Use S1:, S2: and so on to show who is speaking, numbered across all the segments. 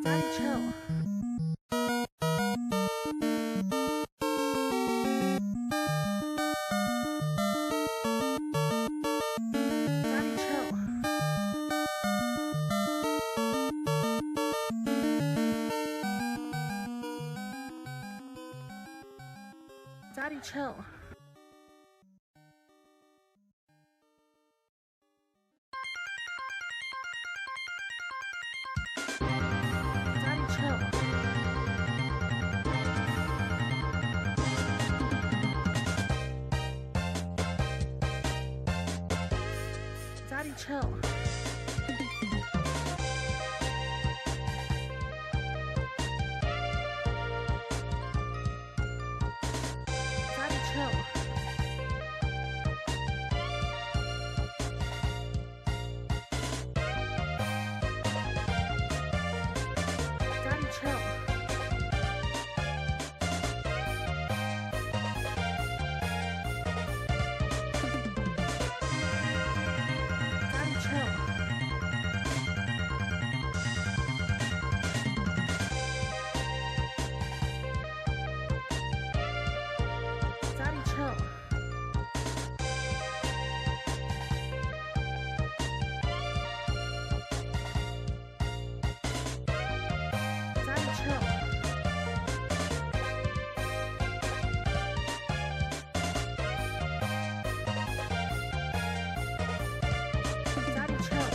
S1: Daddy, chill. Daddy, chill. Daddy, chill. Daddy, chill. Daddy, chill. Daddy, chill. Daddy, chill. Daddy, chill. Daddy, chill. Daddy, chill. Daddy, chill.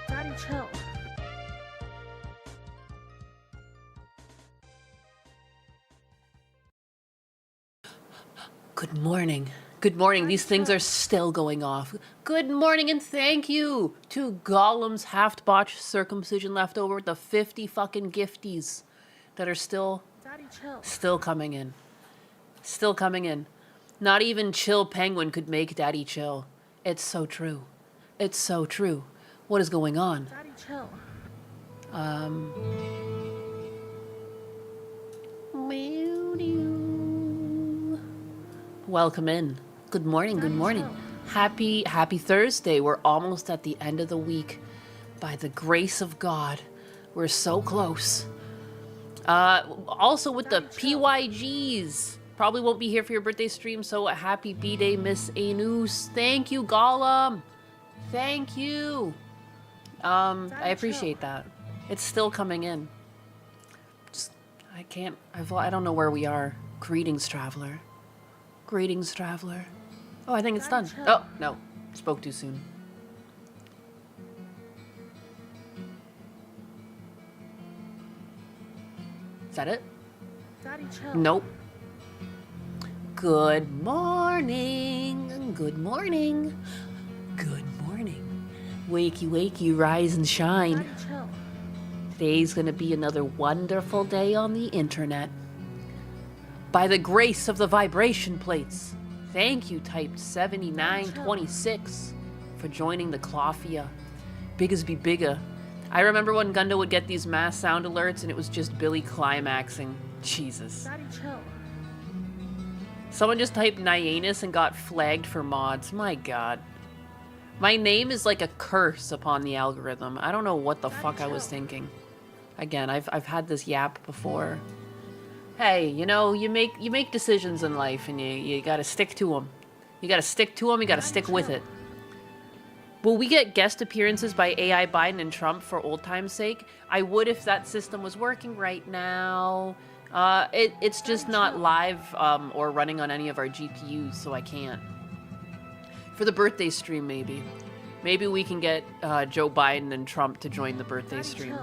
S1: Daddy, chill.
S2: Good morning. Good morning. These things are still going off. Good morning and thank you to Gollum's half-botched circumcision left over with the 50 fucking gifties that are still
S1: Daddy, chill.
S2: coming in. Still coming in. Not even Chill Penguin could make Daddy chill. It's so true. It's so true. What is going on?
S1: Daddy, chill.
S2: Welcome in. Good morning, good morning. Happy Thursday. We're almost at the end of the week. By the grace of God, we're so close. Also with the PYGs. Probably won't be here for your birthday stream, so a happy B-Day, Miss Anus. Thank you, Gollum. Thank you. I appreciate that. It's still coming in. I don't know where we are. Greetings, traveler. Greetings, traveler. Oh, I think it's done. Oh, no. Spoke too soon. Is that it?
S1: Daddy, chill.
S2: Nope. Good morning. Good morning. Good morning. Wakey, wakey, rise and shine.
S1: Daddy, chill.
S2: Today's gonna be another wonderful day on the internet. By the grace of the vibration plates. Thank you, typed 7926, for joining the Clawfia. Biggas be bigger. I remember when Gunda would get these mass sound alerts and it was just Billy climaxing. Jesus.
S1: Daddy, chill.
S2: Someone just typed Nyanus and got flagged for mods. My god. My name is like a curse upon the algorithm. I don't know what the fuck I was thinking. Again, I've had this yap before. Hey, you know, you make decisions in life and you gotta stick to them. You gotta stick to them, you gotta stick with it. Will we get guest appearances by AI Biden and Trump for old time's sake? I would if that system was working right now. It's just not live or running on any of our GPUs, so I can't. For the birthday stream, maybe. Maybe we can get Joe Biden and Trump to join the birthday stream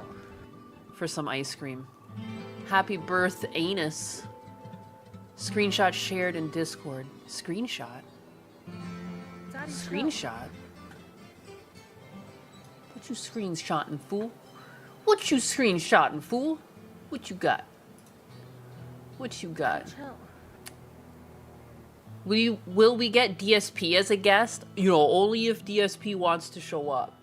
S2: for some ice cream. Happy birth, anus. Screenshot shared in Discord. Screenshot? Screenshot? What you screenshotting, fool? What you screenshotting, fool? What you got? What you got? Will we get DSP as a guest? You know, only if DSP wants to show up.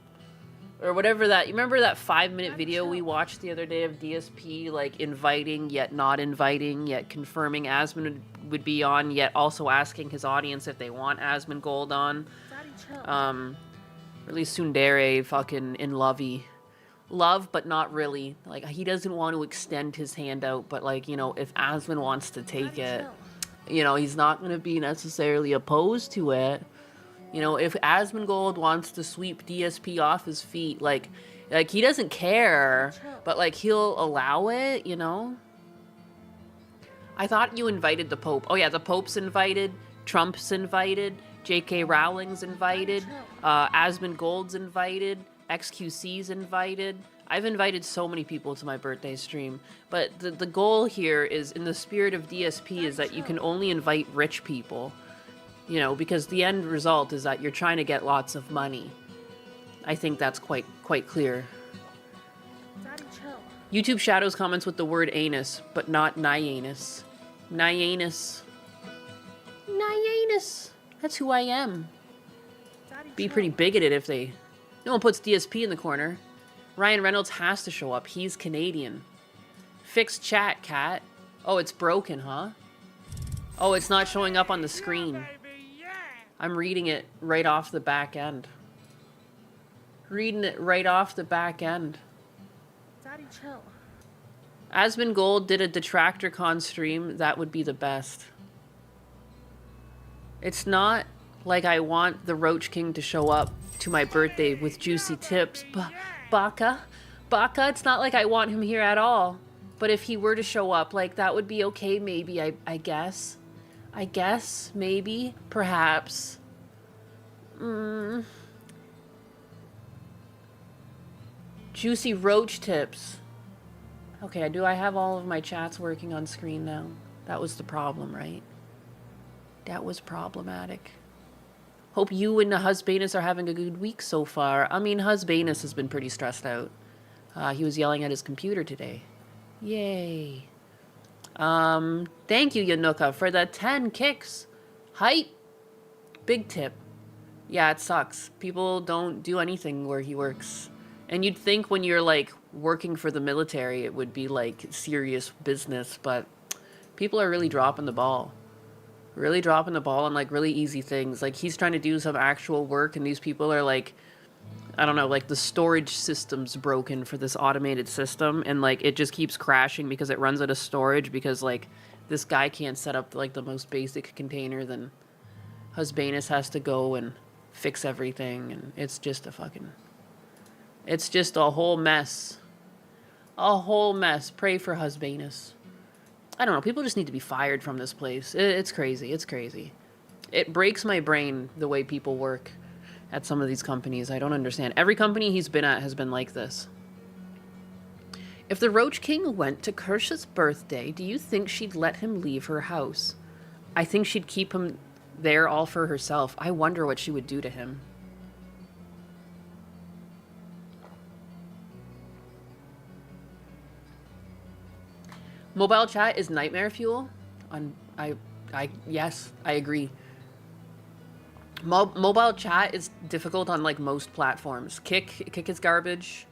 S2: Or whatever that, you remember that 5-minute video we watched the other day of DSP, like, inviting, yet not inviting, yet confirming Asmongold would be on, yet also asking his audience if they want Asmongold on?
S1: Daddy, chill.
S2: Or at least Tsundere fucking in lovey. Love, but not really. Like, he doesn't want to extend his hand out, but, like, you know, if Asmon wants to take
S1: Daddy,
S2: it,
S1: chill.
S2: you know, he's not going to be necessarily opposed to it. You know, if Asmongold wants to sweep DSP off his feet, like he doesn't care, but, like, he'll allow it, you know? I thought you invited the Pope. Oh, yeah, the Pope's invited, Trump's invited, J.K. Rowling's invited, Asmongold's invited, XQC's invited. I've invited so many people to my birthday stream, but the goal here is, in the spirit of DSP, is that you can only invite rich people. You know, because the end result is that you're trying to get lots of money. I think that's quite clear.
S1: Daddy, chill.
S2: YouTube Shadows comments with the word anus, but not nyanus. Nyanus. Nyanus. That's who I am.
S1: Daddy,
S2: Be
S1: chill.
S2: pretty bigoted if they... No one puts DSP in the corner. Ryan Reynolds has to show up. He's Canadian. Fix chat, cat. Oh, it's broken, huh? Oh, it's not showing up on the screen. I'm reading it right off the back end. Reading it right off the back end.
S1: Daddy, chill.
S2: Asmongold did a DetractorCon stream. That would be the best. It's not like I want the Roach King to show up to my birthday with juicy tips. Baka, it's not like I want him here at all. But if he were to show up, like, that would be okay, maybe, I guess. I guess, maybe, perhaps. Juicy roach tips. Okay, do I have all of my chats working on screen now? That was the problem, right? That was problematic. Hope you and Husbanus are having a good week so far. I mean, Husbanus has been pretty stressed out. He was yelling at his computer today. Yay. Thank you, Yanuka, for the 10 kicks. Hype. Big tip. Yeah, it sucks. People don't do anything where he works. And you'd think when you're, like, working for the military, it would be, like, serious business, but people are really dropping the ball. Really dropping the ball on, like, really easy things. Like, he's trying to do some actual work, and these people are, like, I don't know, like, the storage system's broken for this automated system, and, like, it just keeps crashing because it runs out of storage because, like, this guy can't set up, like, the most basic container. Then Husbanus has to go and fix everything, and it's just a fucking... It's just a whole mess. A whole mess. Pray for Husbanus. I don't know, people just need to be fired from this place. It's crazy, it's crazy. It breaks my brain the way people work at some of these companies. I don't understand. Every company he's been at has been like this. If the Roach King went to Kersha's birthday, do you think she'd let him leave her house? I think she'd keep him there all for herself. I wonder what she would do to him. Mobile chat is nightmare fuel. Yes, I agree. Mobile chat is difficult on, like, most platforms. Kick is garbage.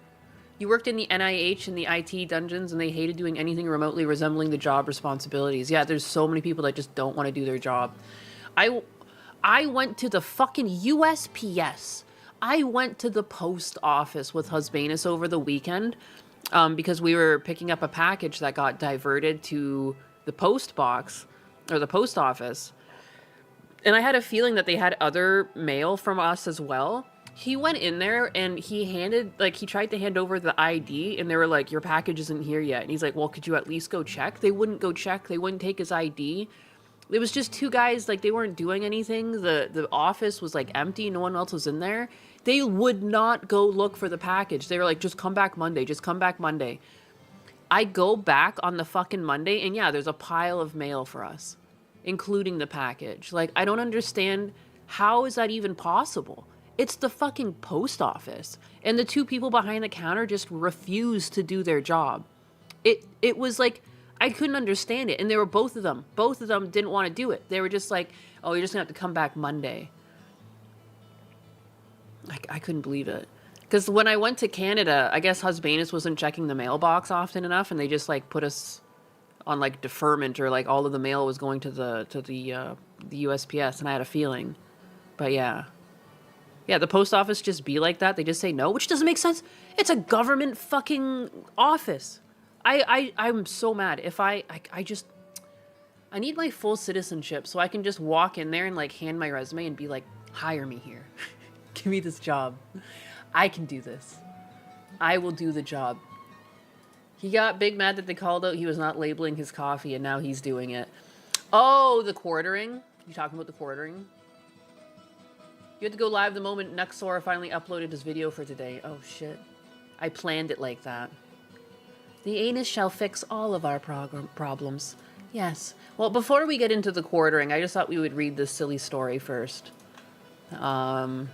S2: You worked in the NIH and the IT dungeons, and they hated doing anything remotely resembling the job responsibilities. Yeah, there's so many people that just don't want to do their job. I went to the fucking USPS. I went to the post office with Husbanus over the weekend because we were picking up a package that got diverted to the post box, or the post office. And I had a feeling that they had other mail from us as well. He went in there and he tried to hand over the ID, and they were like, your package isn't here yet. And he's like, well, could you at least go check? They wouldn't go check. They wouldn't take his ID. It was just two guys, like, they weren't doing anything. The office was, like, empty. No one else was in there. They would not go look for the package. They were like, just come back Monday. Just come back Monday. I go back on the fucking Monday, and yeah, there's a pile of mail for us, including the package. Like, I don't understand, how is that even possible? It's the fucking post office, and the two people behind the counter just refused to do their job. It was like, I couldn't understand it, and they were both of them didn't want to do it. They were just like, oh, you're just gonna have to come back Monday. I couldn't believe it. Because when I went to Canada, I guess Husbanus wasn't checking the mailbox often enough, and they just like put us on like deferment, or like all of the mail was going to the USPS, and I had a feeling. But yeah. Yeah, the post office just be like that. They just say no, which doesn't make sense. It's a government fucking office. I'm so mad. If I need my full citizenship so I can just walk in there and like hand my resume and be like, hire me here. Give me this job. I can do this. I will do the job. He got big mad that they called out he was not labeling his coffee, and now he's doing it. Oh, the quartering? You talking about the quartering? You had to go live the moment Nexora finally uploaded his video for today. Oh shit. I planned it like that. The anus shall fix all of our problems. Yes. Well, before we get into the quartering, I just thought we would read this silly story first. The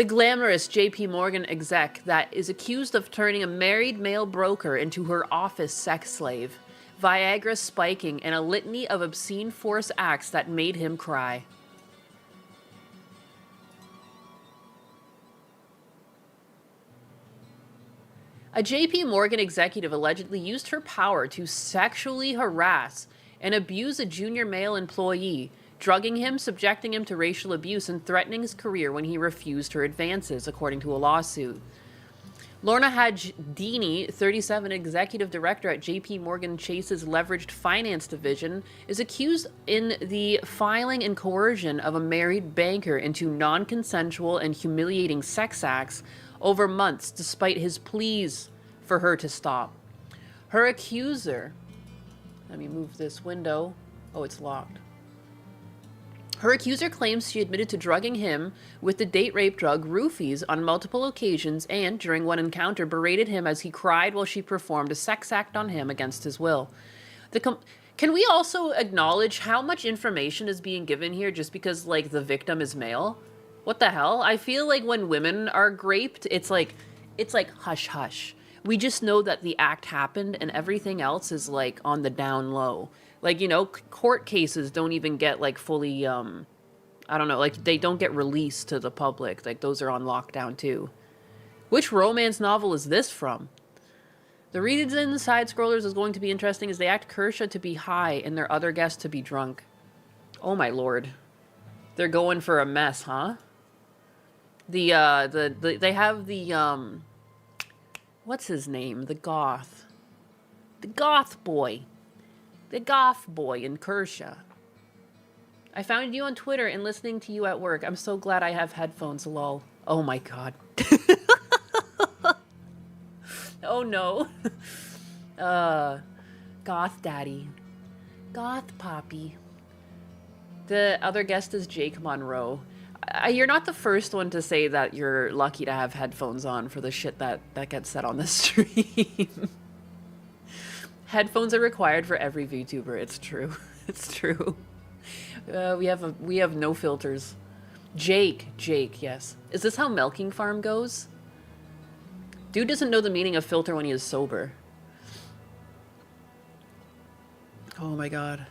S2: glamorous J.P. Morgan exec that is accused of turning a married male broker into her office sex slave, Viagra spiking, and a litany of obscene force acts that made him cry. A J.P. Morgan executive allegedly used her power to sexually harass and abuse a junior male employee, drugging him, subjecting him to racial abuse, and threatening his career when he refused her advances, according to a lawsuit. Lorna Hajdini, 37, executive director at J.P. Morgan Chase's leveraged finance division, is accused in the filing and coercion of a married banker into non-consensual and humiliating sex acts over months, despite his pleas for her to stop. Her accuser... Let me move this window. Oh, it's locked. Her accuser claims she admitted to drugging him with the date rape drug roofies on multiple occasions and, during one encounter, berated him as he cried while she performed a sex act on him against his will. Can we also acknowledge how much information is being given here just because, like, the victim is male? What the hell? I feel like when women are raped, it's like hush hush. We just know that the act happened and everything else is like on the down low. Like, you know, court cases don't even get like fully, I don't know, like they don't get released to the public. Like those are on lockdown too. Which romance novel is this from? The reason side scrollers is going to be interesting is they act Kersha to be high and their other guests to be drunk. Oh my lord. They're going for a mess, huh? They have the, what's his name? The goth boy. The goth boy in Kersha. I found you on Twitter and listening to you at work. I'm so glad I have headphones, lol. Oh my god. Oh no. Goth daddy. Goth poppy. The other guest is Jake Monroe. You're not the first one to say that you're lucky to have headphones on for the shit that gets said on the stream. Headphones are required for every VTuber. It's true. It's true. We have no filters. Jake, yes. Is this how Milking Farm goes? Dude doesn't know the meaning of filter when he is sober. Oh my god.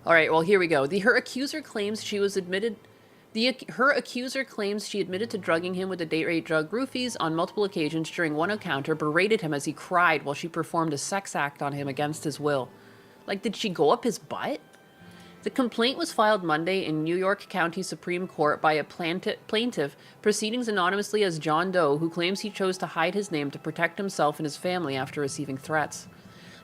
S2: All right, well, here we go. Her accuser claims she admitted to drugging him with the date rape drug roofies on multiple occasions during one encounter, berated him as he cried while she performed a sex act on him against his will. Like, did she go up his butt? The complaint was filed Monday in New York County Supreme Court by a plaintiff, proceedings anonymously as John Doe, who claims he chose to hide his name to protect himself and his family after receiving threats.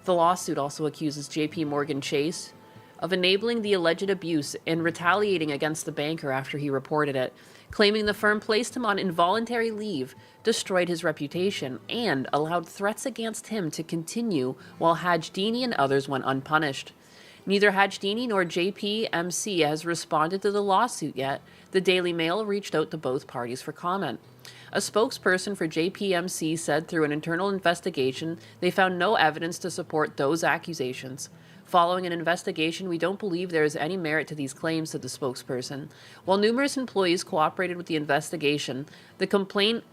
S2: The lawsuit also accuses J.P. Morgan Chase of enabling the alleged abuse and retaliating against the banker after he reported it, claiming the firm placed him on involuntary leave, destroyed his reputation, and allowed threats against him to continue while Hajdini and others went unpunished. Neither Hajdini nor JPMC has responded to the lawsuit yet. The Daily Mail reached out to both parties for comment. A spokesperson for JPMC said through an internal investigation, they found no evidence to support those accusations. Following an investigation, we don't believe there is any merit to these claims, said the spokesperson. While numerous employees cooperated with the investigation, the complaint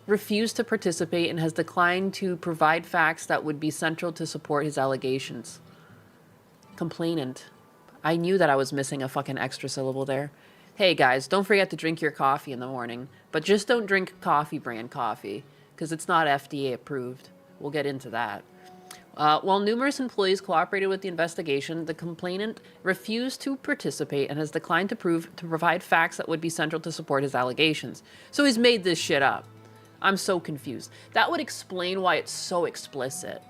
S2: refused to participate and has declined to provide facts that would be central to support his allegations. Complainant. I knew that I was missing a fucking extra syllable there. Hey guys, don't forget to drink your coffee in the morning, but just don't drink coffee brand coffee, because it's not FDA approved. We'll get into that. While numerous employees cooperated with the investigation, the complainant refused to participate and has declined to provide facts that would be central to support his allegations. So he's made this shit up. I'm so confused. That would explain why it's so explicit.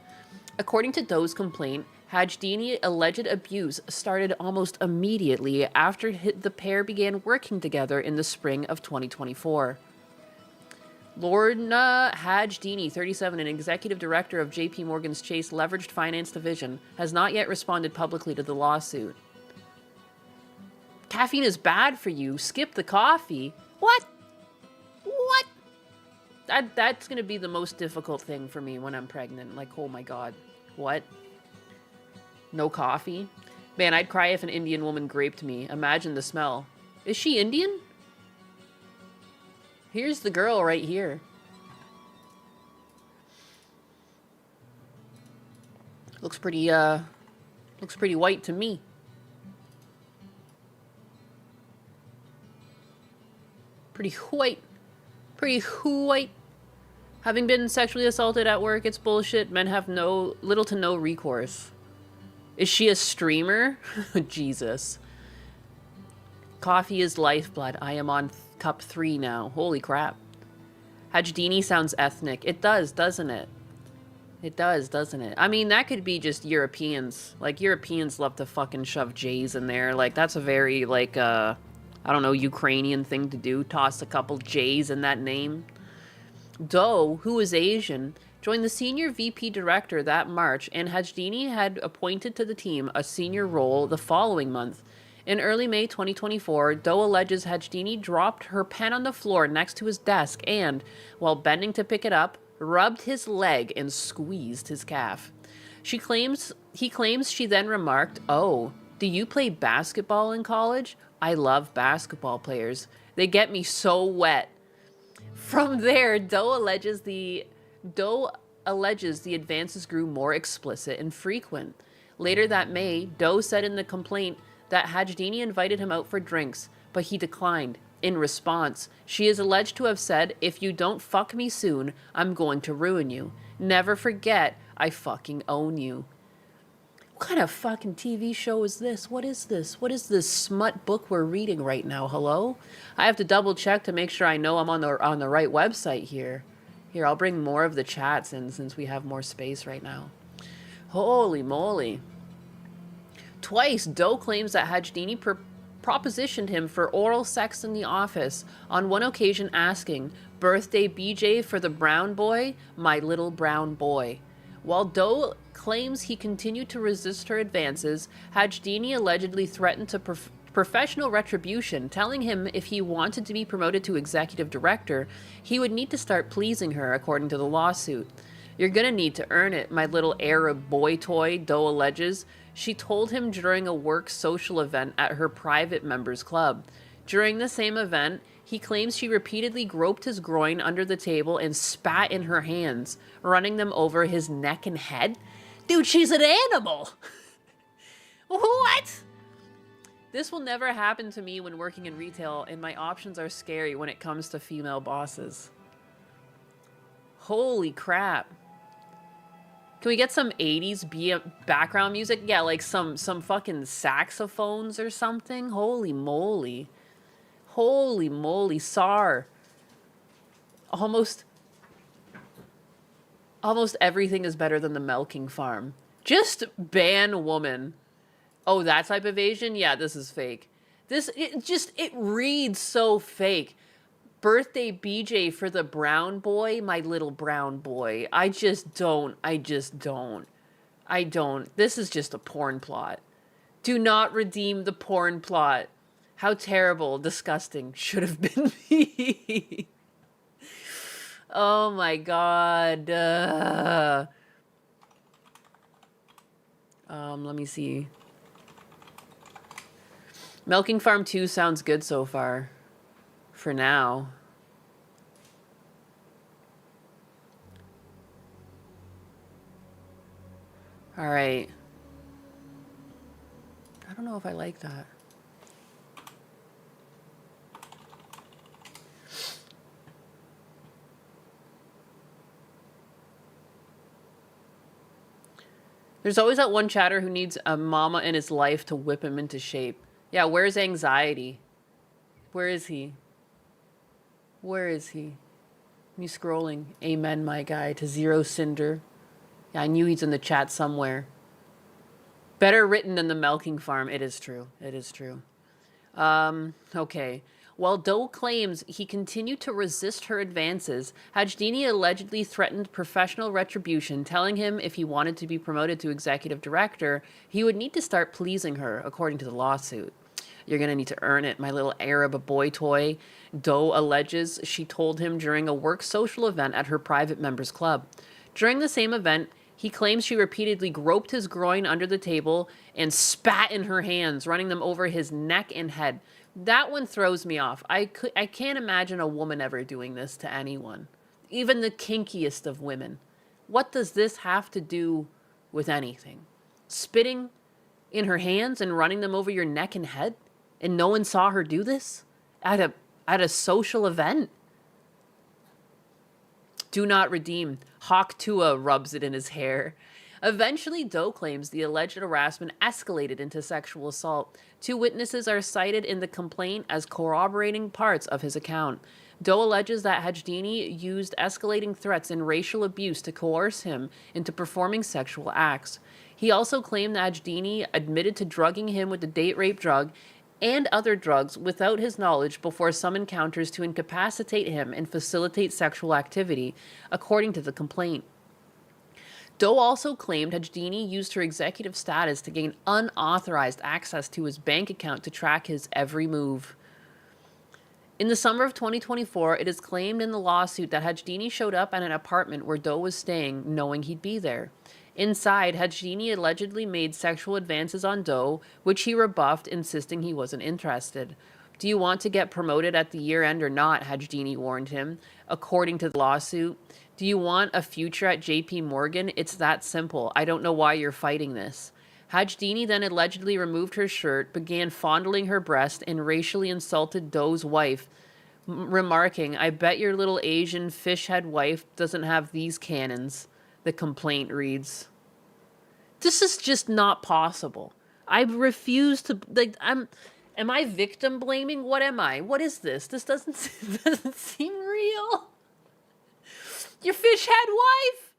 S2: According to Doe's complaint, Hajdini alleged abuse started almost immediately after the pair began working together in the spring of 2024. Lorna Hajdini, 37, an executive director of JP Morgan's Chase Leveraged Finance Division, has not yet responded publicly to the lawsuit. Caffeine is bad for you. Skip the coffee. What? What? That's going to be the most difficult thing for me when I'm pregnant. Like, oh my God. What? No coffee? Man, I'd cry if an Indian woman raped me. Imagine the smell. Is she Indian? Here's the girl right here. Looks pretty white to me. Pretty white. Pretty white. Having been sexually assaulted at work, it's bullshit. Men have little to no recourse. Is she a streamer? Jesus. Coffee is lifeblood. I am on cup 3 now. Holy crap. Hajdini sounds ethnic. It does, doesn't it? It does, doesn't it? I mean, that could be just Europeans. Like, Europeans love to fucking shove J's in there. Like, that's a very, like, I don't know, Ukrainian thing to do. Toss a couple J's in that name. Doe, who is Asian, joined the senior VP director that March, and Hajdini had appointed to the team a senior role the following month. In early May 2024, Doe alleges Hajdini dropped her pen on the floor next to his desk and, while bending to pick it up, rubbed his leg and squeezed his calf. He claims she then remarked, "Oh, do you play basketball in college? I love basketball players. They get me so wet." From there, Doe alleges the advances grew more explicit and frequent. Later that May, Doe said in the complaint that Hajdini invited him out for drinks, but he declined. In response, she is alleged to have said, "If you don't fuck me soon, I'm going to ruin you. Never forget, I fucking own you." What kind of fucking TV show is this? What is this? What is this smut book we're reading right now? Hello? I have to double check to make sure I know I'm on the right website here. Here, I'll bring more of the chats in since we have more space right now. Holy moly. Twice, Doe claims that Hajdini propositioned him for oral sex in the office, on one occasion asking, "Birthday BJ for the brown boy, my little brown boy." While Doe claims he continued to resist her advances, Hajdini allegedly threatened to professional retribution, telling him if he wanted to be promoted to executive director, he would need to start pleasing her, according to the lawsuit. "You're gonna need to earn it, my little Arab boy toy," Doe alleges. She told him during a work social event at her private members club. During the same event, he claims she repeatedly groped his groin under the table and spat in her hands, running them over his neck and head. Dude, she's an animal! What? This will never happen to me when working in retail, and my options are scary when it comes to female bosses. Holy crap. Can we get some 80s background music? Yeah, like some fucking saxophones or something? Holy moly. Holy moly, Sar. Almost everything is better than the milking farm. Just ban woman. Oh, that type of Asian? Yeah, this is fake. It reads so fake. Birthday BJ for the brown boy, my little brown boy. I don't. This is just a porn plot. Do not redeem the porn plot. How terrible, disgusting should have been me. Oh my God. Let me see. Milking Farm 2 sounds good so far. For now. All right. I don't know if I like that. There's always that one chatter who needs a mama in his life to whip him into shape. Yeah, where's anxiety? Where is he? Where is he? Me scrolling. Amen, my guy, to Zero Cinder. Yeah, I knew he's in the chat somewhere. Better written than the milking farm. It is true. It is true. Okay. While Doe claims he continued to resist her advances, Hajdini allegedly threatened professional retribution, telling him if he wanted to be promoted to executive director, he would need to start pleasing her, according to the lawsuit. You're going to need to earn it, my little Arab boy toy. Doe alleges she told him during a work social event at her private members club. During the same event, he claims she repeatedly groped his groin under the table and spat in her hands, running them over his neck and head. That one throws me off. I can't imagine a woman ever doing this to anyone, even the kinkiest of women. What does this have to do with anything? Spitting in her hands and running them over your neck and head? And no one saw her do this at a social event? Do not redeem. Hawk Tua rubs it in his hair. Eventually, Doe claims the alleged harassment escalated into sexual assault. 2 witnesses are cited in the complaint as corroborating parts of his account. Doe alleges that Hajdini used escalating threats and racial abuse to coerce him into performing sexual acts. He also claimed that Hajdini admitted to drugging him with the date rape drug and other drugs without his knowledge before some encounters to incapacitate him and facilitate sexual activity, according to the complaint. Doe also claimed Hajdini used her executive status to gain unauthorized access to his bank account to track his every move. In the summer of 2024, it is claimed in the lawsuit that Hajdini showed up at an apartment where Doe was staying, knowing he'd be there. Inside, Hajdini allegedly made sexual advances on Doe, which he rebuffed, insisting he wasn't interested. Do you want to get promoted at the year end or not? Hajdini warned him, according to the lawsuit. Do you want a future at JP Morgan? It's that simple. I don't know why you're fighting this. Hajdini then allegedly removed her shirt, began fondling her breast, and racially insulted Doe's wife, remarking, I bet your little Asian fish-head wife doesn't have these cannons. The complaint reads. This is just not possible. I refuse to, am I victim blaming? What am I? What is this? This doesn't seem real. Your fish head wife.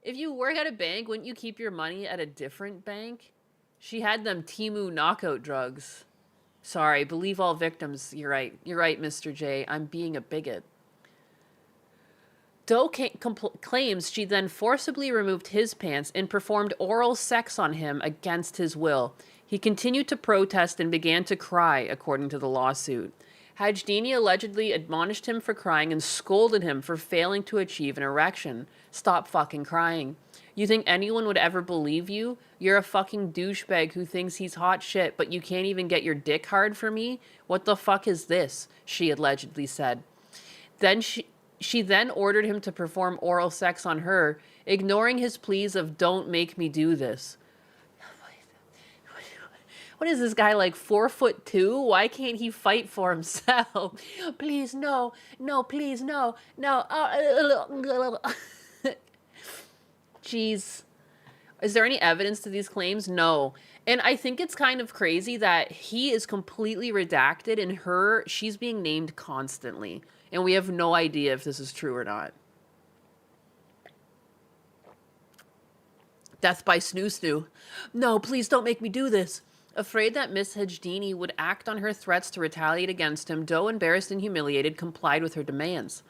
S2: If you work at a bank, wouldn't you keep your money at a different bank? She had them Temu knockout drugs. Sorry, believe all victims. You're right. You're right, Mr. J. I'm being a bigot. Doe claims she then forcibly removed his pants and performed oral sex on him against his will. He continued to protest and began to cry, according to the lawsuit. Hajdini allegedly admonished him for crying and scolded him for failing to achieve an erection. Stop fucking crying. You think anyone would ever believe you? You're a fucking douchebag who thinks he's hot shit, but you can't even get your dick hard for me? What the fuck is this? She allegedly said. Then she then ordered him to perform oral sex on her, ignoring his pleas of don't make me do this. What is this guy, like 4'2"? Why can't he fight for himself? Please, no, please, no. Jeez. Is there any evidence to these claims? No. And I think it's kind of crazy that he is completely redacted and she's being named constantly. And we have no idea if this is true or not. Death by snoo. No, please don't make me do this. Afraid that Miss Hajdini would act on her threats to retaliate against him, Doe, embarrassed and humiliated, complied with her demands.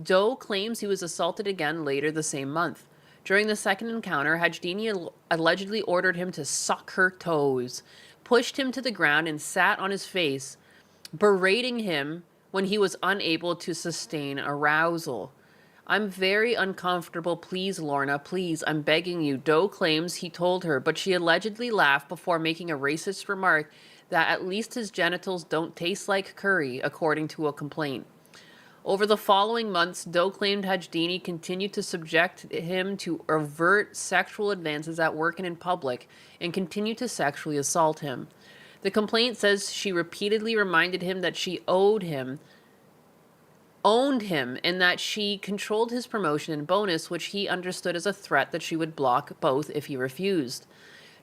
S2: Doe claims he was assaulted again later the same month. During the second encounter, Hajdini allegedly ordered him to suck her toes, pushed him to the ground, and sat on his face, berating him when he was unable to sustain arousal. I'm very uncomfortable. Please, Lorna, please, I'm begging you. Doe claims he told her, but she allegedly laughed before making a racist remark that at least his genitals don't taste like curry, according to a complaint. Over the following months, Doe claimed Hajdini continued to subject him to overt sexual advances at work and in public, and continued to sexually assault him. The complaint says she repeatedly reminded him that she owed him owned him and that she controlled his promotion and bonus, which he understood as a threat that she would block both if he refused.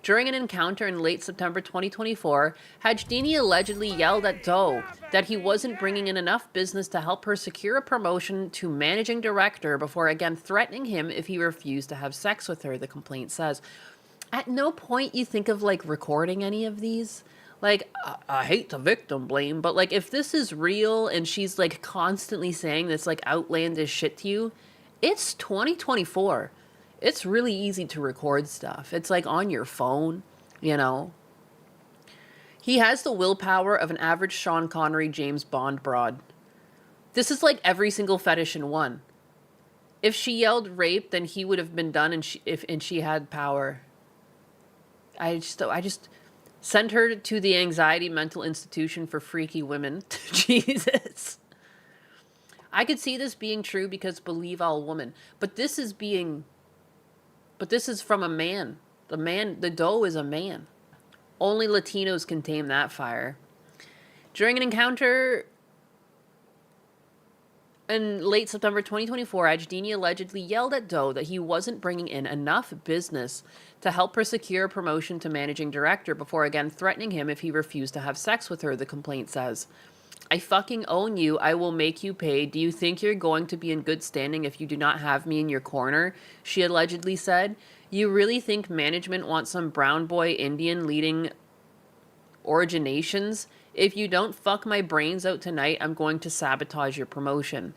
S2: During an encounter in late September 2024, Hajdini allegedly yelled at Doe that he wasn't bringing in enough business to help her secure a promotion to managing director before again threatening him if he refused to have sex with her, the complaint says. At no point you think of, like, recording any of these. Like, I hate to victim blame, but, like, if this is real and she's, like, constantly saying this, like, outlandish shit to you, it's 2024. It's really easy to record stuff. It's like on your phone, you know. He has the willpower of an average Sean Connery James Bond broad. This is like every single fetish in one. If she yelled rape, then he would have been done, and she had power. I just send her to the anxiety mental institution for freaky women. Jesus. I could see this being true because believe all woman, but this is from a man. The Doe is a man. Only Latinos can tame that fire. During an encounter in late September 2024, Hajdini allegedly yelled at Doe that he wasn't bringing in enough business to help her secure a promotion to managing director before again threatening him if he refused to have sex with her, the complaint says. I fucking own you. I will make you pay. Do you think you're going to be in good standing if you do not have me in your corner? She allegedly said. You really think management wants some brown boy Indian leading originations? If you don't fuck my brains out tonight, I'm going to sabotage your promotion.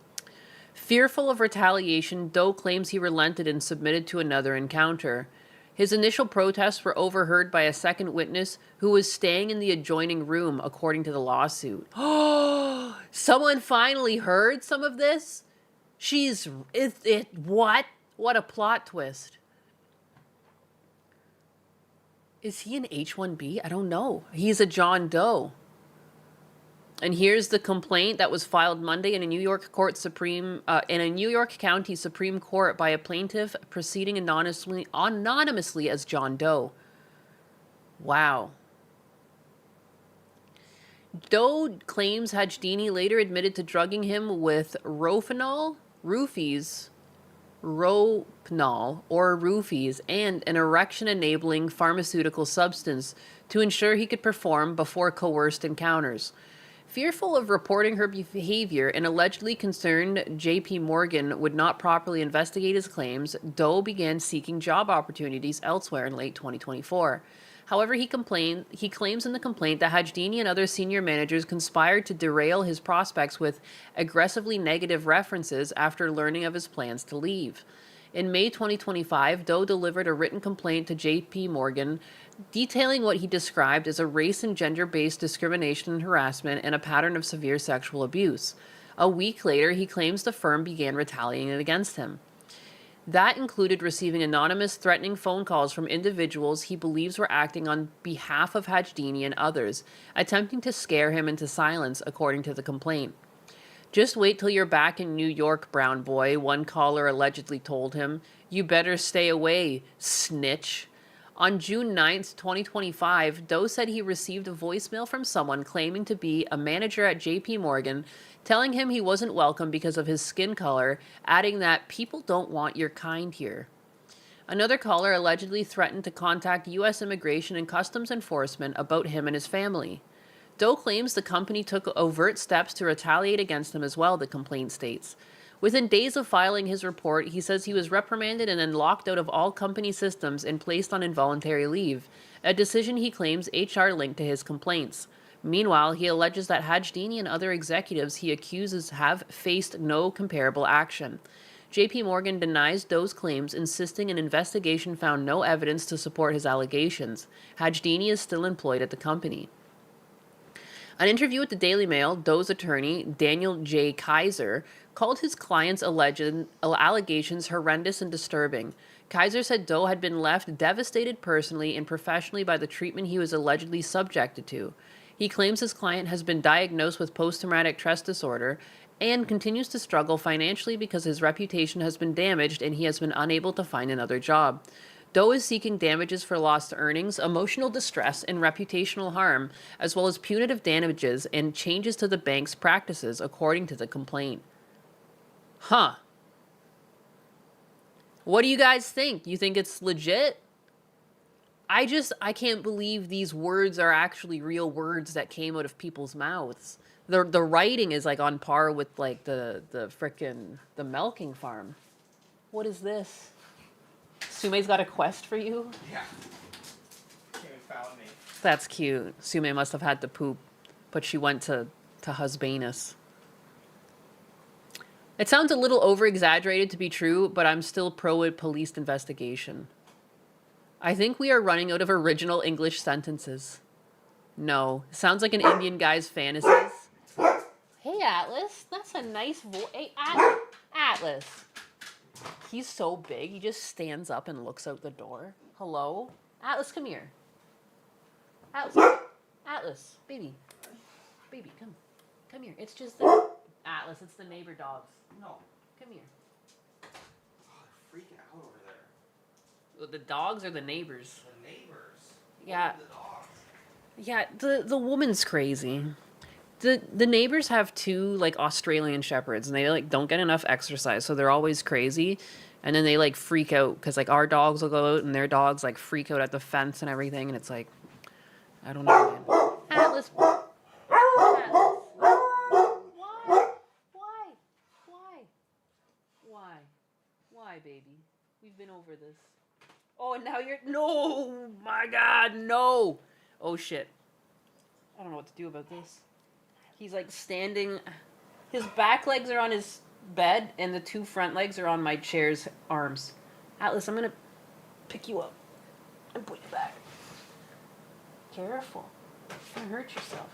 S2: Fearful of retaliation, Doe claims he relented and submitted to another encounter. His initial protests were overheard by a second witness who was staying in the adjoining room, according to the lawsuit. Oh, someone finally heard some of this? What? What a plot twist. Is he an H-1B? I don't know. He's a John Doe. And here's the complaint that was filed Monday in a New York County Supreme Court by a plaintiff proceeding anonymously as John Doe. Wow. Doe claims Hajdini later admitted to drugging him with Rohypnol, and an erection-enabling pharmaceutical substance to ensure he could perform before coerced encounters. Fearful of reporting her behavior and allegedly concerned J.P. Morgan would not properly investigate his claims, Doe began seeking job opportunities elsewhere in late 2024. However, he claims in the complaint that Hajdini and other senior managers conspired to derail his prospects with aggressively negative references after learning of his plans to leave. In May 2025, Doe delivered a written complaint to J.P. Morgan detailing what he described as a race and gender-based discrimination and harassment and a pattern of severe sexual abuse. A week later, he claims the firm began retaliating against him. That included receiving anonymous, threatening phone calls from individuals he believes were acting on behalf of Hajdini and others, attempting to scare him into silence, according to the complaint. Just wait till you're back in New York, brown boy, one caller allegedly told him. You better stay away, snitch. On June 9th, 2025, Doe said he received a voicemail from someone claiming to be a manager at J.P. Morgan, telling him he wasn't welcome because of his skin color, adding that people don't want your kind here. Another caller allegedly threatened to contact U.S. Immigration and Customs Enforcement about him and his family. Doe claims the company took overt steps to retaliate against him as well, the complaint states. Within days of filing his report, he says he was reprimanded and then locked out of all company systems and placed on involuntary leave, a decision he claims HR linked to his complaints. Meanwhile, he alleges that Hajdini and other executives he accuses have faced no comparable action. J.P. Morgan denies Doe's claims, insisting an investigation found no evidence to support his allegations. Hajdini is still employed at the company. An interview with the Daily Mail, Doe's attorney, Daniel J. Kaiser, called his client's alleged allegations horrendous and disturbing. Kaiser said Doe had been left devastated personally and professionally by the treatment he was allegedly subjected to. He claims his client has been diagnosed with post-traumatic stress disorder and continues to struggle financially because his reputation has been damaged and he has been unable to find another job. Doe is seeking damages for lost earnings, emotional distress, and reputational harm, as well as punitive damages and changes to the bank's practices, according to the complaint. Huh. What do you guys think? You think it's legit? I can't believe these words are actually real words that came out of people's mouths. The writing is like on par with like the frickin' the milking farm. What is this? Sume's got a quest for you?
S3: Yeah. Came and found me.
S2: That's cute. Sume must have had to poop, but she went to Husbanus. It sounds a little over-exaggerated to be true, but I'm still pro police investigation. I think we are running out of original English sentences. No. Sounds like an Indian guy's fantasies. Hey, Atlas. That's a nice voice. Hey, Atlas. He's so big, he just stands up and looks out the door. Hello? Atlas, come here. Atlas, baby. Baby, come. Come here. It's just the... Atlas, it's the neighbor dogs.
S3: No.
S2: Come here.
S3: Oh, they're freaking out over there.
S2: The dogs or the neighbors?
S3: The neighbors.
S2: Yeah.
S3: The dogs.
S2: Yeah, the woman's crazy. The neighbors have 2 like Australian shepherds, and they like don't get enough exercise, so they're always crazy. And then they like freak out because like our dogs will go out and their dogs like freak out at the fence and everything, and it's like, I don't know, man. Atlas. Why, baby? We've been over this. Oh, and now you're... No! My God, no! Oh, shit. I don't know what to do about this. He's, like, standing... His back legs are on his bed, and the 2 front legs are on my chair's arms. Atlas, I'm gonna pick you up and put you back. Careful. You're gonna hurt yourself.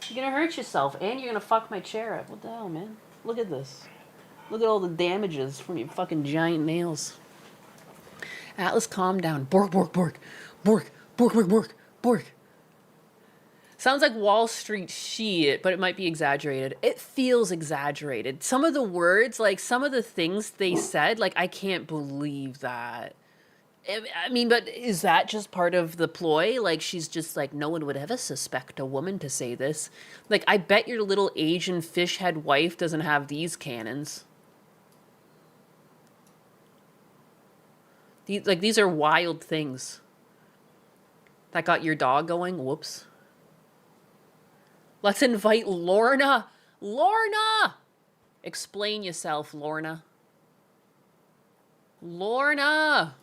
S2: You're gonna hurt yourself, and you're gonna fuck my chair up. What the hell, man? Look at this. Look at all the damages from your fucking giant nails. Atlas, calm down. Bork, bork, bork. Bork, bork, bork, bork, bork. Sounds like Wall Street shit, but it might be exaggerated. It feels exaggerated. Some of the words, like some of the things they said, like I can't believe that. I mean, but is that just part of the ploy? Like she's just like, no one would ever suspect a woman to say this. Like I bet your little Asian fish head wife doesn't have these cannons. These are wild things. That got your dog going? Whoops. Let's invite Lorna. Lorna! Explain yourself, Lorna. Lorna!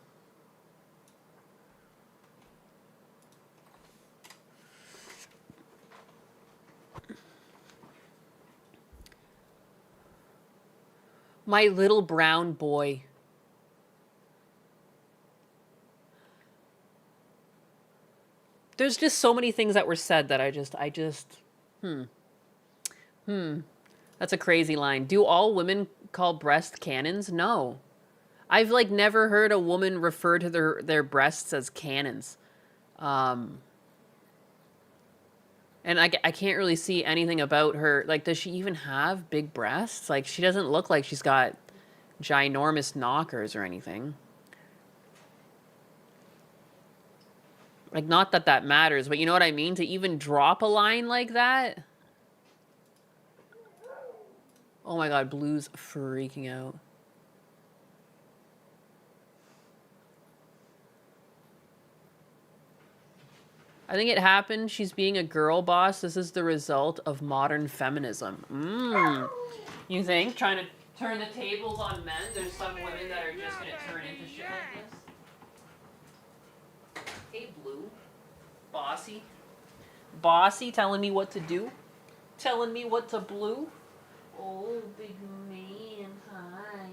S2: My little brown boy. There's just so many things that were said that That's a crazy line. Do all women call breast cannons? No. I've like never heard a woman refer to their breasts as cannons. And I can't really see anything about her. Like, does she even have big breasts? Like, she doesn't look like she's got ginormous knockers or anything. Like, not that that matters, but you know what I mean? To even drop a line like that? Oh my God, Blue's freaking out. I think it happened. She's being a girl boss. This is the result of modern feminism. You think? Trying to turn the tables on men? There's some women that are just going to turn into shit like this? Hey, Blue. Bossy. Bossy telling me what to do? Telling me what to blue? Oh, big man. Hi.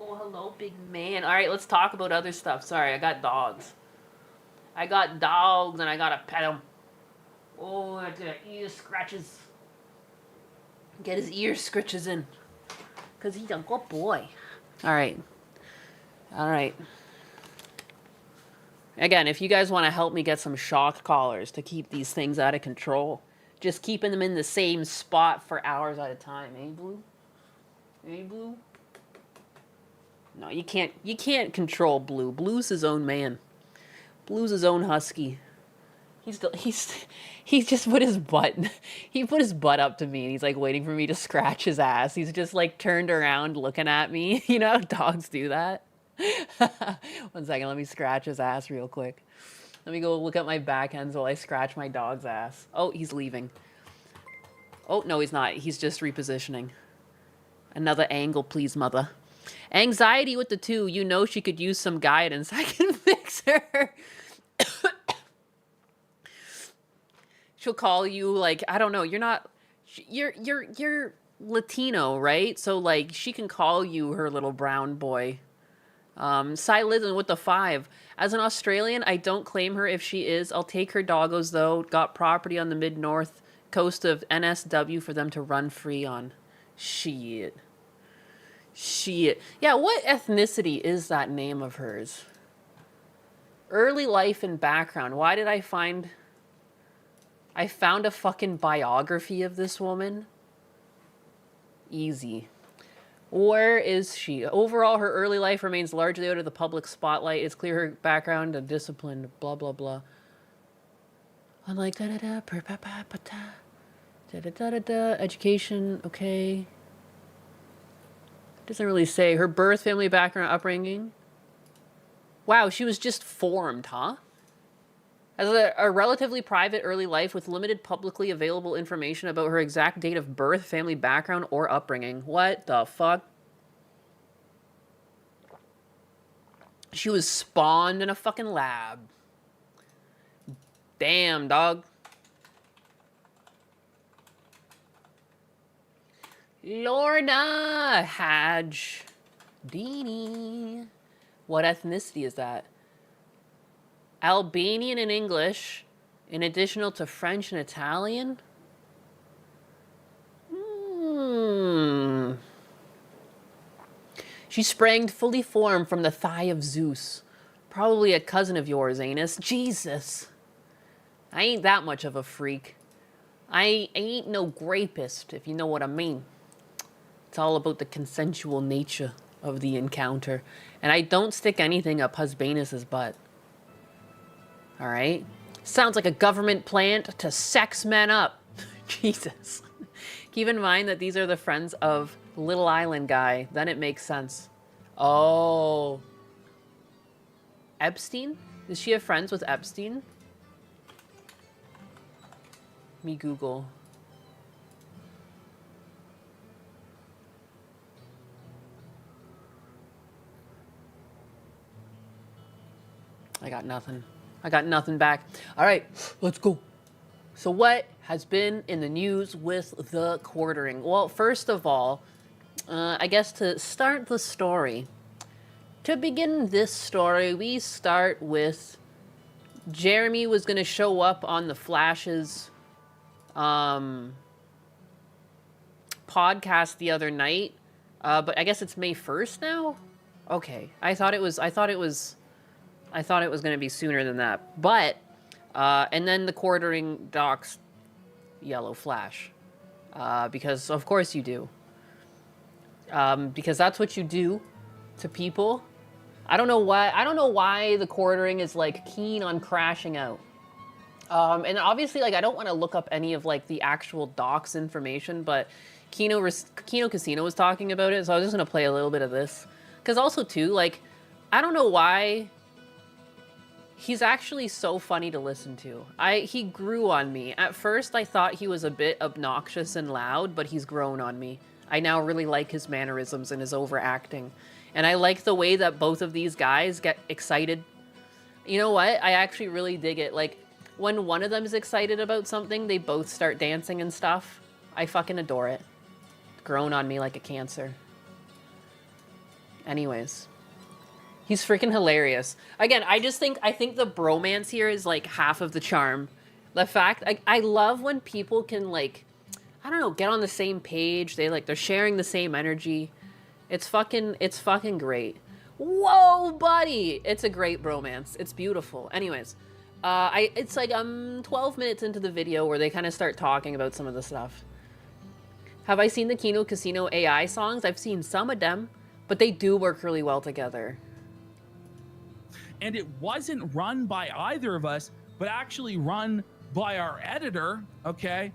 S2: Oh, hello, big man. All right, let's talk about other stuff. Sorry, I got dogs. I got dogs and I gotta pet them. Oh, I got ear scratches. Get his ear scratches in. Because he's a good boy. All right. All right. Again, if you guys want to help me get some shock collars to keep these things out of control, just keeping them in the same spot for hours at a time. Eh, Blue? Eh, Blue? No, you can't control Blue. Blue's his own man. Blue's his own husky. He just put his butt. He put his butt up to me, and he's like waiting for me to scratch his ass. He's just like turned around looking at me. You know how dogs do that? 1 second, let me scratch his ass real quick. Let me go look at my backends while I scratch my dog's ass. Oh, he's leaving. Oh, no, he's not. He's just repositioning. Another angle, please, mother. Anxiety with the 2. You know she could use some guidance. I can fix her. She'll call you, like, I don't know. You're not... You're Latino, right? So, like, she can call you her little brown boy. Silizin with the 5. As an Australian, I don't claim her if she is. I'll take her doggos, though. Got property on the mid-north coast of NSW for them to run free on. Shit. Yeah, what ethnicity is that name of hers? Early life and background. Why did I find... I found a fucking biography of this woman? Easy. Where is she? Overall, her early life remains largely out of the public spotlight. It's clear her background and discipline, blah, blah, blah. Unlike da-da-da, per-pa-pa-pa-ta, da-da-da-da-da, education, okay. Doesn't really say. Her birth, family, background, upbringing. Wow, she was just formed, huh? Has a relatively private early life with limited publicly available information about her exact date of birth, family background, or upbringing. What the fuck? She was spawned in a fucking lab. Damn, dog. Lorna Hadj. Dini. What ethnicity is that? Albanian and English, in addition to French and Italian? She sprang fully formed from the thigh of Zeus. Probably a cousin of yours, Anus. Jesus. I ain't that much of a freak. I ain't no grapist, if you know what I mean. It's all about the consensual nature of the encounter. And I don't stick anything up Husbanus's butt. Alright? Sounds like a government plant to sex men up. Jesus. Keep in mind that these are the friends of Little Island guy. Then it makes sense. Oh. Epstein? Is she have friends with Epstein? Me Google. I got nothing. I got nothing back. All right, let's go. So what has been in the news with the quartering? Well, first of all, I guess to start the story, to begin this story, we start with Jeremy was going to show up on the Flash's podcast the other night, but I guess it's May 1st now? Okay, I thought it was going to be sooner than that. But, and then the quartering docs Yellow Flash. Because of course you do. Because that's what you do to people. I don't know why the quartering is like keen on crashing out. And obviously, like, I don't want to look up any of like the actual docs information, but Kino Casino was talking about it, so I was just going to play a little bit of this. Because also too, like, I don't know why he's actually so funny to listen to. He grew on me. At first, I thought he was a bit obnoxious and loud, but he's grown on me. I now really like his mannerisms and his overacting. And I like the way that both of these guys get excited. You know what? I actually really dig it. Like, when one of them is excited about something, they both start dancing and stuff. I fucking adore it. Grown on me like a cancer. Anyways. He's freaking hilarious. Again, I think the bromance here is like half of the charm. The fact, I love when people can like, I don't know, get on the same page. They're sharing the same energy. It's fucking great. Whoa, buddy! It's a great bromance. It's beautiful. Anyways, it's like 12 minutes into the video where they kind of start talking about some of the stuff. Have I seen the Kino Casino AI songs? I've seen some of them, but they do work really well together.
S4: And it wasn't run by either of us, but actually run by our editor, okay?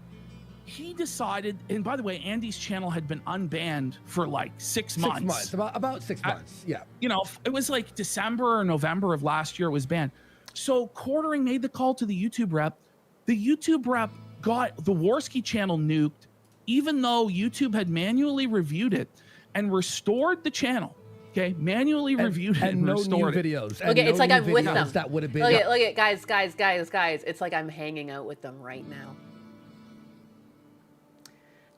S4: He decided, and by the way, Andy's channel had been unbanned for like 6 months.
S5: 6 months, about 6 months, yeah.
S4: You know, it was like December or November of last year it was banned. So Quartering made the call to the YouTube rep. The YouTube rep got the Warski channel nuked, even though YouTube had manually reviewed it and restored the channel. Okay, manually reviewed it and
S5: no
S4: restored
S5: new
S4: it.
S5: videos.
S2: Okay,
S5: and
S2: it's
S5: no
S2: like
S5: new
S2: I'm with
S5: videos
S2: them.
S5: That would have been.
S2: Look at guys. It's like I'm hanging out with them right now.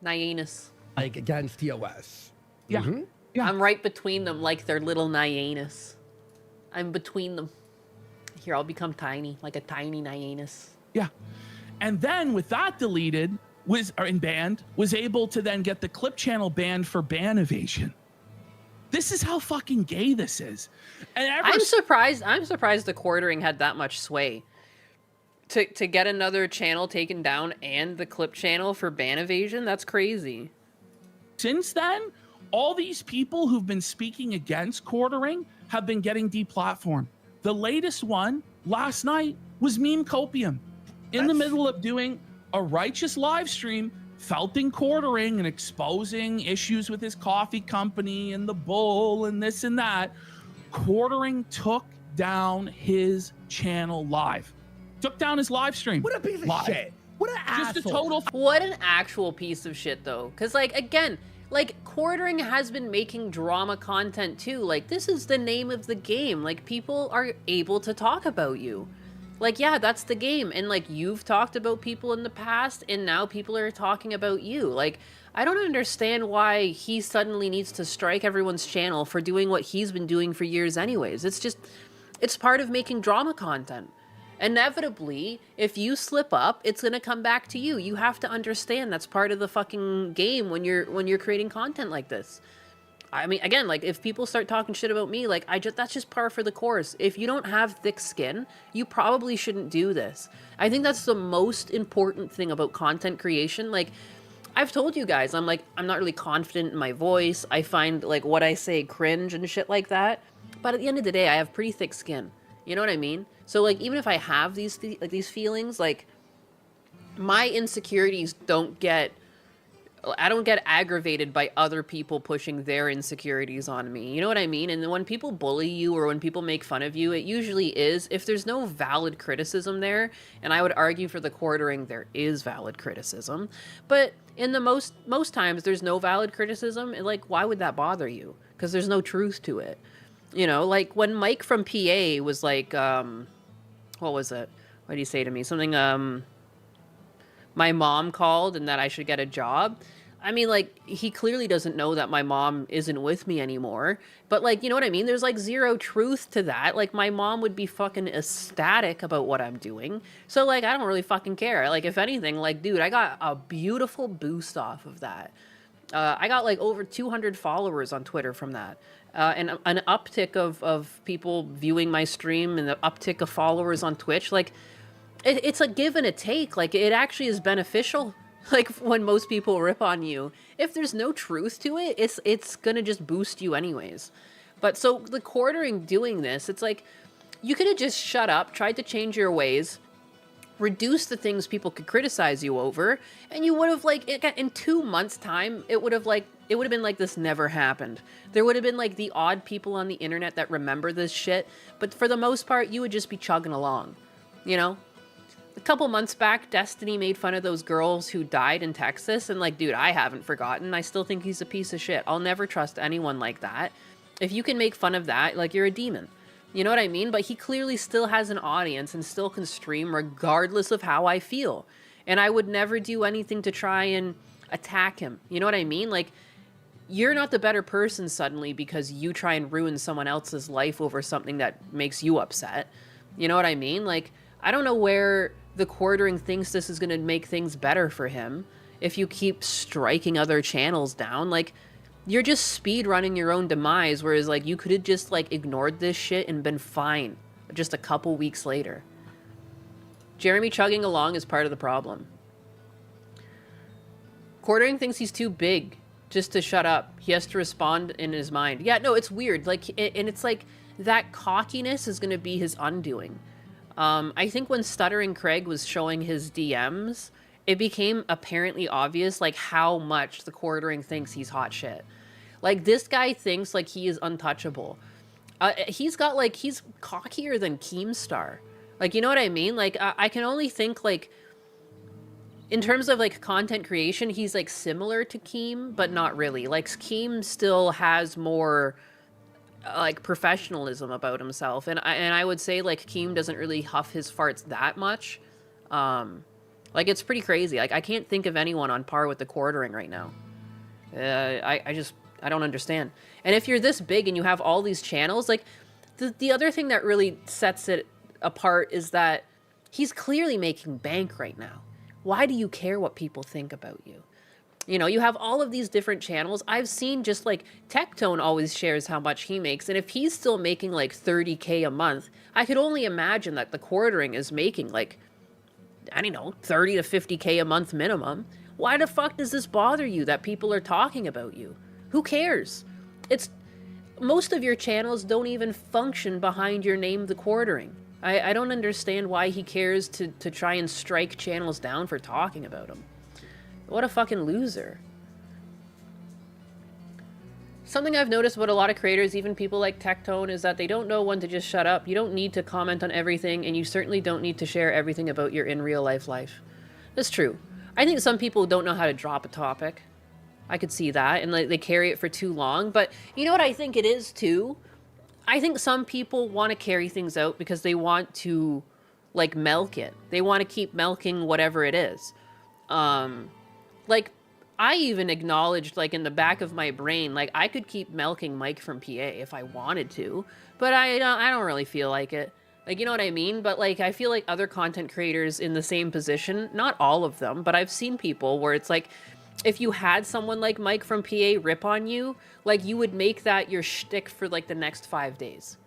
S2: Nyanus.
S5: Like against TOS.
S4: Yeah. Yeah.
S2: I'm right between them like they're little Nyanus. I'm between them. Here, I'll become tiny, like a tiny Nyanus.
S4: Yeah. And then with that deleted, banned, was able to then get the clip channel banned for ban evasion. This is how fucking gay this is. And
S2: I'm surprised the Quartering had that much sway. To get another channel taken down and the clip channel for ban evasion, that's crazy.
S4: Since then, all these people who've been speaking against Quartering have been getting deplatformed. The latest one last night was Meme Copium. In the middle of doing a righteous live stream, felting Quartering and exposing issues with his coffee company and the bull and this and that, Quartering took down his channel live. Took down his live stream.
S5: What a piece of shit. What an asshole.
S4: Just a total...
S2: What an actual piece of shit, though. Because, like, again, like, Quartering has been making drama content, too. Like, this is the name of the game. Like, people are able to talk about you. Like, yeah, that's the game. And, like, you've talked about people in the past, and now people are talking about you. Like, I don't understand why he suddenly needs to strike everyone's channel for doing what he's been doing for years anyways. It's just, it's part of making drama content. Inevitably, if you slip up, it's gonna come back to you. You have to understand that's part of the fucking game when you're creating content like this. I mean, again, like, if people start talking shit about me, like, that's just par for the course. If you don't have thick skin, you probably shouldn't do this. I think that's the most important thing about content creation. Like, I've told you guys, I'm not really confident in my voice. I find, like, what I say cringe and shit like that. But at the end of the day, I have pretty thick skin. You know what I mean? So, like, even if I have these feelings, like, my insecurities I don't get aggravated by other people pushing their insecurities on me. You know what I mean? And when people bully you or when people make fun of you, it usually is, if there's no valid criticism there, and I would argue for the Quartering, there is valid criticism. But in the most times, there's no valid criticism. And, like, why would that bother you? Because there's no truth to it. You know, like, when Mike from PA was like, what was it? What did he say to me? Something, my mom called and that I should get a job. I mean, like, he clearly doesn't know that my mom isn't with me anymore. But, like, you know what I mean? There's, like, zero truth to that. Like, my mom would be fucking ecstatic about what I'm doing. So, like, I don't really fucking care. Like, if anything, like, dude, I got a beautiful boost off of that. I got, like, over 200 followers on Twitter from that. And an uptick of people viewing my stream and the uptick of followers on Twitch. Like, it's a give and a take. Like, it actually is beneficial. Like, when most people rip on you, if there's no truth to it, it's gonna just boost you anyways. But so the Quartering doing this, it's like, you could have just shut up, tried to change your ways, reduce the things people could criticize you over, and you would have, like, in 2 months' time, it would have been like this never happened. There would have been, like, the odd people on the internet that remember this shit, but for the most part, you would just be chugging along, you know? A couple months back, Destiny made fun of those girls who died in Texas, and, like, dude, I haven't forgotten. I still think he's a piece of shit. I'll never trust anyone like that. If you can make fun of that, like, you're a demon. You know what I mean? But he clearly still has an audience and still can stream regardless of how I feel. And I would never do anything to try and attack him. You know what I mean? Like, you're not the better person suddenly because you try and ruin someone else's life over something that makes you upset. You know what I mean? Like, I don't know where the Quartering thinks this is going to make things better for him if you keep striking other channels down. Like, you're just speed running your own demise, whereas, like, you could have just, like, ignored this shit and been fine just a couple weeks later. Jeremy chugging along is part of the problem. Quartering thinks he's too big just to shut up. He has to respond in his mind. Yeah, no, it's weird. Like, and it's like that cockiness is going to be his undoing. I think when Stuttering Craig was showing his DMs, it became apparently obvious, like, how much the Quartering thinks he's hot shit. Like, this guy thinks, like, he is untouchable. He's cockier than Keemstar. Like, you know what I mean? Like, I can only think, like, in terms of, like, content creation, he's, like, similar to Keem, but not really. Like, Keem still has more, like, professionalism about himself. And I would say, like, Keem doesn't really huff his farts that much. Like, it's pretty crazy. Like, I can't think of anyone on par with the Quartering right now. I don't understand. And if you're this big and you have all these channels, like, the other thing that really sets it apart is that he's clearly making bank right now. Why do you care what people think about you? You know, you have all of these different channels. I've seen just, like, Tectone always shares how much he makes. And if he's still making, like, 30K a month, I could only imagine that the Quartering is making, like, I don't know, 30 to 50K a month minimum. Why the fuck does this bother you that people are talking about you? Who cares? Most of your channels don't even function behind your name, The Quartering. I don't understand why he cares to try and strike channels down for talking about him. What a fucking loser. Something I've noticed about a lot of creators, even people like Tectone, is that they don't know when to just shut up. You don't need to comment on everything, and you certainly don't need to share everything about your in-real-life life. That's true. I think some people don't know how to drop a topic. I could see that, and like they carry it for too long. But you know what I think it is, too? I think some people want to carry things out because they want to, like, milk it. They want to keep milking whatever it is. Like, I even acknowledged, like, in the back of my brain, like, I could keep milking Mike from PA if I wanted to, but I don't really feel like it. Like, you know what I mean? But, like, I feel like other content creators in the same position, not all of them, but I've seen people where it's like, if you had someone like Mike from PA rip on you, like, you would make that your shtick for, like, the next 5 days.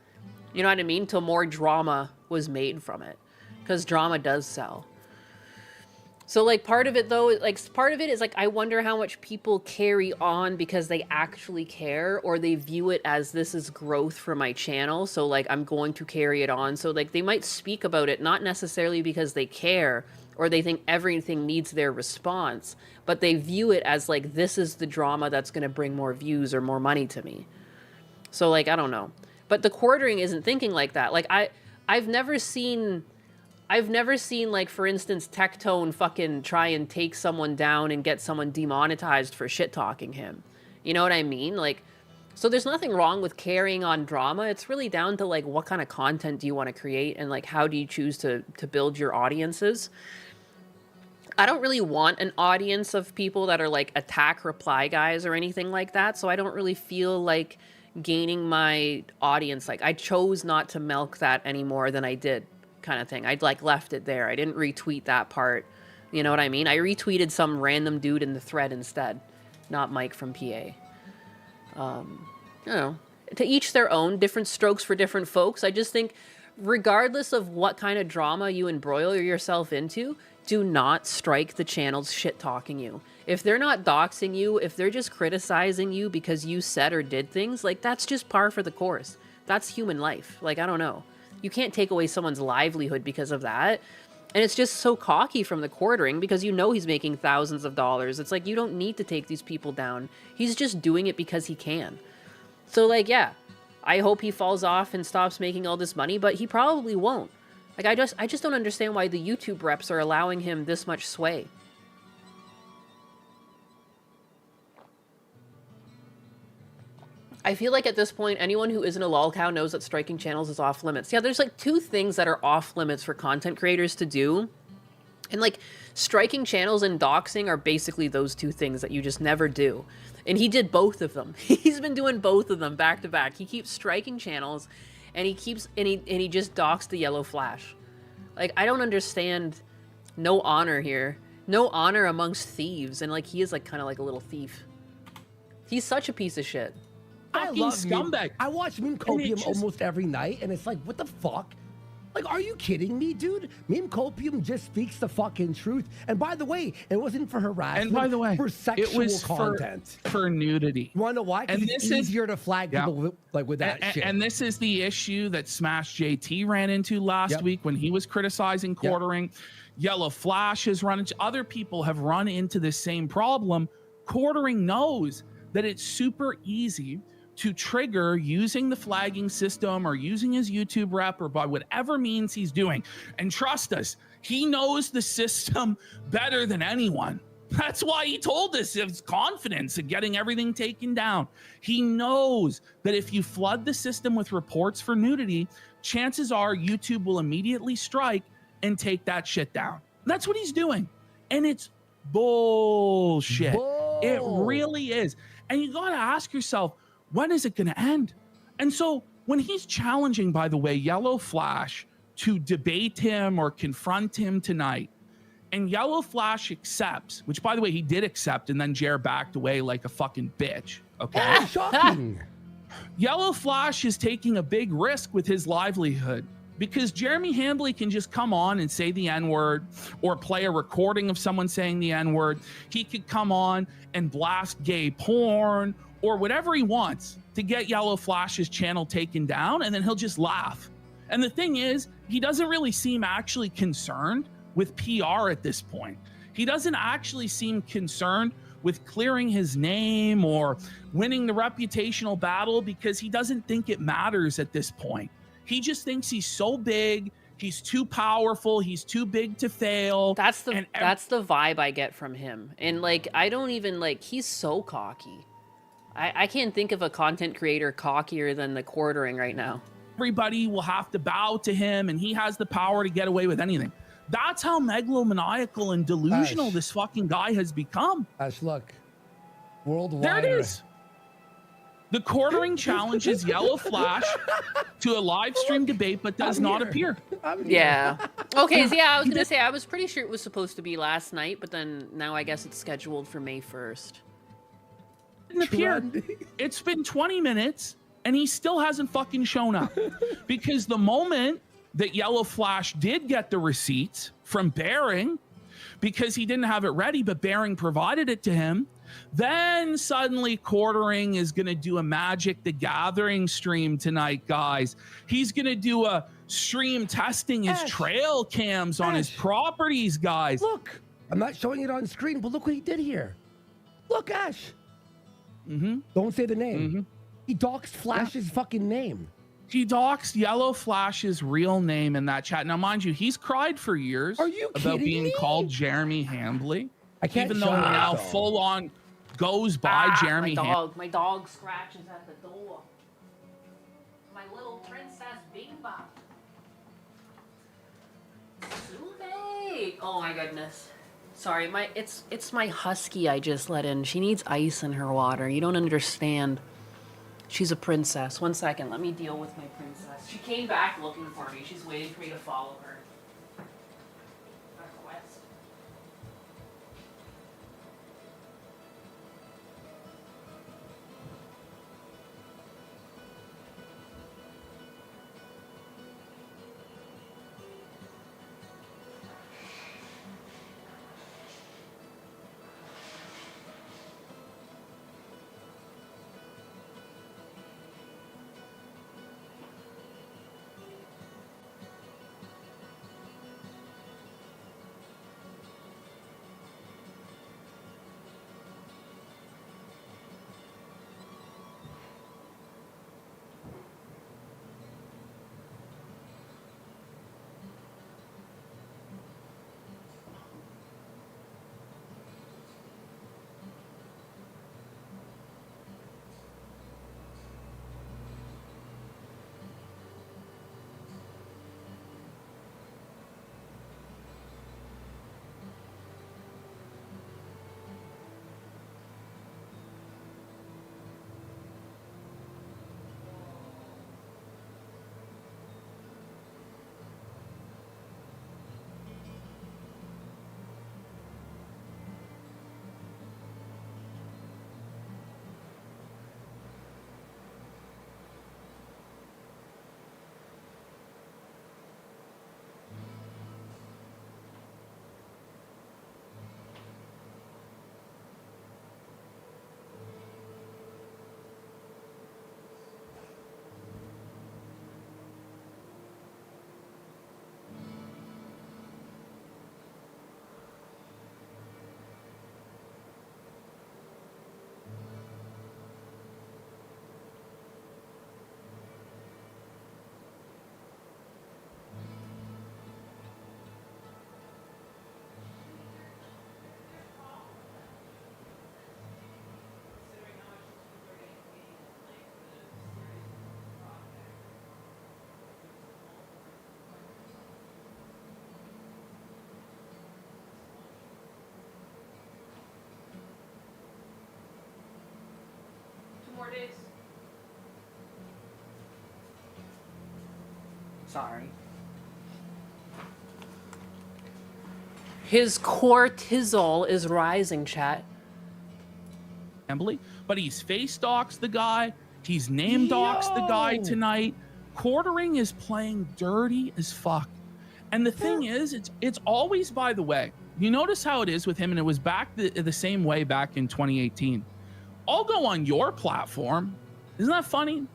S2: You know what I mean? Till more drama was made from it. Because drama does sell. So, like, part of it, though, like, part of it is, like, I wonder how much people carry on because they actually care, or they view it as this is growth for my channel, so, like, I'm going to carry it on. So, like, they might speak about it, not necessarily because they care, or they think everything needs their response, but they view it as, like, this is the drama that's going to bring more views or more money to me. So, like, I don't know. But the Quartering isn't thinking like that. Like, I've never seen, like, for instance, Tectone fucking try and take someone down and get someone demonetized for shit-talking him. You know what I mean? Like, so there's nothing wrong with carrying on drama. It's really down to, like, what kind of content do you want to create and, like, how do you choose to build your audiences? I don't really want an audience of people that are, like, attack reply guys or anything like that, so I don't really feel like gaining my audience. Like, I chose not to milk that any more than I did, kind of thing. I'd, like, left it there. I didn't retweet that part. You know what I mean? I retweeted some random dude in the thread instead, not Mike from PA. You know, to each their own, different strokes for different folks. I just think, regardless of what kind of drama you embroil yourself into, do not strike the channels shit-talking you. If they're not doxing you, if they're just criticizing you because you said or did things, like, that's just par for the course. That's human life. Like, I don't know. You can't take away someone's livelihood because of that. And it's just so cocky from the Quartering because you know he's making thousands of dollars. It's like, you don't need to take these people down. He's just doing it because he can. So, like, yeah, I hope he falls off and stops making all this money, but he probably won't. Like, I just don't understand why the YouTube reps are allowing him this much sway. I feel like at this point, anyone who isn't a lolcow knows that striking channels is off limits. Yeah, there's, like, 2 things that are off limits for content creators to do. And, like, striking channels and doxing are basically those 2 things that you just never do. And he did both of them. He's been doing both of them back to back. He keeps striking channels, and he just doxed the yellow flash. Like, I don't understand. No honor here. No honor amongst thieves. And, like, he is, like, kind of like a little thief. He's such a piece of shit.
S5: I
S4: Fucking
S5: love
S4: scumbag.
S5: I watch Moon
S4: And it
S5: Copium
S4: just-
S5: almost every night, and it's like, what the fuck? Like, are you kidding me, dude? Meme copium just speaks the fucking truth. And by the way, it wasn't for harassment.
S4: And by the way,
S5: for sexual
S4: it was
S5: content.
S4: for nudity.
S5: You want to know why? Because it's easier to flag people with that shit.
S4: And this is the issue that Smash JT ran into last week when he was criticizing quartering. Yellow Flash has run into, other people have run into this same problem. Quartering knows that it's super easy to trigger using the flagging system or using his YouTube rep or by whatever means he's doing. And trust us, he knows the system better than anyone. That's why he told us his confidence in getting everything taken down. He knows that if you flood the system with reports for nudity, chances are YouTube will immediately strike and take that shit down. That's what he's doing. And it's bullshit. It really is. And you got to ask yourself, when is it going to end? And so when he's challenging, by the way, Yellow Flash to debate him or confront him tonight, and Yellow Flash accepts, which by the way, he did accept, and then Jer backed away like a fucking bitch. Okay.
S5: Oh, shocking.
S4: Yellow Flash is taking a big risk with his livelihood because Jeremy Hambley can just come on and say the N-word or play a recording of someone saying the N-word. He could come on and blast gay porn or whatever he wants to get Yellow Flash's channel taken down, and then he'll just laugh. And the thing is, he doesn't really seem actually concerned with PR at this point. He doesn't actually seem concerned with clearing his name or winning the reputational battle because he doesn't think it matters at this point. He just thinks he's so big, he's too powerful, he's too big to fail.
S2: That's the vibe I get from him. And like, I don't even like, he's so cocky. I can't think of a content creator cockier than the quartering right now.
S4: Everybody will have to bow to him and he has the power to get away with anything. That's how megalomaniacal and delusional this fucking guy has become.
S5: Look. Worldwide.
S4: There it is. The quartering challenges Yellow Flash to a live stream debate, but does not appear.
S2: Yeah. Okay, so yeah, I was going to say, I was pretty sure it was supposed to be last night, but then now I guess it's scheduled for May 1st.
S4: Didn't appear. It's been 20 minutes and he still hasn't fucking shown up. Because the moment that Yellow Flash did get the receipts from Bering, because he didn't have it ready, but Bering provided it to him, then suddenly quartering is going to do a Magic the Gathering stream tonight, guys. He's going to do a stream testing his trail cams on his properties, guys.
S5: Look, I'm not showing it on screen, but look what he did here. Look, Ash. Don't say the name. He doxed Flash's fucking name.
S4: He doxed Yellow Flash's real name in that chat. Now, mind you, he's cried for years about being called Jeremy Hambley.
S5: I can't
S4: even though he now full on goes by Jeremy Hambley.
S2: My dog scratches at the door. My little princess Bimba. Sube. Oh my goodness. Sorry, it's my husky I just let in. She needs ice in her water. You don't understand. She's a princess. 1 second, let me deal with my princess. She came back looking for me. She's waiting for me to follow her. Sorry. His cortisol is rising, chat.
S4: But he's face doxed the guy. He's name doxed the guy tonight. Quartering is playing dirty as fuck. And the thing is, it's always, by the way, you notice how it is with him, and it was back the same way back in 2018. I'll go on your platform. Isn't that funny?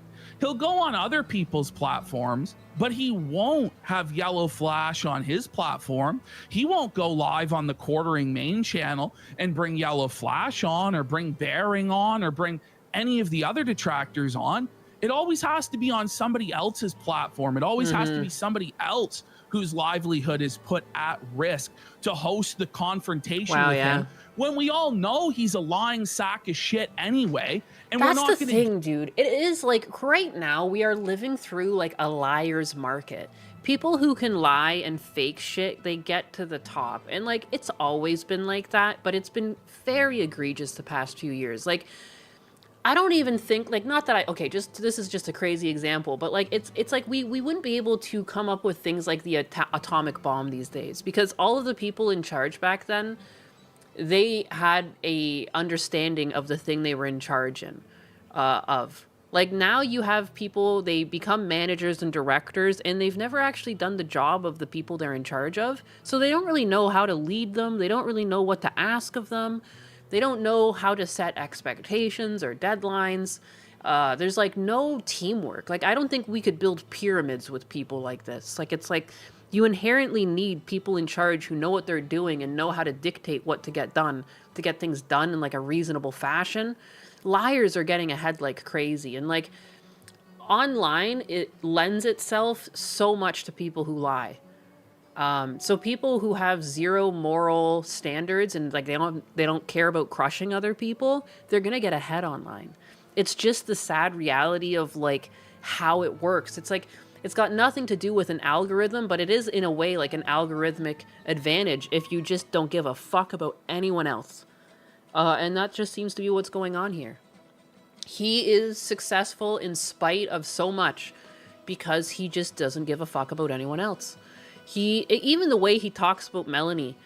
S4: He'll go on other people's platforms, but he won't have yellow flash on his platform. He won't go live on the Quartering main channel and bring yellow flash on, or bring bearing on, or bring any of the other detractors on. It always has to be on somebody else's platform. It always has to be somebody else whose livelihood is put at risk to host the confrontation with him, when we all know he's a lying sack of shit anyway. And
S2: that's
S4: we're not
S2: the thing, dude. It is like right now we are living through like a liar's market. People who can lie and fake shit, they get to the top. And like it's always been like that, but it's been very egregious the past few years. Like I don't even think, like, not that this is just a crazy example, but like it's like we wouldn't be able to come up with things like the atomic bomb these days, because all of the people in charge back then, they had a understanding of the thing they were in charge of. Like now you have people, they become managers and directors, and they've never actually done the job of the people they're in charge of. So they don't really know how to lead them. They don't really know what to ask of them. They don't know how to set expectations or deadlines. There's like no teamwork. Like I don't think we could build pyramids with people like this. Like it's like you inherently need people in charge who know what they're doing and know how to dictate what to get done, to get things done in like a reasonable fashion. Liars are getting ahead like crazy. And like online, it lends itself so much to people who lie. So people who have zero moral standards and like they don't care about crushing other people, they're gonna get ahead online. It's just the sad reality of like how it works. It's like it's got nothing to do with an algorithm, but it is in a way like an algorithmic advantage if you just don't give a fuck about anyone else. And that just seems to be what's going on here. He is successful in spite of so much because he just doesn't give a fuck about anyone else. Even the way he talks about Melanie,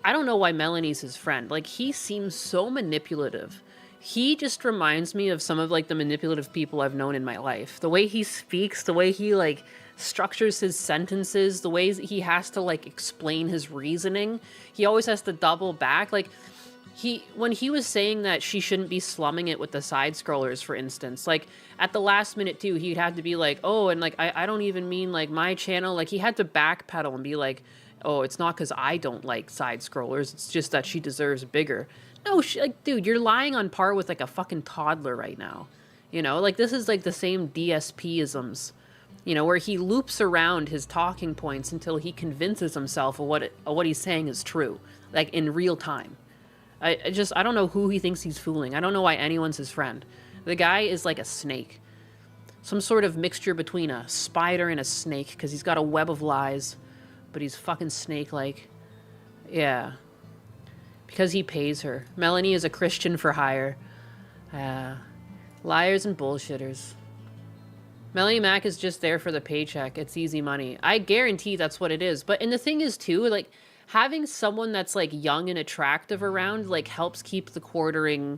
S2: I don't know why Melanie's his friend. Like, he seems so manipulative. He just reminds me of some of, like, the manipulative people I've known in my life. The way he speaks, the way he, like, structures his sentences, the ways he has to, like, explain his reasoning. He always has to double back. Like, when he was saying that she shouldn't be slumming it with the side scrollers, for instance, like at the last minute too, he'd have to be like, oh, and like, I don't even mean like my channel. Like he had to backpedal and be like, oh, it's not because I don't like side scrollers. It's just that she deserves bigger. No, like, dude, you're lying on par with like a fucking toddler right now. You know, like this is like the same DSP-isms, you know, where he loops around his talking points until he convinces himself of what he's saying is true, like in real time. I don't know who he thinks he's fooling. I don't know why anyone's his friend. The guy is like a snake. Some sort of mixture between a spider and a snake, because he's got a web of lies, but he's fucking snake-like. Yeah. Because he pays her. Melanie is a Christian for hire. Liars and bullshitters. Melanie Mac is just there for the paycheck. It's easy money. I guarantee that's what it is. And the thing is, too, like, having someone that's like young and attractive around like helps keep the Quartering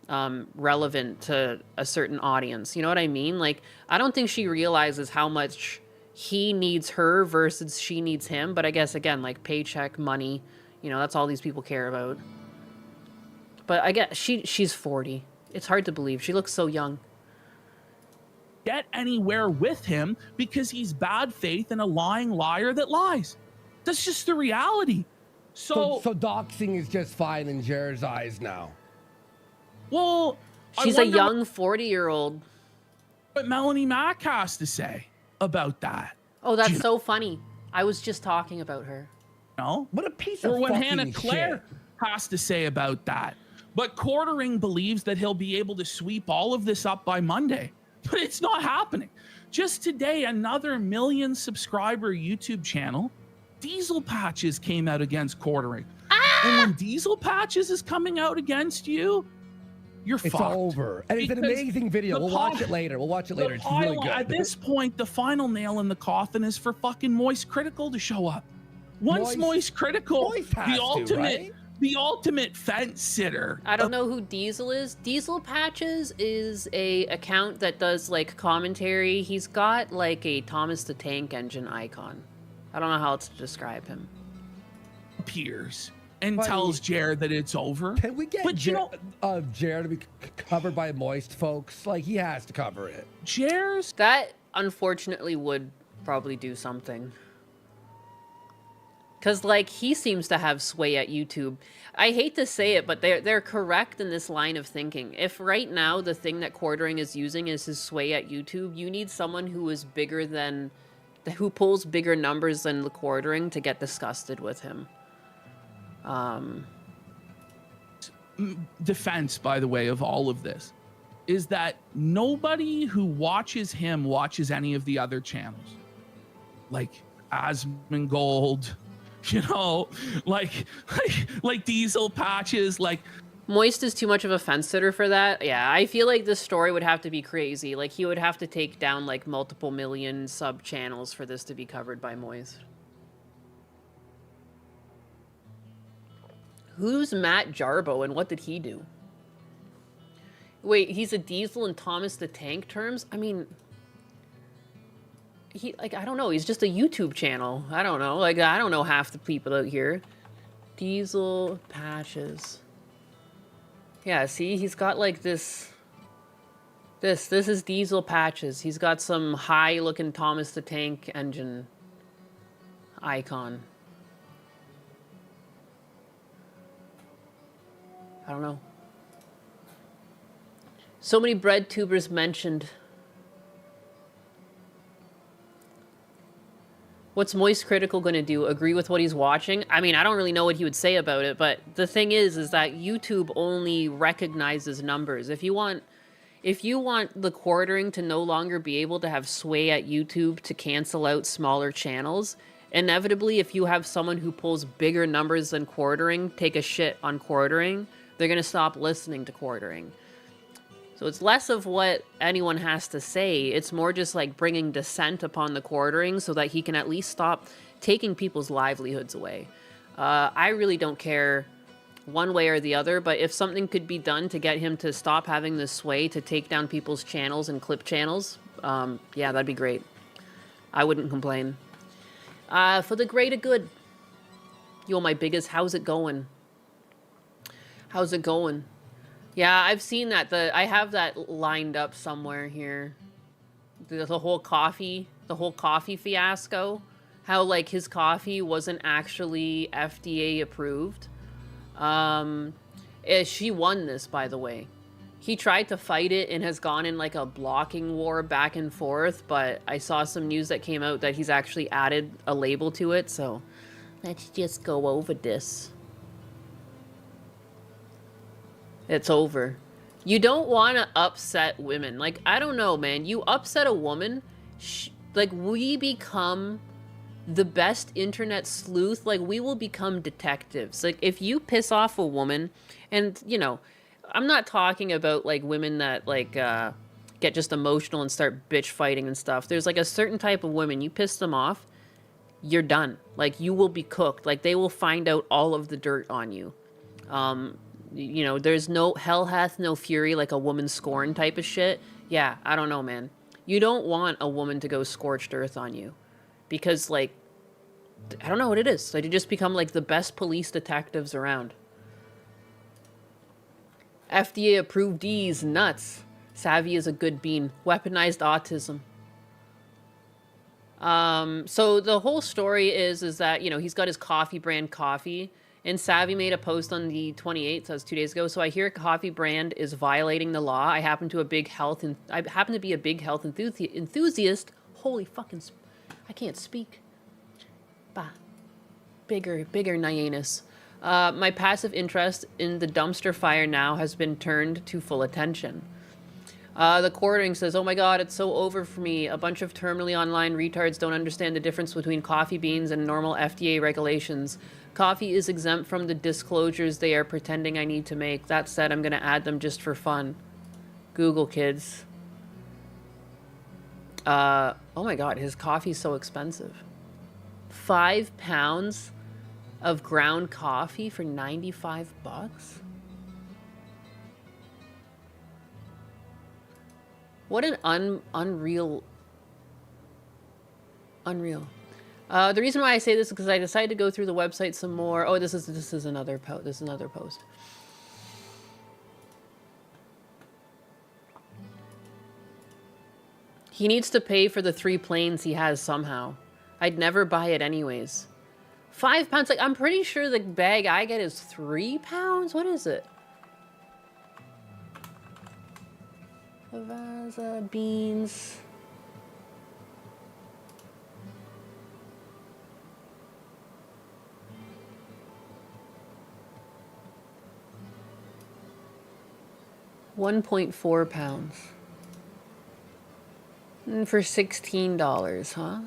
S2: relevant to a certain audience. You know what I mean? Like, I don't think she realizes how much he needs her versus she needs him. But I guess, again, like paycheck, money, you know, that's all these people care about. But I guess she's 40. It's hard to believe. She looks so young.
S4: Get anywhere with him because he's bad faith and a lying liar that lies. That's just the reality. So
S5: doxing is just fine in Jared's eyes now.
S4: Well,
S2: she's a young 40-year-old.
S4: What Melanie Mac has to say about that.
S2: Oh, that's so funny. I was just talking about her.
S4: No,
S5: what a piece of
S4: or what
S5: fucking
S4: Hannah Claire has to say about that. But Quartering believes that he'll be able to sweep all of this up by Monday, but it's not happening. Just today, another 1 million subscriber YouTube channel, Diesel Patches, came out against Quartering. And when Diesel Patches is coming out against you, you're
S5: It's
S4: fucked.
S5: over. And it's an
S4: Because
S5: amazing video.
S4: the
S5: We'll watch
S4: pile-
S5: it later. We'll watch it later.
S4: the
S5: It's really
S4: pile-
S5: good.
S4: At this point, the final nail in the coffin is for fucking Moist Critical to show up. Once Moist Critical,
S5: Moist has to, right?
S4: the ultimate fence sitter.
S2: I don't know who Diesel is. Diesel Patches is a account that does like commentary. He's got like a Thomas the Tank Engine icon. I don't know how else to describe him.
S4: Appears and
S5: Buddy,
S4: tells Jared that it's over.
S5: Can we get
S4: But you know,
S5: Jared to be covered by Moist, folks? Like, he has to cover it.
S4: Jared's
S2: That unfortunately would probably do something. Because, like, he seems to have sway at YouTube. I hate to say it, but they're correct in this line of thinking. If right now the thing that Quartering is using is his sway at YouTube, you need someone who is bigger than... who pulls bigger numbers than the Quartering to get disgusted with him.
S4: defense, by the way, of all of this is that nobody who watches him watches any of the other channels. Like Asmongold, you know, like Diesel Patches, like
S2: Moist is too much of a fence sitter for that. Yeah, I feel like this story would have to be crazy. Like, he would have to take down, like, multiple million sub-channels for this to be covered by Moist. Who's Matt Jarbo and what did he do? Wait, he's a Diesel and Thomas the Tank terms? I mean... I don't know, he's just a YouTube channel. I don't know, like, I don't know half the people out here. Diesel Patches... Yeah, see, he's got like this is Diesel Patches. He's got some high-looking Thomas the Tank Engine icon. I don't know. So many bread tubers mentioned. What's Moist Critical going to do? Agree with what he's watching? I mean, I don't really know what he would say about it, but the thing is that YouTube only recognizes numbers. If you want the Quartering to no longer be able to have sway at YouTube to cancel out smaller channels, inevitably, if you have someone who pulls bigger numbers than Quartering take a shit on Quartering, they're going to stop listening to Quartering. So it's less of what anyone has to say. It's more just like bringing dissent upon the Quartering so that he can at least stop taking people's livelihoods away. I really don't care one way or the other, but if something could be done to get him to stop having this sway to take down people's channels and clip channels, yeah, that'd be great. I wouldn't complain. For the greater good. Yo, my biggest, how's it going? How's it going? Yeah, I've seen that. I have that lined up somewhere here. The whole coffee fiasco. How, like, his coffee wasn't actually FDA approved. She won this, by the way. He tried to fight it and has gone in, like, a blocking war back and forth, but I saw some news that came out that he's actually added a label to it, so let's just go over this. It's over. You don't want to upset women. Like, I don't know, man. You upset a woman, like, we become the best internet sleuth. Like, we will become detectives. Like, if you piss off a woman, and, you know, I'm not talking about, like, women that, like, get just emotional and start bitch fighting and stuff. There's, like, a certain type of women, you piss them off, you're done. Like, you will be cooked. Like, they will find out all of the dirt on you. You know, there's no hell hath no fury, like a woman scorn type of shit. Yeah, I don't know, man. You don't want a woman to go scorched earth on you. Because, like, I don't know what it is. Like, you just become, like, the best police detectives around. FDA approved D's, nuts. Savvy is a good bean. Weaponized autism. So the whole story is that, you know, he's got his coffee brand coffee. And Savvy made a post on the 28th, that was 2 days ago. So I hear a coffee brand is violating the law. I happen to be a big health enthusiast. Holy fucking, I can't speak. Bah. Bigger Nyanus. My passive interest in the dumpster fire now has been turned to full attention. The quartering says, oh my god, it's so over for me. A bunch of terminally online retards don't understand the difference between coffee beans and normal FDA regulations. Coffee is exempt from the disclosures they are pretending I need to make. That said, I'm going to add them just for fun. Google kids. Oh my god, his coffee's so expensive. 5 pounds of ground coffee for 95 bucks? What an unreal. The reason why I say this is because I decided to go through the website some more. Oh, this is another post. He needs to pay for the 3 planes he has somehow. I'd never buy it anyways. 5 pounds, like, I'm pretty sure the bag I get is 3 pounds? What is it? Lavazza, beans. £1.4 pounds. And for $16, huh?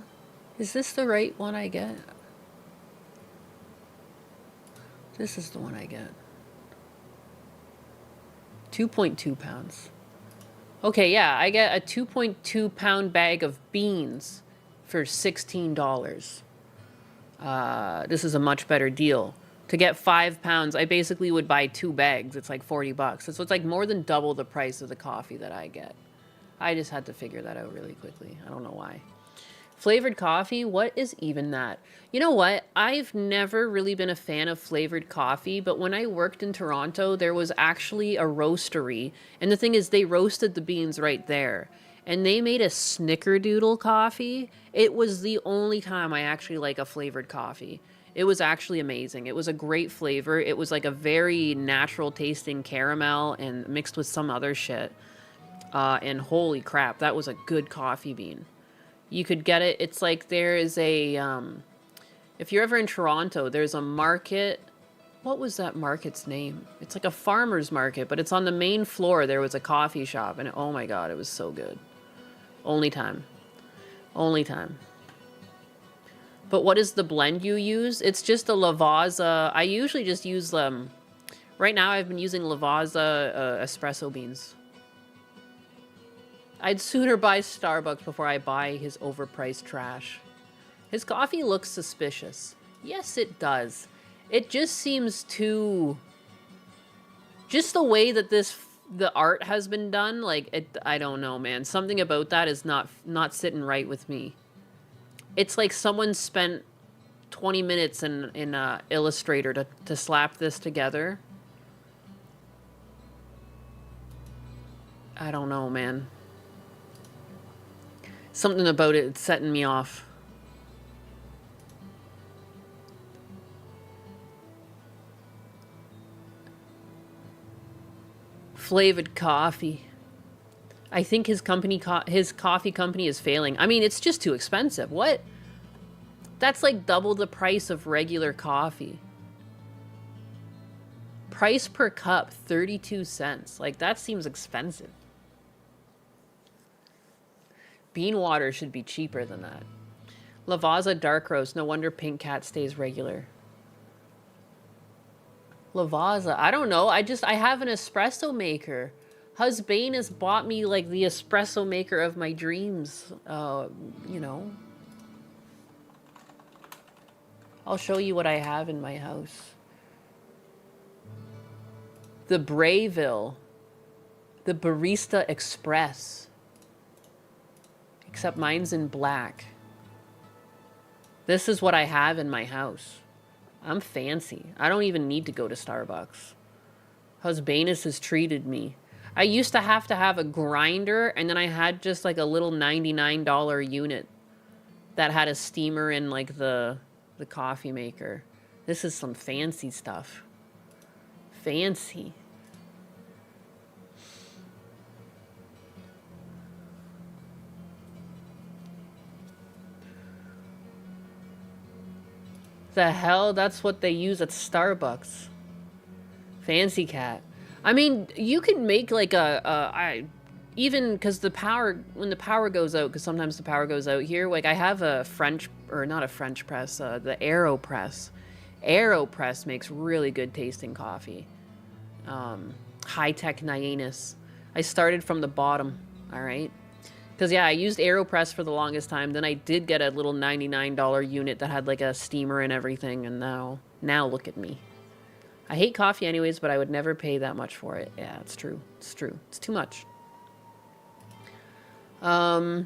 S2: Is this the right one I get? This is the one I get. 2.2 pounds. Okay, yeah, I get a 2.2 pound bag of beans for $16. This is a much better deal. To get 5 pounds, I basically would buy 2 bags. It's like 40 bucks. So it's like more than double the price of the coffee that I get. I just had to figure that out really quickly. I don't know why. Flavored coffee? What is even that? You know what? I've never really been a fan of flavored coffee, but when I worked in Toronto, there was actually a roastery. And the thing is, they roasted the beans right there. And they made a snickerdoodle coffee. It was the only time I actually like a flavored coffee. It was actually amazing. It was a great flavor. It was like a very natural tasting caramel and mixed with some other shit. And holy crap, that was a good coffee bean. You could get it. It's like there is a, if you're ever in Toronto, there's a market. What was that market's name? It's like a farmer's market, but it's on the main floor. There was a coffee shop, and oh my god, it was so good. Only time. Only time. But what is the blend you use? It's just a Lavazza. I usually just use right now I've been using Lavazza espresso beans. I'd sooner buy Starbucks before I buy his overpriced trash. His coffee looks suspicious. Yes, it does. It just seems too... Just the way that the art has been done, like, I don't know, man. Something about that is not sitting right with me. It's like someone spent 20 minutes in Illustrator to slap this together. I don't know, man. Something about it, it's setting me off. Flavored coffee. I think his coffee company is failing. I mean, it's just too expensive. What? That's like double the price of regular coffee. Price per cup, 32 cents. Like, that seems expensive. Bean water should be cheaper than that. Lavazza dark roast. No wonder Pink Cat stays regular. Lavazza. I don't know. I have an espresso maker. Husband has bought me, like, the espresso maker of my dreams. You know. I'll show you what I have in my house. The Brayville. The Barista Express. Except mine's in black. This is what I have in my house. I'm fancy. I don't even need to go to Starbucks. Husbanus has treated me. I used to have a grinder, and then I had just like a little $99 unit that had a steamer and like the coffee maker. This is some fancy stuff. Fancy. The hell? That's what they use at Starbucks. Fancy cat. I mean, you can make like even because when the power goes out, because sometimes the power goes out here, like I have a not a French press, the AeroPress. AeroPress makes really good tasting coffee. High-tech Nyannis. I started from the bottom, all right? Because, yeah, I used AeroPress for the longest time. Then I did get a little $99 unit that had, like, a steamer and everything. And now look at me. I hate coffee anyways, but I would never pay that much for it. Yeah, it's true. It's true. It's too much. Oh,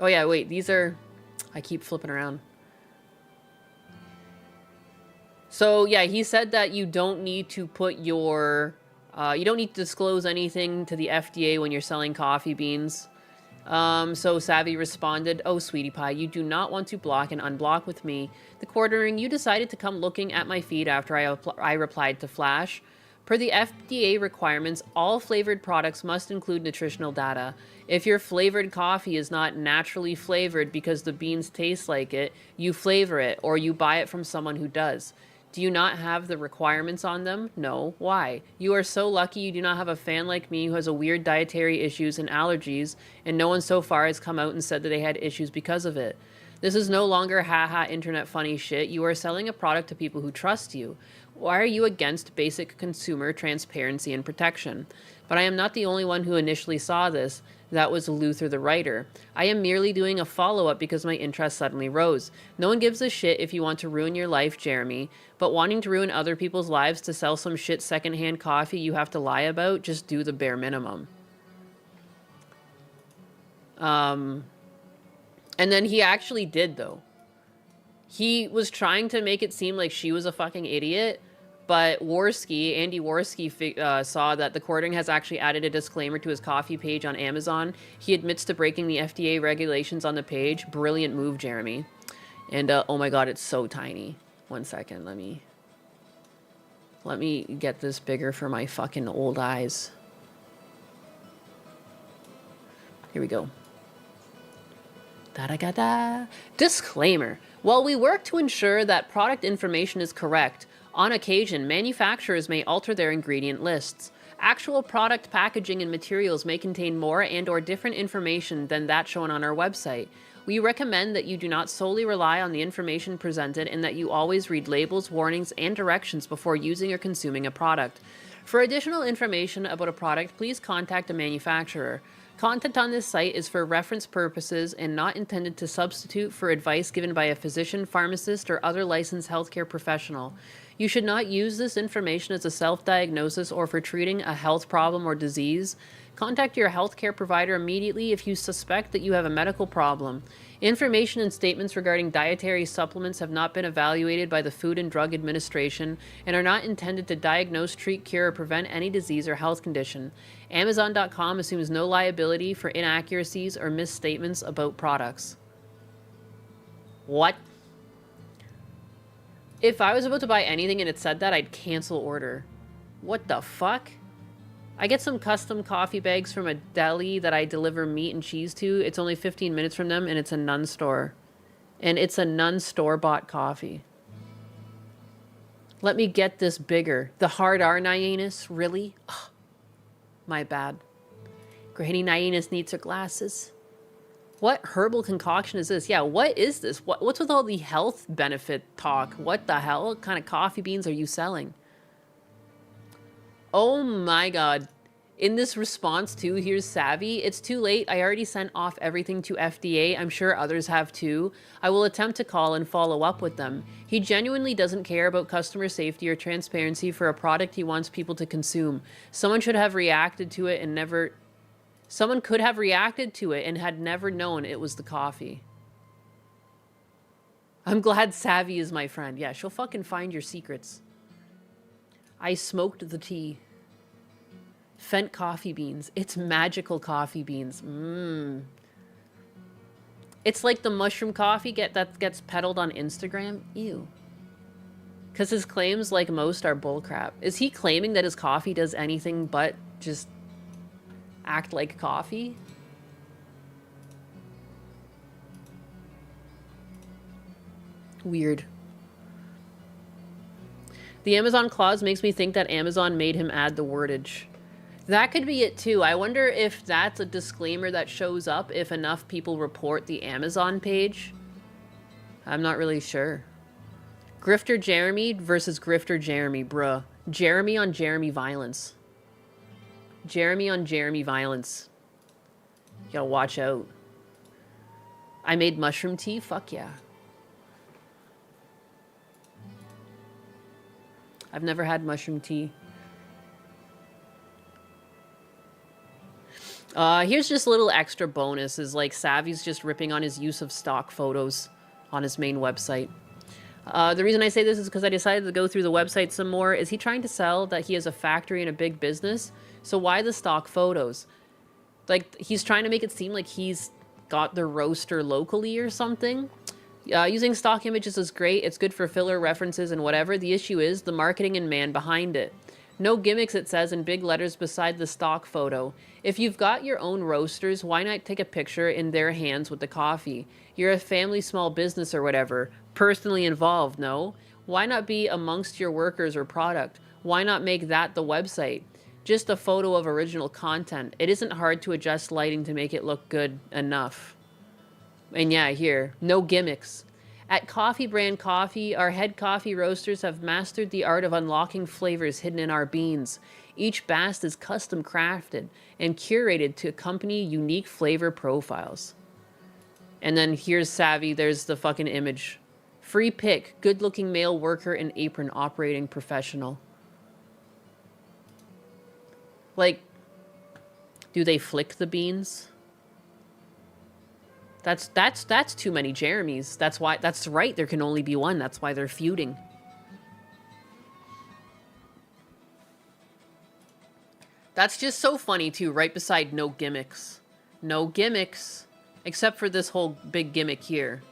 S2: yeah, wait. These are... I keep flipping around. So, yeah, he said that you don't need to put your... you don't need to disclose anything to the FDA when you're selling coffee beans. So Savvy responded, "Oh, sweetie pie, you do not want to block and unblock with me. The quartering, you decided to come looking at my feed after I replied to Flash. Per the FDA requirements, all flavored products must include nutritional data. If your flavored coffee is not naturally flavored because the beans taste like it, you flavor it or you buy it from someone who does. Do you not have the requirements on them? No. Why? You are so lucky you do not have a fan like me who has a weird dietary issues and allergies, and no one so far has come out and said that they had issues because of it. This is no longer haha internet funny shit. You are selling a product to people who trust you. Why are you against basic consumer transparency and protection? But I am not the only one who initially saw this. That was Luther the writer. I am merely doing a follow-up because my interest suddenly rose. No one gives a shit if you want to ruin your life, Jeremy, but wanting to ruin other people's lives to sell some shit secondhand coffee you have to lie about, just do the bare minimum." And then he actually did, though. He was trying to make it seem like she was a fucking idiot, but Andy Worski saw that the quartering has actually added a disclaimer to his coffee page on Amazon. He admits to breaking the FDA regulations on the page. Brilliant move, Jeremy. And, oh my god, it's so tiny. 1 second, let me get this bigger for my fucking old eyes. Here we go. Da-da-ga-da. Disclaimer. While we work to ensure that product information is correct, on occasion, manufacturers may alter their ingredient lists. Actual product packaging and materials may contain more and/or different information than that shown on our website. We recommend that you do not solely rely on the information presented and that you always read labels, warnings, and directions before using or consuming a product. For additional information about a product, please contact a manufacturer. Content on this site is for reference purposes and not intended to substitute for advice given by a physician, pharmacist, or other licensed healthcare professional. You should not use this information as a self-diagnosis or for treating a health problem or disease. Contact your healthcare provider immediately if you suspect that you have a medical problem. Information and statements regarding dietary supplements have not been evaluated by the Food and Drug Administration and are not intended to diagnose, treat, cure, or prevent any disease or health condition. Amazon.com assumes no liability for inaccuracies or misstatements about products. What? If I was about to buy anything and it said that, I'd cancel order. What the fuck? I get some custom coffee bags from a deli that I deliver meat and cheese to. It's only 15 minutes from them, and it's a nun store. And it's a nun store-bought coffee. Let me get this bigger. The hard R Nyannis? Really? Ugh. My bad. Granny Nyannis needs her glasses. What herbal concoction is this? Yeah, what is this? What's with all the health benefit talk? What the hell? What kind of coffee beans are you selling? Oh my god. In this response too, here's Savvy. It's too late. I already sent off everything to FDA. I'm sure others have too. I will attempt to call and follow up with them. He genuinely doesn't care about customer safety or transparency for a product he wants people to consume. Someone should have reacted to it and never... Someone could have reacted to it and had never known it was the coffee. I'm glad Savvy is my friend. Yeah, she'll fucking find your secrets. I smoked the tea. Fent coffee beans. It's magical coffee beans. It's like the mushroom coffee that gets peddled on Instagram. Ew. Because his claims, like most, are bullcrap. Is he claiming that his coffee does anything but just act like coffee? Weird. The Amazon clause makes me think that Amazon made him add the wordage. That could be it too. I wonder if that's a disclaimer that shows up if enough people report the Amazon page. I'm not really sure. Grifter Jeremy versus Grifter Jeremy, bruh. Jeremy on Jeremy violence. Jeremy on Jeremy violence. You gotta watch out. I made mushroom tea? Fuck yeah. I've never had mushroom tea. Here's just a little extra bonus is like Savvy's just ripping on his use of stock photos on his main website. The reason I say this is because I decided to go through the website some more. Is he trying to sell that he has a factory and a big business? So why the stock photos? Like, he's trying to make it seem like he's got the roaster locally or something. Using stock images is great. It's good for filler references and whatever. The issue is the marketing and man behind it. No gimmicks, it says in big letters beside the stock photo. If you've got your own roasters, why not take a picture in their hands with the coffee? You're a family small business or whatever. Personally involved, no? Why not be amongst your workers or product? Why not make that the website? Just a photo of original content. It isn't hard to adjust lighting to make it look good enough. And yeah, here, no gimmicks. At Coffee Brand Coffee, our head coffee roasters have mastered the art of unlocking flavors hidden in our beans. Each bast is custom crafted and curated to accompany unique flavor profiles. And then here's Savvy, there's the fucking image. Free pick, good-looking male worker in apron operating professional. Like, do they flick the beans? That's too many Jeremys. That's why, that's right, there can only be one. That's why they're feuding. That's just so funny too, right beside no gimmicks. No gimmicks. Except for this whole big gimmick here.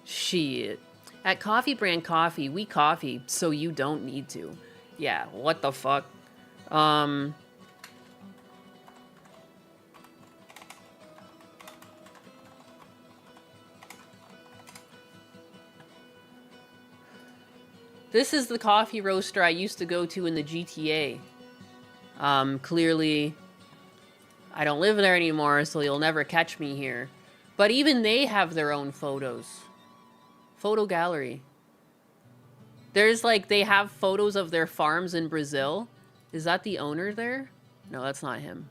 S2: Shit. At Coffee Brand Coffee, we coffee, so you don't need to. Yeah, what the fuck? This is the coffee roaster I used to go to in the GTA. Clearly, I don't live there anymore, so you'll never catch me here. But even they have their own photos. Photo gallery. There's like, they have photos of their farms in Brazil. Is that the owner there? No, that's not him.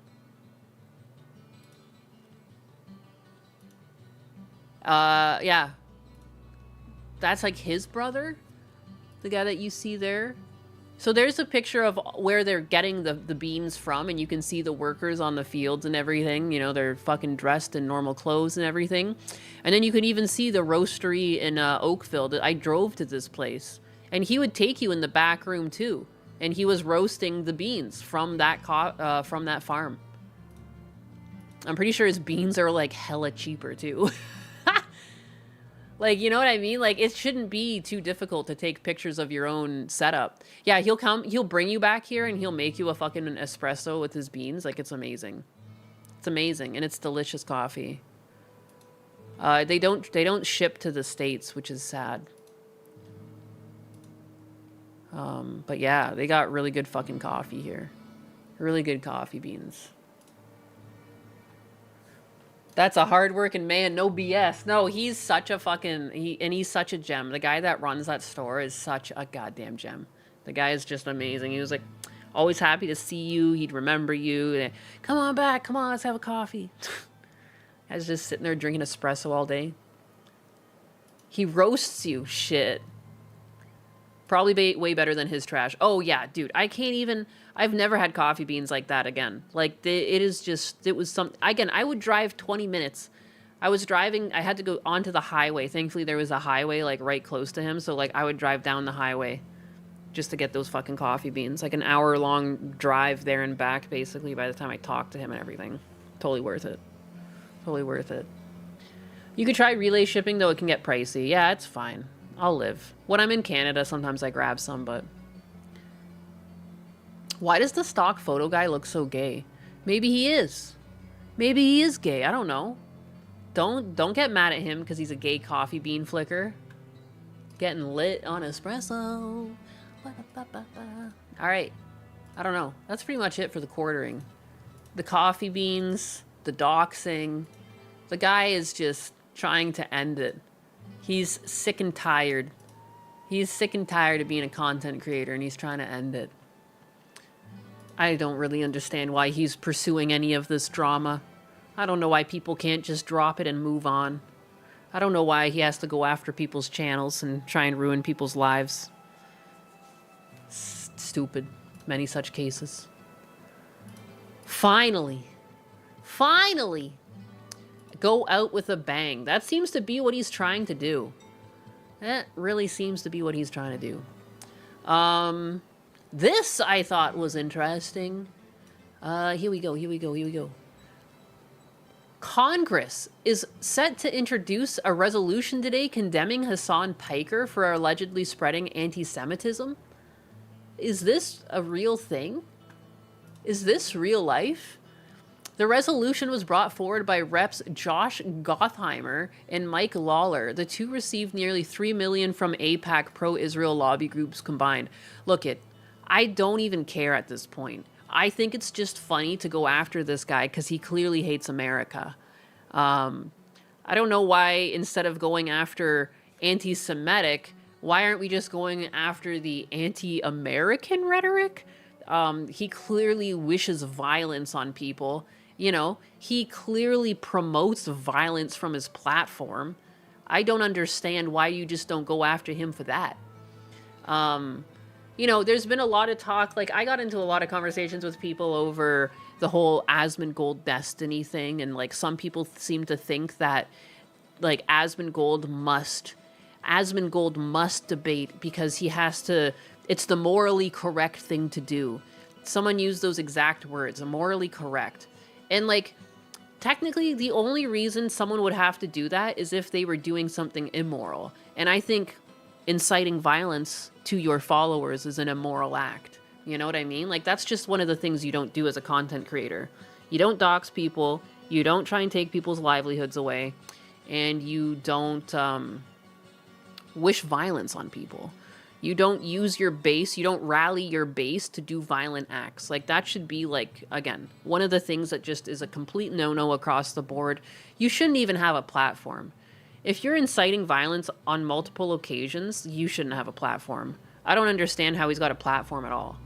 S2: Yeah. That's like his brother? The guy that you see there. So there's a picture of where they're getting the beans from, and you can see the workers on the fields and everything. You know, they're fucking dressed in normal clothes and everything. And then you can even see the roastery in Oakville. I drove to this place. And he would take you in the back room too. And he was roasting the beans from that farm. I'm pretty sure his beans are like hella cheaper too. Like, you know what I mean? Like, it shouldn't be too difficult to take pictures of your own setup. Yeah, he'll bring you back here and he'll make you a fucking espresso with his beans. Like, it's amazing. It's amazing, and it's delicious coffee. They don't ship to the States, which is sad. But yeah, they got really good fucking coffee here. Really good coffee beans. That's a hard-working man, no BS. No, he's such a fucking... he's such a gem. The guy that runs that store is such a goddamn gem. The guy is just amazing. He was like, always happy to see you. He'd remember you. Come on back. Come on, let's have a coffee. I was just sitting there drinking espresso all day. He roasts you. Shit. Probably way better than his trash. Oh, yeah, dude. I can't even... I've never had coffee beans like that again. Like, it was some... Again, I would drive 20 minutes. I was driving... I had to go onto the highway. Thankfully, there was a highway, like, right close to him. So, like, I would drive down the highway just to get those fucking coffee beans. Like, an hour-long drive there and back, basically, by the time I talked to him and everything. Totally worth it. Totally worth it. You could try relay shipping, though it can get pricey. Yeah, it's fine. I'll live. When I'm in Canada, sometimes I grab some, but... Why does the stock photo guy look so gay? Maybe he is. Maybe he is gay. I don't know. Don't get mad at him because he's a gay coffee bean flicker. Getting lit on espresso. All right. I don't know. That's pretty much it for the quartering. The coffee beans, the doxing. The guy is just trying to end it. He's sick and tired. He's sick and tired of being a content creator, and he's trying to end it. I don't really understand why he's pursuing any of this drama. I don't know why people can't just drop it and move on. I don't know why he has to go after people's channels and try and ruin people's lives. Stupid. Many such cases. Finally. Finally! Go out with a bang. That seems to be what he's trying to do. That really seems to be what he's trying to do. This I thought was interesting. Here we go. Congress is set to introduce a resolution today condemning Hasan Piker for allegedly spreading anti-Semitism. Is this a real thing? Is this real life? The resolution was brought forward by Reps Josh Gottheimer and Mike Lawler. The two received nearly $3 million from AIPAC pro-Israel lobby groups combined. Look I don't even care at this point. I think it's just funny to go after this guy because he clearly hates America. I don't know why instead of going after anti-Semitic, why aren't we just going after the anti-American rhetoric? He clearly wishes violence on people. You know, he clearly promotes violence from his platform. I don't understand why you just don't go after him for that. You know, there's been a lot of talk, like I got into a lot of conversations with people over the whole Asmongold Destiny thing, and like some people seem to think that like Asmongold must debate because he has to, it's the morally correct thing to do. Someone used those exact words, morally correct. And like technically the only reason someone would have to do that is if they were doing something immoral. And I think inciting violence to your followers is an immoral act. You know what I mean? Like, that's just one of the things you don't do as a content creator. You don't dox people, you don't try and take people's livelihoods away, and you don't wish violence on people. You don't use your base, you don't rally your base to do violent acts. Like, that should be, like, again, one of the things that just is a complete no-no across the board. You shouldn't even have a platform. If you're inciting violence on multiple occasions, you shouldn't have a platform. I don't understand how he's got a platform at all.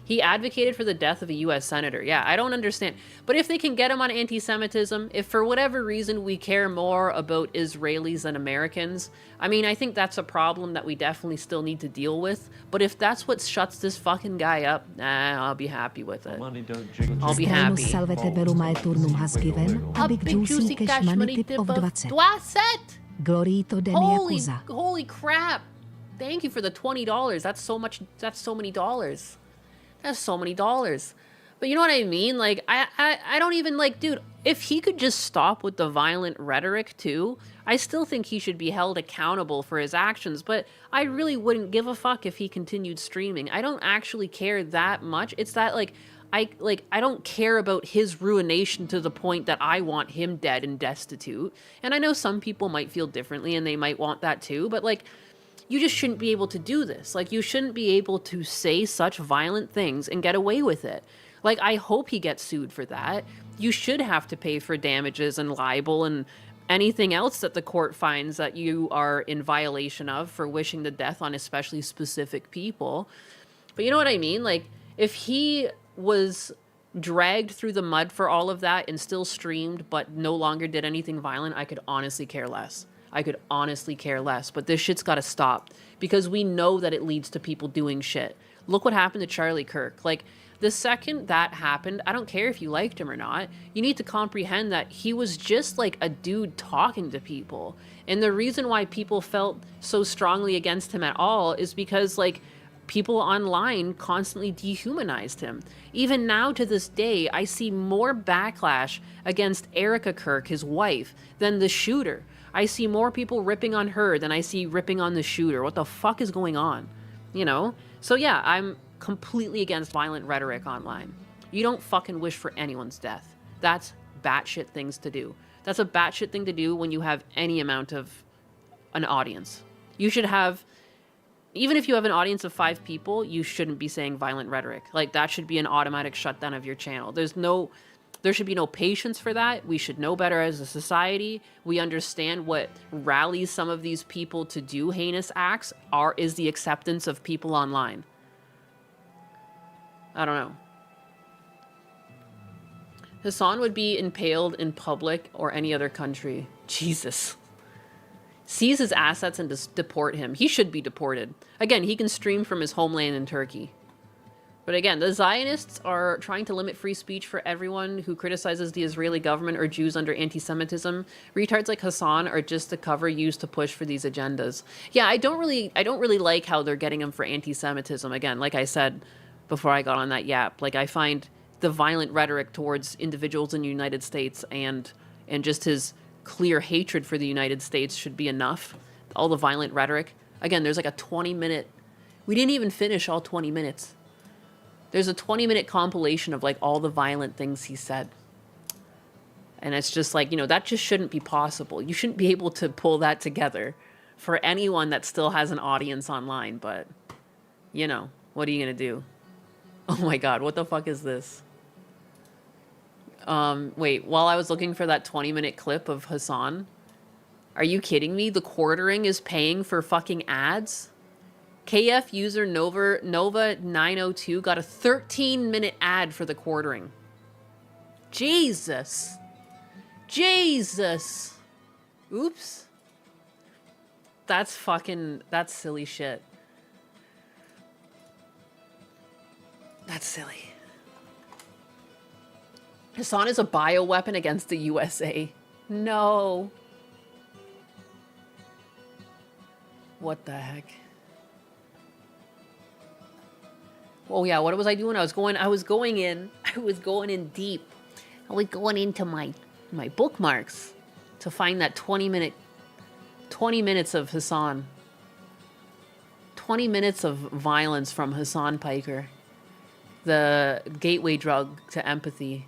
S2: He advocated for the death of a U.S. senator. Yeah, I don't understand. But if they can get him on anti-Semitism, if for whatever reason we care more about Israelis than Americans, I mean, I think that's a problem that we definitely still need to deal with. But if that's what shuts this fucking guy up, I'll be happy with it. I'll be happy.
S6: Salve tebe mal turnum haskiven, a big juicy cash money tip of 20. Glorito de mi accusa.
S2: Holy crap. Thank you for the $20. That's so much, that's so many dollars. That's so many dollars. But you know what I mean? Like, I don't even, like, dude, if he could just stop with the violent rhetoric, too, I still think he should be held accountable for his actions. But I really wouldn't give a fuck if he continued streaming. I don't actually care that much. It's that, like, I don't care about his ruination to the point that I want him dead and destitute. And I know some people might feel differently and they might want that, too. But, like, you just shouldn't be able to do this. Like, you shouldn't be able to say such violent things and get away with it. Like, I hope he gets sued for that. You should have to pay for damages and libel and anything else that the court finds that you are in violation of for wishing the death on especially specific people. But you know what I mean? Like, if he was dragged through the mud for all of that and still streamed but no longer did anything violent, I could honestly care less. But this shit's got to stop because we know that it leads to people doing shit. Look what happened to Charlie Kirk. Like, the second that happened, I don't care if you liked him or not, you need to comprehend that he was just like a dude talking to people. And the reason why people felt so strongly against him at all is because, like, people online constantly dehumanized him. Even now to this day, I see more backlash against Erica Kirk, his wife, than the shooter. I see more people ripping on her than I see ripping on the shooter. What the fuck is going on? You know? So yeah, I'm completely against violent rhetoric online. You don't fucking wish for anyone's death. That's batshit things to do. That's a batshit thing to do when you have any amount of an audience. You should have even if you have an audience of 5 people, you shouldn't be saying violent rhetoric. Like, that should be an automatic shutdown of your channel. There should be no patience for that. We should know better as a society. We understand what rallies some of these people to do heinous acts is the acceptance of people online. I don't know. Hasan would be impaled in public or any other country. Jesus. Seize his assets and deport him. He should be deported. Again, he can stream from his homeland in Turkey. But again, the Zionists are trying to limit free speech for everyone who criticizes the Israeli government or Jews under anti-Semitism. Retards like Hasan are just the cover used to push for these agendas. Yeah, I don't really like how they're getting him for anti-Semitism. Again, like I said before I got on that yap, like I find the violent rhetoric towards individuals in the United States and just his clear hatred for the United States should be enough. All the violent rhetoric. Again, there's like a 20-minute... We didn't even finish all 20 minutes. There's a 20-minute compilation of like all the violent things he said. And it's just like, you know, that just shouldn't be possible. You shouldn't be able to pull that together for anyone that still has an audience online. But, you know, what are you going to do? Oh my God, what the fuck is this? Wait, while I was looking for that 20-minute clip of Hasan, are you kidding me? The quartering is paying for fucking ads? KF user Nova902 got a 13-minute ad for the quartering. Jesus. Jesus. Oops. That's silly shit. That's silly. Hasan is a bioweapon against the USA. No. What the heck? Oh yeah, what was I doing? I was going in deep. I was going into my bookmarks to find that 20 minutes of Hasan. 20 minutes of violence from Hasan Piker. The gateway drug to empathy.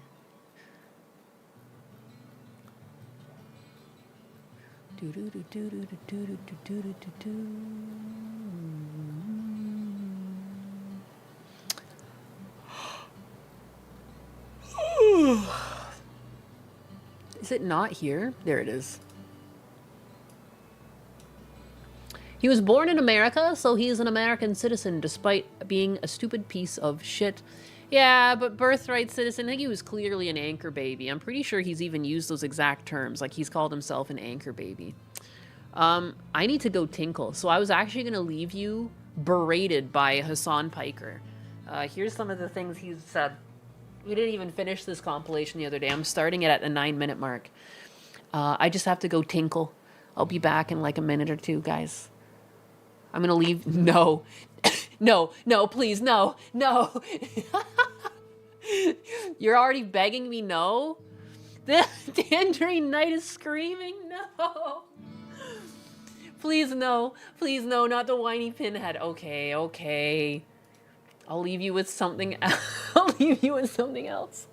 S2: Is it not here? There it is. He was born in America, so he is an American citizen, despite being a stupid piece of shit. Yeah, but birthright citizen, I think he was clearly an anchor baby. I'm pretty sure he's even used those exact terms, like he's called himself an anchor baby. I need to go tinkle, so I was actually going to leave you berated by Hasan Piker. Here's some of the things he said. We didn't even finish this compilation the other day. I'm starting it at the 9-minute mark. I just have to go tinkle. I'll be back in like a minute or two, guys. I'm going to leave. No. No, please, no. You're already begging me no? The Tangerine Knight is screaming no. Please, no, not the whiny pinhead. Okay. I'll leave you with something else.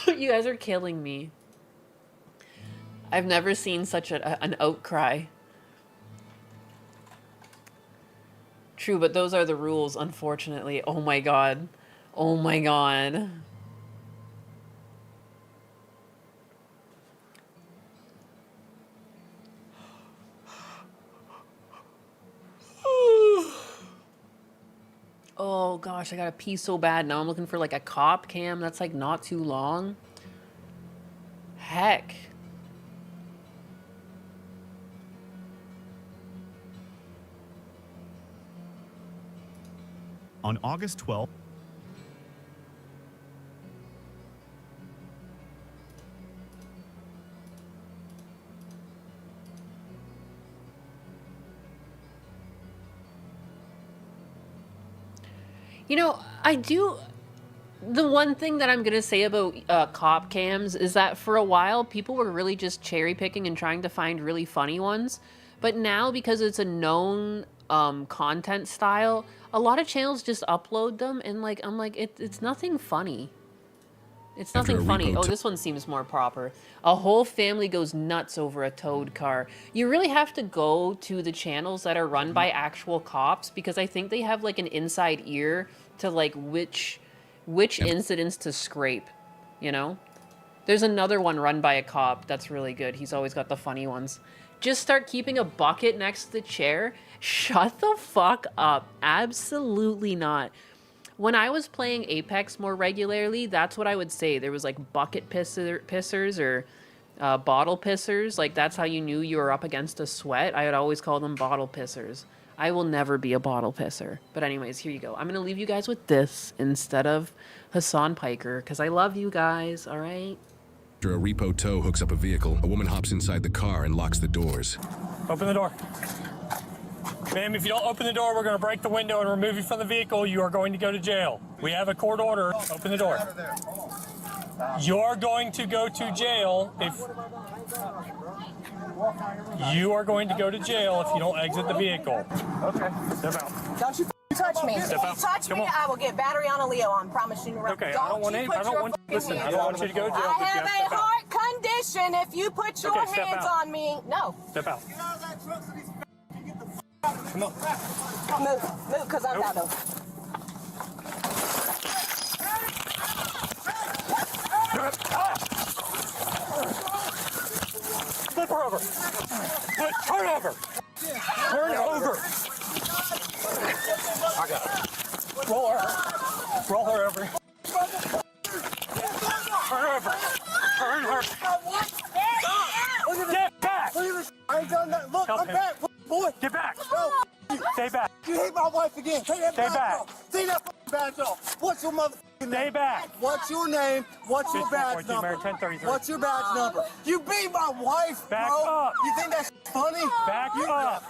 S2: You guys are killing me. I've never seen such an outcry. True, but those are the rules, unfortunately. Oh my god. Oh gosh, I gotta pee so bad. Now I'm looking for like a cop cam that's like not too long. Heck.
S7: On August 12th,
S2: you know, the one thing that I'm going to say about cop cams is that for a while, people were really just cherry picking and trying to find really funny ones. But now, because it's a known content style, a lot of channels just upload them and like, I'm like, it's nothing funny. It's
S7: After
S2: nothing
S7: a
S2: funny.
S7: repo
S2: Oh, this one seems more proper. A whole family goes nuts over a towed car. You really have to go to the channels that are run by actual cops because I think they have like an inside ear to like which incidents to scrape, you know? There's another one run by a cop that's really good. He's always got the funny ones. Just start keeping a bucket next to the chair. Shut the fuck up. Absolutely not. When I was playing Apex more regularly, that's what I would say. There was like bucket pissers or bottle pissers. Like that's how you knew you were up against a sweat. I would always call them bottle pissers. I will never be a bottle pisser. But anyways, here you go. I'm going to leave you guys with this instead of Hasan Piker because I love you guys, all right?
S7: After a repo tow hooks up a vehicle, a woman hops inside the car and locks the doors.
S8: Open the door. Ma'am, if you don't open the door, we're going to break the window and remove you from the vehicle. You are going to go to jail. We have a court order. Open the door. You're going to go to jail if... You are going to go to jail if you don't exit the vehicle. Okay, step out.
S9: Don't you touch me. If you touch me, I will get battery on a Leo. I'm promising you right.
S8: Okay, I don't want you to go to jail.
S9: I have a heart condition. If you put your hands on me, no.
S8: Step out. Come on.
S9: Move, because I'm out of.
S8: Flip her over. Turn over. Turn over. I got it. Roll her. Roll her over. Turn over. Turn her. Get back.
S3: I ain't done nothing. Look, I'm back, boy.
S8: Get back.
S3: No.
S8: Stay back.
S3: You hate my wife again. Take that
S8: Stay
S3: badge
S8: back.
S3: off. Take that badge off. What's your motherfucking name?
S8: Stay back.
S3: What's your name? What's your badge number?
S8: 1033.
S3: What's your badge number? You beat my wife,
S8: Back
S3: bro.
S8: up.
S3: You think that's funny?
S8: Back up.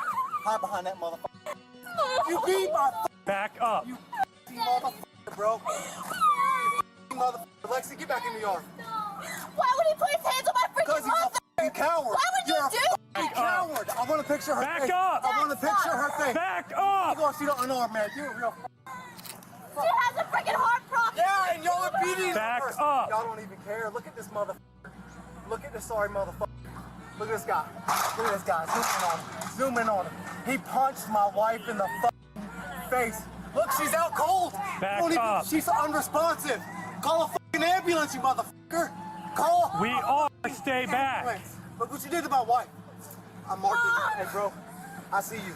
S3: Hide behind that motherfucker. You beat my
S8: Back up.
S3: motherfucker, bro. Motherfucker. Lexi, get back in the yard.
S9: Why would he put his hands on my
S3: Because
S9: freaking
S3: he's
S9: mother?
S3: a fucking coward.
S9: Why would you
S3: You're
S9: do
S3: a fucking coward. I want to picture her
S8: Back
S3: face.
S8: up.
S3: I want to picture her face.
S8: Back
S3: You
S8: up.
S3: gonna see the know, man. You're a real.
S9: She has a freaking heart problem.
S3: Yeah, and y'all are beating
S8: Back
S3: her.
S8: up.
S3: Y'all don't even care. Look at this motherfucker. Look at this sorry motherfucker. Look at this guy. Look at this guy. Zoom in on him. Zoom in on him. He punched my wife in the fucking face. Look, she's out cold.
S8: Back
S3: Don't even-
S8: up.
S3: She's unresponsive. Call a fucking ambulance, you motherfucker. Call.
S8: We are. Stay back.
S3: Ambulance. Look what you did to my wife. I'm marking you. Hey, bro. I see you.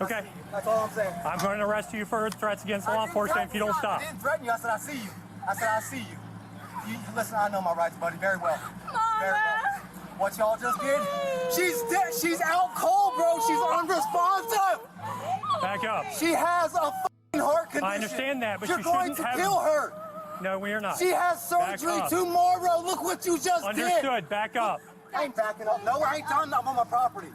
S8: Okay.
S3: That's all I'm saying.
S8: I'm going to arrest you for threats against law enforcement if you don't stop.
S3: I didn't threaten you. I said I see you. I said I see you. Listen, I know my rights, buddy, very well. Very well. What y'all just did? She's dead. She's out cold, bro. She's unresponsive.
S8: Back up.
S3: She has a fucking heart condition.
S8: I understand that, but
S3: you're
S8: you
S3: going
S8: shouldn't
S3: to
S8: have-
S3: kill her.
S8: No, we are not.
S3: She has
S8: Back
S3: surgery
S8: up.
S3: tomorrow. Look what you just did.
S8: Understood. Back up.
S3: I ain't backing up. No, I ain't done nothing on my property.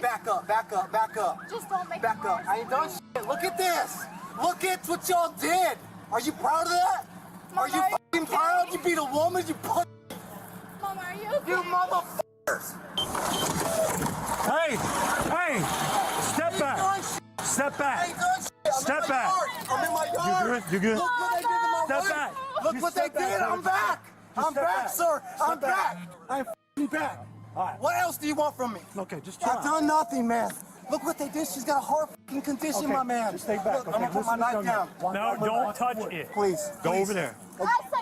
S3: Back up, back up, back up.
S9: Just don't make
S3: Back up. I ain't done shit. Look at this. Look at what y'all did. Are you proud of that? Are you fucking proud? You beat a woman, you pussy.
S9: Mama, are you okay?
S3: You motherfuckers.
S8: Hey, hey, step back. Step
S3: I
S8: back.
S3: ain't done shit. I'm
S8: Step
S3: in my
S8: back.
S3: yard. I'm in my yard.
S8: You good? You good?
S3: Look what they did to my
S8: Step
S3: wife.
S8: back.
S3: Look
S8: You
S3: what they
S8: step back,
S3: did.
S8: brother.
S3: I'm back.
S8: Just
S3: I'm
S8: step
S3: back,
S8: back.
S3: sir. I'm
S8: Step back.
S3: back. I'm f***ing back.
S8: All right.
S3: What else do you want from me?
S8: Okay, just
S3: I've
S8: chill.
S3: done nothing, man. Look what they did. She's got a heart fucking condition,
S8: Okay,
S3: my man.
S8: just stay back,
S3: Look,
S8: okay?
S3: I'm gonna put my
S8: Listen
S3: knife
S8: to me.
S3: down.
S8: No, don't touch it.
S3: Please.
S8: Go
S3: please.
S8: over there.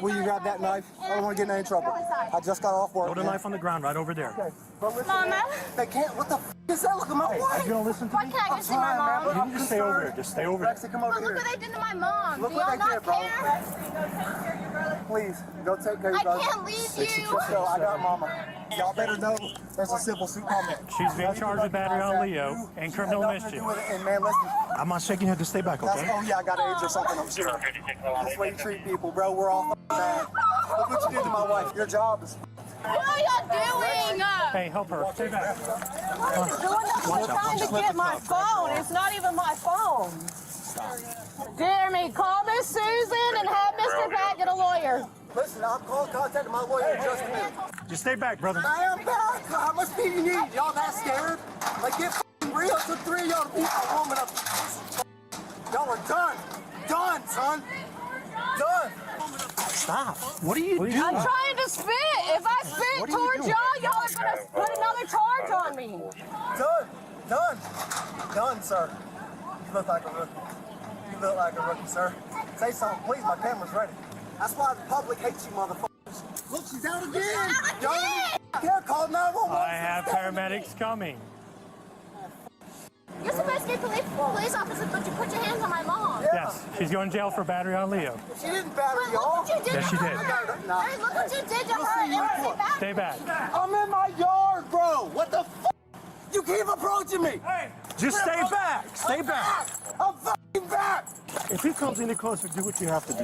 S3: Will you grab that knife? I don't want to get in any trouble. I just got off work.
S8: Throw the
S3: man.
S8: knife on the ground right over there.
S3: Okay. But listen,
S9: Mama?
S3: man, they can't. What the f is that? Look at my wife.
S8: You don't listen to
S9: Why
S8: me?
S9: can't I
S3: I'm
S9: just see my
S3: trying, man, but
S9: mom?
S3: I'm
S8: You just stay over there.
S3: concerned.
S8: Just stay over there.
S3: Lexi, come over
S9: But look
S3: here.
S9: what they did to my mom.
S3: Look
S9: Do
S3: what
S9: y'all
S3: they
S9: not
S3: did, bro.
S9: care?
S3: Please, go take care of
S9: I
S3: your brother.
S9: can't leave you.
S3: So I got mama. Y'all better know there's a civil suit coming.
S8: She's being charged with battery on Leo and criminal mischief.
S3: And man, listen.
S8: I'm not shaking your head to stay back,
S3: That's,
S8: okay?
S3: oh yeah, I got AIDS or something, I'm sure. That's the way you treat people, bro. We're all f***ing mad. Look what you did to my wife. Your job is
S9: What are y'all doing?
S8: Hey, help her. Stay back.
S9: I'm trying to get my phone. It's not even my phone. Jeremy, call Miss Susan and have Mr. Pat get a lawyer.
S3: Listen, I'm contacting my lawyer in just a minute.
S8: Just stay back, brother.
S3: I am back. How much speed you need? Y'all that scared? Like, get f***ing real. It took 3 of y'all to beat a woman up. Y'all are done. Done, son. Done. Stop. What are you doing?
S9: I'm trying to spit. If I spit towards y'all, y'all are gonna put another charge on me.
S3: Done, sir. You look like a rookie. You look like a rookie, sir. Say something, please. My camera's ready. That's why the public hates you, motherfuckers. Look, she's out again. Y'all don't care. Call 911.
S8: I have paramedics coming.
S9: You're supposed to be police officer, but you put your hands on my mom.
S3: Yeah.
S8: Yes, she's going to jail for battery on Leo.
S3: She didn't batter
S9: Look
S3: y'all.
S9: what you did
S8: Yes,
S9: to
S8: she
S9: her.
S8: did.
S9: Hey, look what you did to her. It was back.
S8: Stay back.
S3: I'm in my yard, bro. What the f? You keep approaching me. Hey,
S10: Just stay back. Stay back.
S3: I'm fucking back.
S10: If he comes any closer, do what you have to do.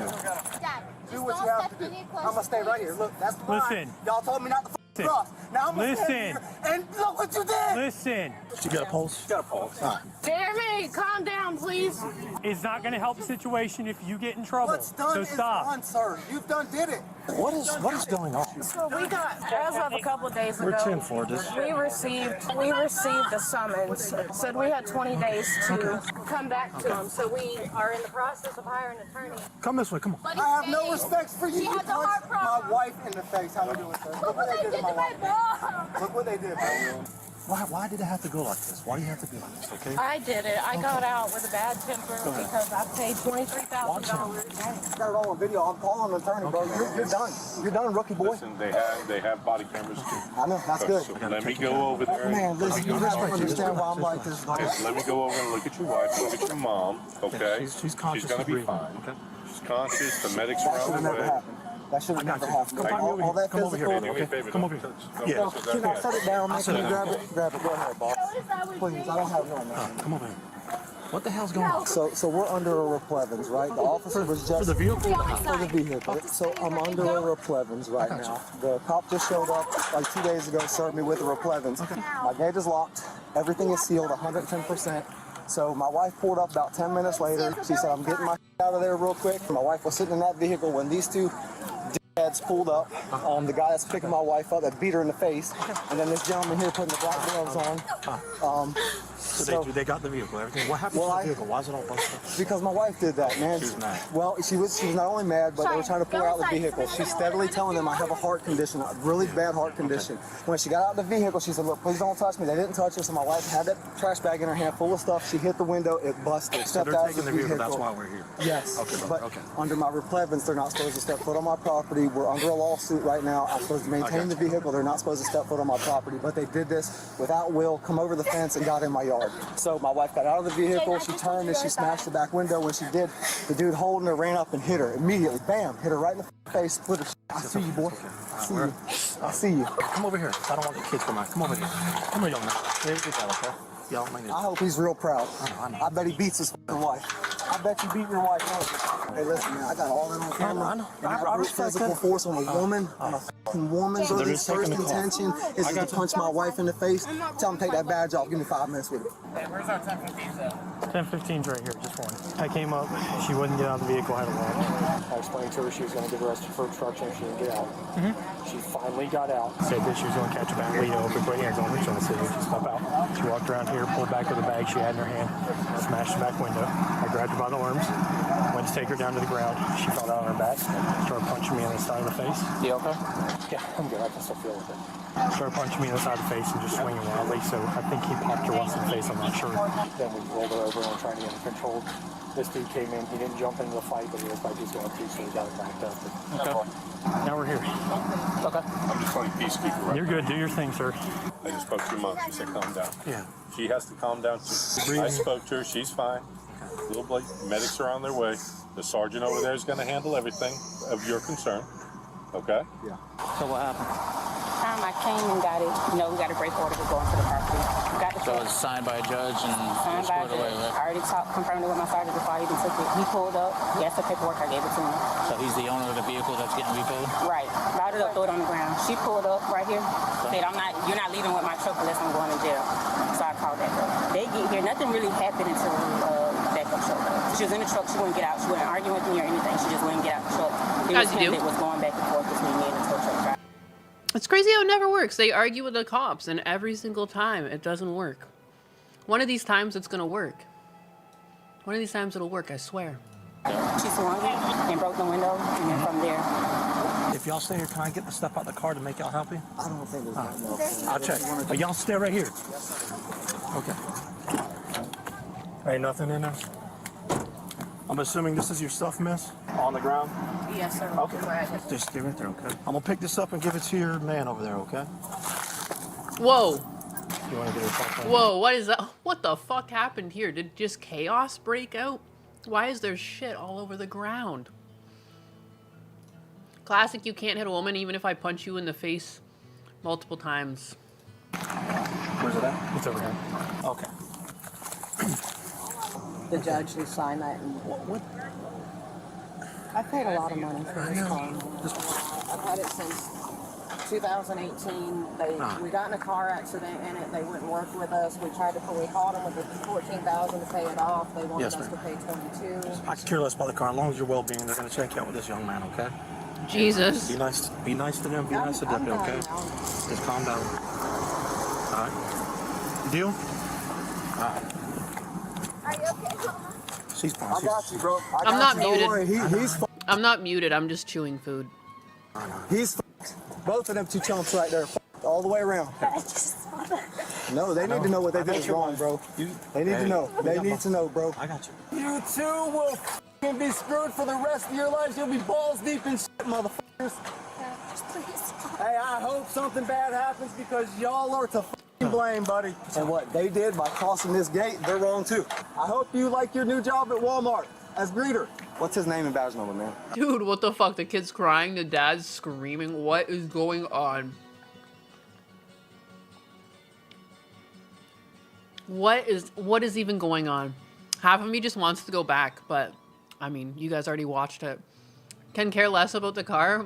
S9: Dad,
S3: Do what you have to do. I'm gonna stay right here. Look, that's the line.
S8: Listen.
S3: Y'all told me not to
S8: Listen.
S3: cross. Now I'm gonna
S8: Listen.
S3: stand here and look what you did.
S8: Listen,
S10: You got a pulse?
S3: Got a pulse.
S10: All right.
S9: Jeremy, calm down, please.
S8: it's not going to help the situation if you get in trouble.
S3: What's done
S8: So
S3: is
S8: stop.
S3: done, sir. You've done did it.
S10: What is going on?
S9: So we got, as of a couple days ago,
S10: We're 10-4. Just
S9: we received a summons. Said we had 20 days to come back to him. So we are in the process of hiring an attorney.
S10: come this way. Come on.
S9: But
S3: I have no respect for you.
S9: She
S3: You
S9: has a heart
S3: punched my
S9: problem.
S3: wife in the face. How we doing, sir?
S9: Look what they did to my mom.
S3: Look what they did, bro.
S10: Why did it have to go like this? Why do you have to do this? Okay.
S9: I did it. I got out with a bad temper because I paid $23,000.
S3: Got it all on video. I'm calling an attorney, bro. You're done. You're done, rookie boy.
S11: Listen, they have body cameras too.
S3: I know. That's good.
S11: So let me go over there.
S3: Man, listen, you just don't understand why I'm like this.
S11: Yes, let me go over and look at your wife, look at your mom, okay?
S10: She's conscious.
S11: She's gonna be
S10: breathing,
S11: fine.
S10: Okay.
S11: She's conscious, the medics
S3: That
S11: are
S3: should
S11: on
S3: have
S11: the
S3: never
S11: way.
S3: happened. That should have never happened.
S10: Come over
S3: All that
S10: Come over here.
S3: physical.
S11: Do me a favor,
S10: Come
S11: don't-
S10: over here.
S11: don't
S10: Yeah.
S11: mess with that
S3: Can I
S11: guy.
S3: set it down, man?
S10: I'll set
S3: Can you
S10: it
S3: grab
S10: down.
S3: it? Grab it. Go ahead, boss. Please, I don't have no man.
S10: Come over here. What the hell's going on?
S3: So we're under a replevins, right? The officer was just
S10: For the vehicle?
S3: for the vehicle. So I'm under a replevins right now. The cop just showed up like 2 days ago, served me with a replevins. My gate is locked. Everything is sealed 110%. So my wife pulled up about 10 minutes later. She said, I'm getting my out of there real quick. My wife was sitting in that vehicle when these two dickheads pulled up. The guy that's picking my wife up that beat her in the face. And then this gentleman here putting the black gloves on.
S10: So they got the vehicle. Everything. What happened to the vehicle? Why is it all busted up?
S3: Because my wife did that, man.
S10: She was mad.
S3: Well, she was not only mad, but they were trying to pull her out of the vehicle. She's steadily telling them I have a heart condition, a really bad heart condition. When she got out of the vehicle, she said, look, please don't touch me. They didn't touch her, so my wife had that trash bag in her hand full of stuff. She hit the window, it busted.
S10: So
S3: Stepped
S10: they're
S3: out
S10: taking
S3: of
S10: the vehicle. That's why we're here.
S3: Yes,
S10: Okay,
S3: but
S10: okay.
S3: under my replevins, they're not supposed to step foot on my property. We're under a lawsuit right now. I'm supposed to maintain the vehicle. They're not supposed to step foot on my property, but they did this without will, come over the fence and got in my yard. So my wife got out of the vehicle, she turned and she smashed the back window. When she did, the dude holding her ran up and hit her immediately. Bam, hit her right in the face, split her. I see you, boy. I see you. I see you.
S10: Come over here. I don't want the kids to come out. Come over here. Come here, young man. Here, get that, okay? Yeah, I'll make it.
S3: I hope he's real proud.
S10: I know.
S3: I bet he beats his fucking wife. I bet you beat your wife. Hey, listen, man, I got all that on camera.
S10: I know.
S3: And that
S10: I
S3: brute
S10: respect
S3: physical
S10: that.
S3: force on a woman, on a fucking woman. So
S10: They're
S3: his
S10: just taking
S3: first
S10: the call.
S3: intention is to punch my wife in the face. Tell him to take that badge off. Give me 5 minutes with it.
S1: Hey, where's our 1015s at?
S8: 1015's right here, just one. I came up, she wouldn't get out of the vehicle, I had a warrant.
S12: I explained to her she was going to get arrested for obstruction if she didn't get out. She finally got out.
S8: Said that she was going to catch a bad Leo if we put hands on her, so I said, just step out. She walked around here, pulled back with the bag she had in her hand, smashed the back window. I grabbed her by the arms, went to take her down to the ground. She fell down on her back, started punching me on the side of the face.
S12: You okay? Yeah, I'm good. I can still feel it.
S8: Started punching me on the side of the face and just swinging wildly, so I think he popped her once in the face, I'm not sure.
S12: Then we rolled her over and tried to get her controlled. This dude came in. He didn't jump into the fight, but he looked like he was going to, so we got him backed up.
S8: Okay. Now we're here.
S12: Okay.
S11: I'm just playing peacekeeper right
S8: You're good. Do your thing, sir.
S11: I just spoke to your mom. She said calm down.
S10: Yeah.
S11: She has to calm down too. I spoke to her. She's fine. Little Blake, medics are on their way. The sergeant over there is going to handle everything of your concern. Okay?
S3: Yeah.
S12: So what happened?
S9: Time I came and got it, we got a break order to go into the property. We got the
S12: So it's signed by a judge and
S9: signed by
S12: squared
S9: the
S12: away, right?
S9: I already confirmed it with my sergeant before I even took it. He pulled up, he asked the paperwork, I gave it to him.
S12: So he's the owner of the vehicle that's getting repoed?
S9: Right. Routed up, threw it on the ground. She pulled up right here, said, you're not leaving with my truck unless I'm going to jail. So I called that up. They get here, nothing really happened until backup showed up. She was in the truck, she wouldn't get out. She wasn't arguing with me or anything. She just wouldn't get out the truck.
S2: As you do.
S9: It was going back and forth between me and the tow truck driver.
S2: It's crazy how it never works. They argue with the cops, and every single time it doesn't work. One of these times it's gonna work. One of these times it'll work, I swear.
S9: She swung it and broke the window, and then from there.
S10: If y'all stay here, can I get the stuff out the car to make y'all help you?
S3: I don't think there's nothing else.
S10: I'll check. But y'all stay right here. Okay. Ain't nothing in there? I'm assuming this is your stuff, miss? On the ground?
S9: Yes, sir.
S10: Okay. Just stay right there, okay? I'm gonna pick this up and give it to your man over there, okay?
S2: Whoa.
S10: You wanna get it back?
S2: Whoa, what is that? What the fuck happened here? Did just chaos break out? Why is there shit all over the ground? Classic, you can't hit a woman even if I punch you in the face multiple times.
S10: Where's it at? It's over here. Okay.
S13: The judge who signed that. And
S10: What?
S13: I paid a lot of money for this car. I've had it since 2018. We got in a car accident in it. They wouldn't work with us. We called them with the $14,000 to pay it off. They wanted us to pay $22,000.
S10: I can care less about the car. As long as your well-being, they're gonna check you out with this young man, okay?
S2: Jesus.
S10: Be nice to them. Be nice to deputy, okay? Just calm down. All right. Deal? All right.
S3: Are you okay?
S10: She's fine.
S3: I got you, bro.
S2: I'm not
S3: Don't
S2: muted.
S3: worry. He's
S2: I'm not muted. I'm just chewing food.
S3: He's both of them two chumps right there, all the way around. No, they need to know what they did is wrong, bro. They need to know. They need to know, bro.
S10: I got you.
S3: You two will be screwed for the rest of your lives. You'll be balls deep in shit, motherfuckers. Hey, I hope something bad happens because y'all are to blame, buddy. And what they did by crossing this gate, they're wrong too. I hope you like your new job at Walmart as greeter. What's his name and badge number, man?
S2: Dude, what the fuck? The kid's crying, the dad's screaming. What is going on? What is even going on? Half of me just wants to go back, but I mean, you guys already watched it. Can care less about the car?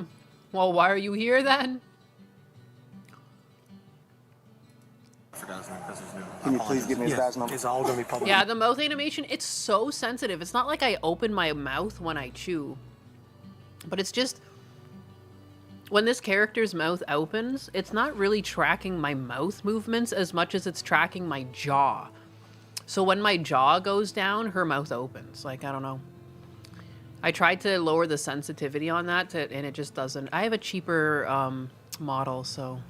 S2: Well, why are you here then?
S3: Can you please give me his badge number?
S10: It's all gonna be public.
S2: Yeah, the mouth animation, it's so sensitive. It's not like I open my mouth when I chew. But it's just... when this character's mouth opens, it's not really tracking my mouth movements as much as it's tracking my jaw. So when my jaw goes down, her mouth opens. Like, I don't know. I tried to lower the sensitivity on that, and it just doesn't. I have a cheaper model, so...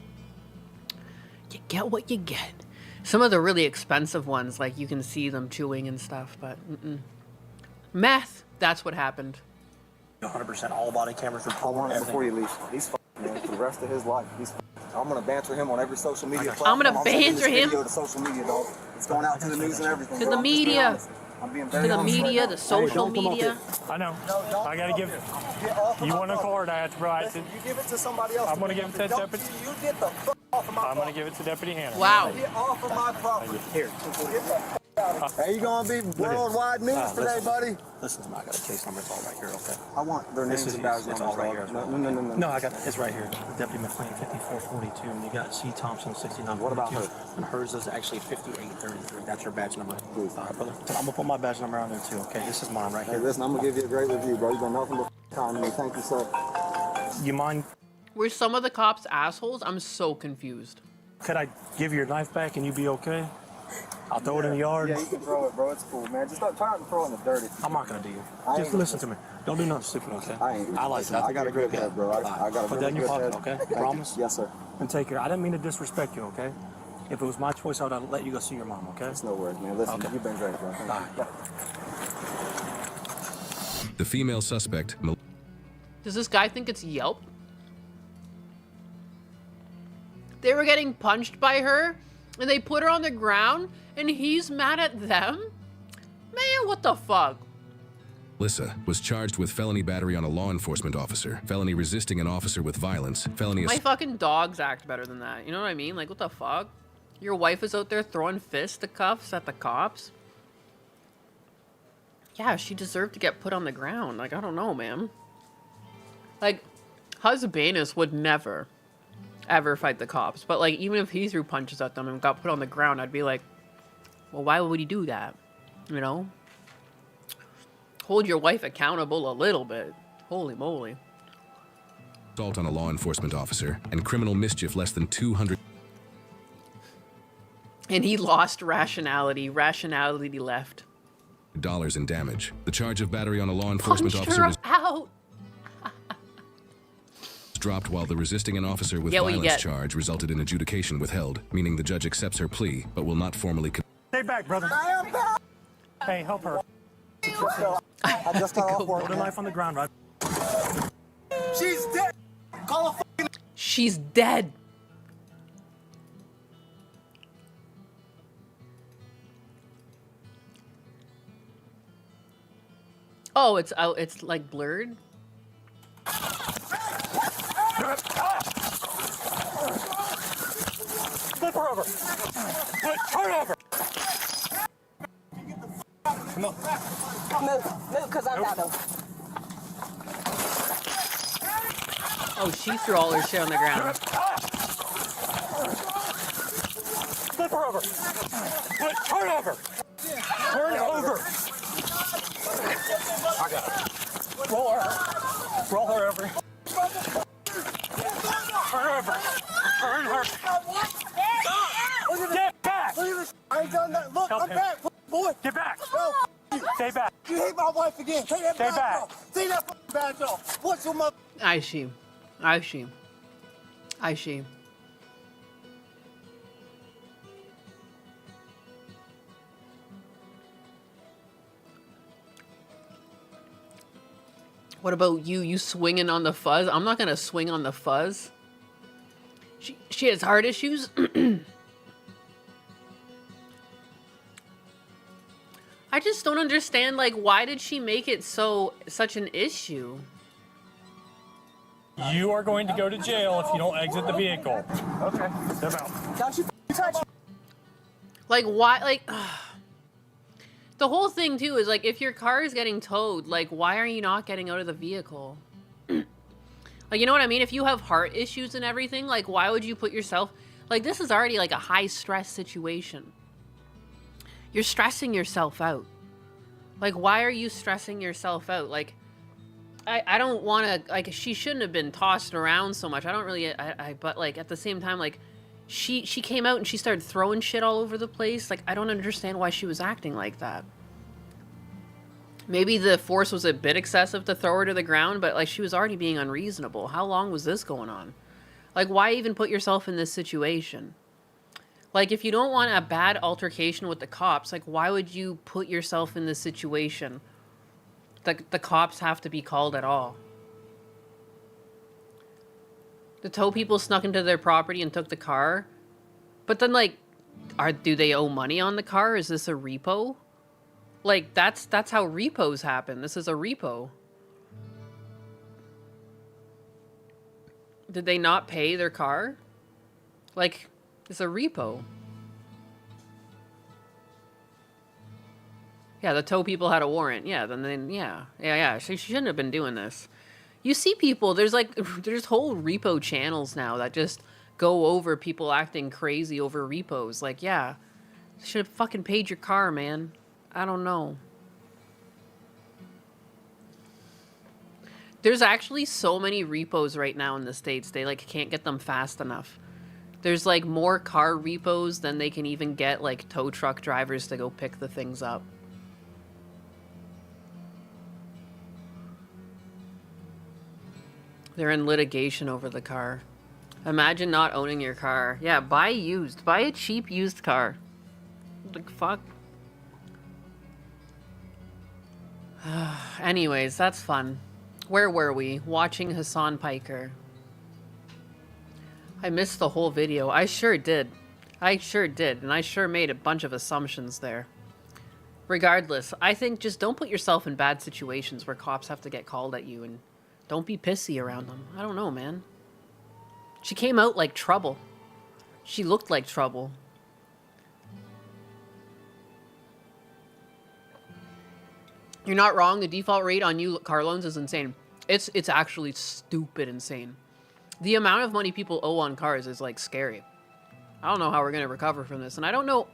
S2: you get what you get. Some of the really expensive ones, like, you can see them chewing and stuff, but meth, that's what happened.
S10: 100% all body cameras report.
S3: I want it before you leave. He's man, for the rest of his life. I'm gonna banter him on every social media platform.
S2: I'm gonna banter him.
S3: To social media, dog. It's going out to the news and everything.
S2: To the media.
S3: I'm being
S2: To the media, the social media.
S8: I know. I gotta give it. You want a card? I have to provide it.
S3: You give it to somebody else.
S8: I'm gonna give it to Deputy.
S3: You get the fuck off of my
S8: I'm gonna give it to Deputy Hannah.
S2: Wow.
S3: Get off of my property.
S10: Here.
S3: Hey, you gonna be worldwide news today, buddy?
S10: Listen to me. I got a case number. It's all right here, okay?
S3: I want their names and badge numbers.
S10: It's all right here.
S3: No.
S10: No, I got it. It's right here. Deputy McLean, 5442, and you got C. Thompson, 6942.
S3: What about her?
S10: And hers is actually 5833. That's your badge number. All right, brother. I'm gonna put my badge number on there too. Okay, this is mine right here.
S3: Hey, listen, I'm gonna give you a great review, bro. You've been nothing but kind to me. Thank you, sir.
S10: You mind?
S2: Were some of the cops assholes? I'm so confused.
S10: Could I give you your knife back and you be okay? I'll throw it in the yard.
S3: Yeah, you can throw it, bro. It's cool, man. Just don't try to throw it in the dirty.
S10: I'm not gonna do you. Just listen to me. Don't do nothing stupid, okay? I like that.
S3: I got a good head, bro. I got a
S10: Put that in your pocket, okay? You promise?
S3: Yes, sir.
S10: And take care. I didn't mean to disrespect you, okay? If it was my choice, I would have let you go see your mom, okay?
S3: It's no worries, man. Listen, you've been great, bro.
S7: The female suspect...
S2: Does this guy think it's Yelp? They were getting punched by her, and they put her on the ground, and he's mad at them? Man, what the fuck?
S7: Melissa was charged with felony battery on a law enforcement officer, felony resisting an officer with violence, felony...
S2: My fucking dogs act better than that. You know what I mean? Like, what the fuck? Your wife is out there throwing fisticuffs at the cops? Yeah, she deserved to get put on the ground. Like, I don't know, man. Like, Husbanus would never, ever fight the cops. But, like, even if he threw punches at them and got put on the ground, I'd be like, well, why would he do that? You know? Hold your wife accountable a little bit. Holy moly.
S7: Assault on a law enforcement officer and criminal mischief less than 200...
S2: And he lost rationality. Rationality left.
S7: dollars in damage. The charge of battery on a law enforcement
S2: Punched
S7: officer
S2: her
S7: was
S2: out.
S7: dropped, while the resisting an officer with
S2: Get what you
S7: violence
S2: get.
S7: charge resulted in adjudication withheld, meaning the judge accepts her plea but will not formally.
S8: Stay back, brother. Hey, help her.
S3: I just got off work.
S8: Put a knife on the ground, right?
S3: She's dead. Call a fucking.
S2: She's dead. Oh, it's out. It's like blurred.
S8: Flip her over. Turn over.
S13: Move, because I got them.
S2: Oh, she threw all her shit on the ground.
S8: Flip her over. Turn over. Turn over. I got her. Roll her. Roll her over. Turn over. Turn her. Get back.
S3: Look at this. I ain't done that. Look,
S8: Help
S3: I'm
S8: him.
S3: back. Boy.
S8: Get back.
S3: No.
S8: Stay back.
S3: You hate my wife again. Take that
S8: Stay
S3: badge
S8: back.
S3: off. Take that fucking badge off. What's your mother?
S2: I see. I see. I see. What about you? You swinging on the fuzz? I'm not gonna swing on the fuzz. She has heart issues. I just don't understand. Like, why did she make it such an issue?
S8: You are going to go to jail if you don't exit the vehicle. Okay. Step out.
S3: Don't you touch me.
S2: Like, why? Like, the whole thing too is like, if your car is getting towed, like, why are you not getting out of the vehicle? Like, you know what I mean? If you have heart issues and everything, like, why would you put yourself... Like, this is already, like, a high-stress situation. You're stressing yourself out. Like, why are you stressing yourself out? Like, I don't want to... Like, she shouldn't have been tossed around so much. I don't really... But, like, at the same time, like, she came out and she started throwing shit all over the place. Like, I don't understand why she was acting like that. Maybe the force was a bit excessive to throw her to the ground, but, like, she was already being unreasonable. How long was this going on? Like, why even put yourself in this situation? Like, if you don't want a bad altercation with the cops, like, why would you put yourself in this situation? The cops have to be called at all. The tow people snuck into their property and took the car. But then, like, do they owe money on the car? Is this a repo? Like, that's how repos happen. This is a repo. Did they not pay their car? Like, it's a repo. Yeah, the tow people had a warrant. Yeah, then yeah. She shouldn't have been doing this. You see people, there's whole repo channels now that just go over people acting crazy over repos. Like, yeah, should have fucking paid your car, man. I don't know. There's actually so many repos right now in the States. They, like, can't get them fast enough. There's, like, more car repos than they can even get, like, tow truck drivers to go pick the things up. They're in litigation over the car. Imagine not owning your car. Yeah, buy used. Buy a cheap used car. Like, fuck. Anyways, that's fun. Where were we? Watching Hasan Piker. I missed the whole video. I sure did. I sure did. And I sure made a bunch of assumptions there. Regardless, I think just don't put yourself in bad situations where cops have to get called at you, and don't be pissy around them. I don't know, man. She came out like trouble. She looked like trouble. You're not wrong. The default rate on new car loans is insane. It's actually stupid insane. The amount of money people owe on cars is, like, scary. I don't know how we're going to recover from this. And I don't know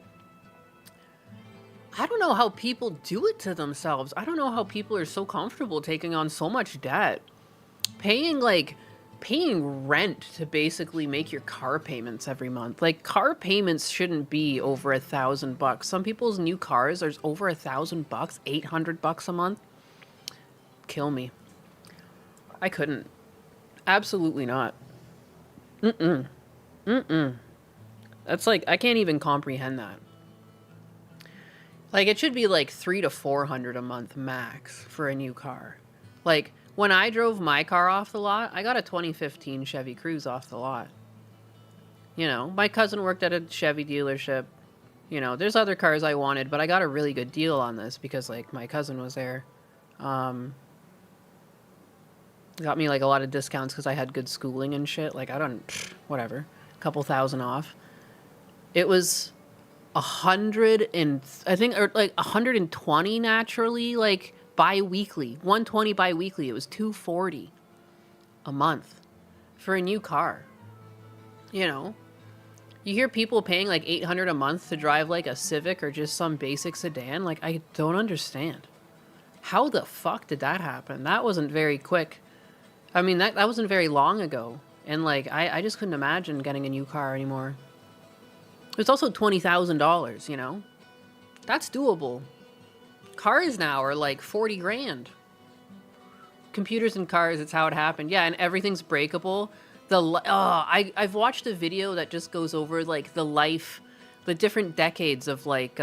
S2: how people do it to themselves. I don't know how people are so comfortable taking on so much debt. Paying paying rent to basically make your car payments every month. Like, car payments shouldn't be over $1,000. Some people's new cars are over $1,000, $800 a month. Kill me. I couldn't. Absolutely not. That's like, I can't even comprehend that. Like, it should be like $300 to $400 a month max for a new car. Like, when I drove my car off the lot, I got a 2015 Chevy Cruze off the lot. You know, my cousin worked at a Chevy dealership. You know, there's other cars I wanted, but I got a really good deal on this because, like, my cousin was there. Got me, like, a lot of discounts because I had good schooling and shit. Like, whatever. A couple thousand off. It was 100 and, I think, or like 120 naturally, like, bi-weekly. 120 bi-weekly. It was $240 a month for a new car. You know, you hear people paying like $800 a month to drive like a Civic or just some basic sedan. Like, I don't understand. How the fuck did that happen? That wasn't very quick. I mean, that wasn't very long ago. And like, I just couldn't imagine getting a new car anymore. It's also $20,000, you know? That's doable. Cars now are like 40 grand. Computers and cars, it's how it happened. Yeah, and everything's breakable. I've watched a video that just goes over like the different decades of like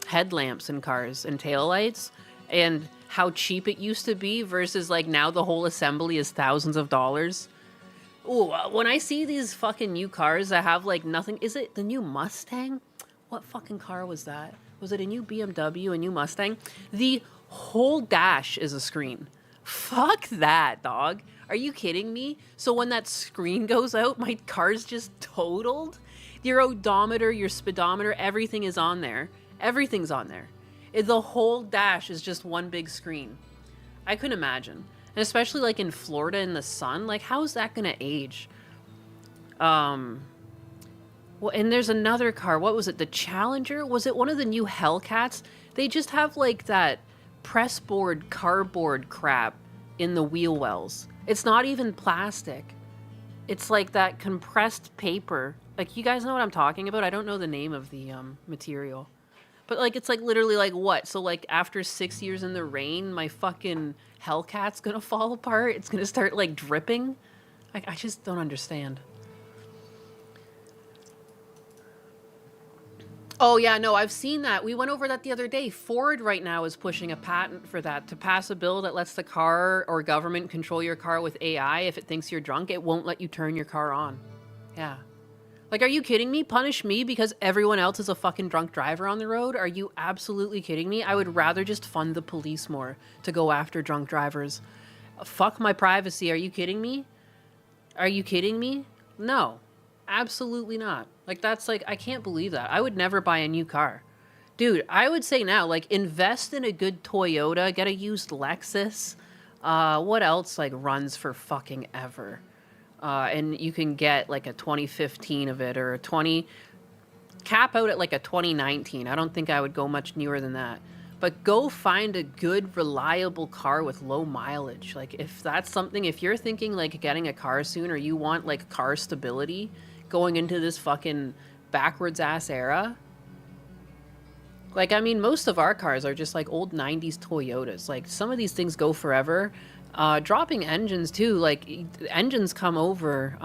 S2: headlamps in cars and taillights and how cheap it used to be versus like now the whole assembly is thousands of dollars. Ooh, when I see these fucking new cars that have like nothing, is it the new Mustang? What fucking car was that? Was it a new BMW, a new Mustang? The whole dash is a screen. Fuck that, dog. Are you kidding me? So when that screen goes out, my car's just totaled? Your odometer, your speedometer, everything is on there. Everything's on there. The whole dash is just one big screen. I couldn't imagine. And especially like in Florida in the sun, like how's that gonna age? Well, and there's another car. What was it? The Challenger? Was it one of the new Hellcats? They just have like that pressboard cardboard crap in the wheel wells. It's not even plastic. It's like that compressed paper. Like, you guys know what I'm talking about? I don't know the name of the material. But like, it's like literally like what? So like after 6 years in the rain, my fucking Hellcat's gonna fall apart? It's gonna start like dripping? I just don't understand. Oh, yeah, no, I've seen that. We went over that the other day. Ford right now is pushing a patent for that to pass a bill that lets the car or government control your car with AI. If it thinks you're drunk, it won't let you turn your car on. Yeah. Like, are you kidding me? Punish me because everyone else is a fucking drunk driver on the road? Are you absolutely kidding me? I would rather just fund the police more to go after drunk drivers. Fuck my privacy. Are you kidding me? Are you kidding me? No. Absolutely not. Like, that's like, I can't believe that. I would never buy a new car. Dude, I would say now, like, invest in a good Toyota, get a used Lexus. What else, like, runs for fucking ever? And you can get, like, a 2015 of it, or a 20... Cap out at, like, a 2019. I don't think I would go much newer than that. But go find a good, reliable car with low mileage. Like, if that's something... If you're thinking, like, getting a car soon, or you want, like, car stability... going into this fucking backwards ass era. Like, I mean, most of our cars are just like old 90s Toyotas. Like, some of these things go forever. Dropping engines too, like engines come over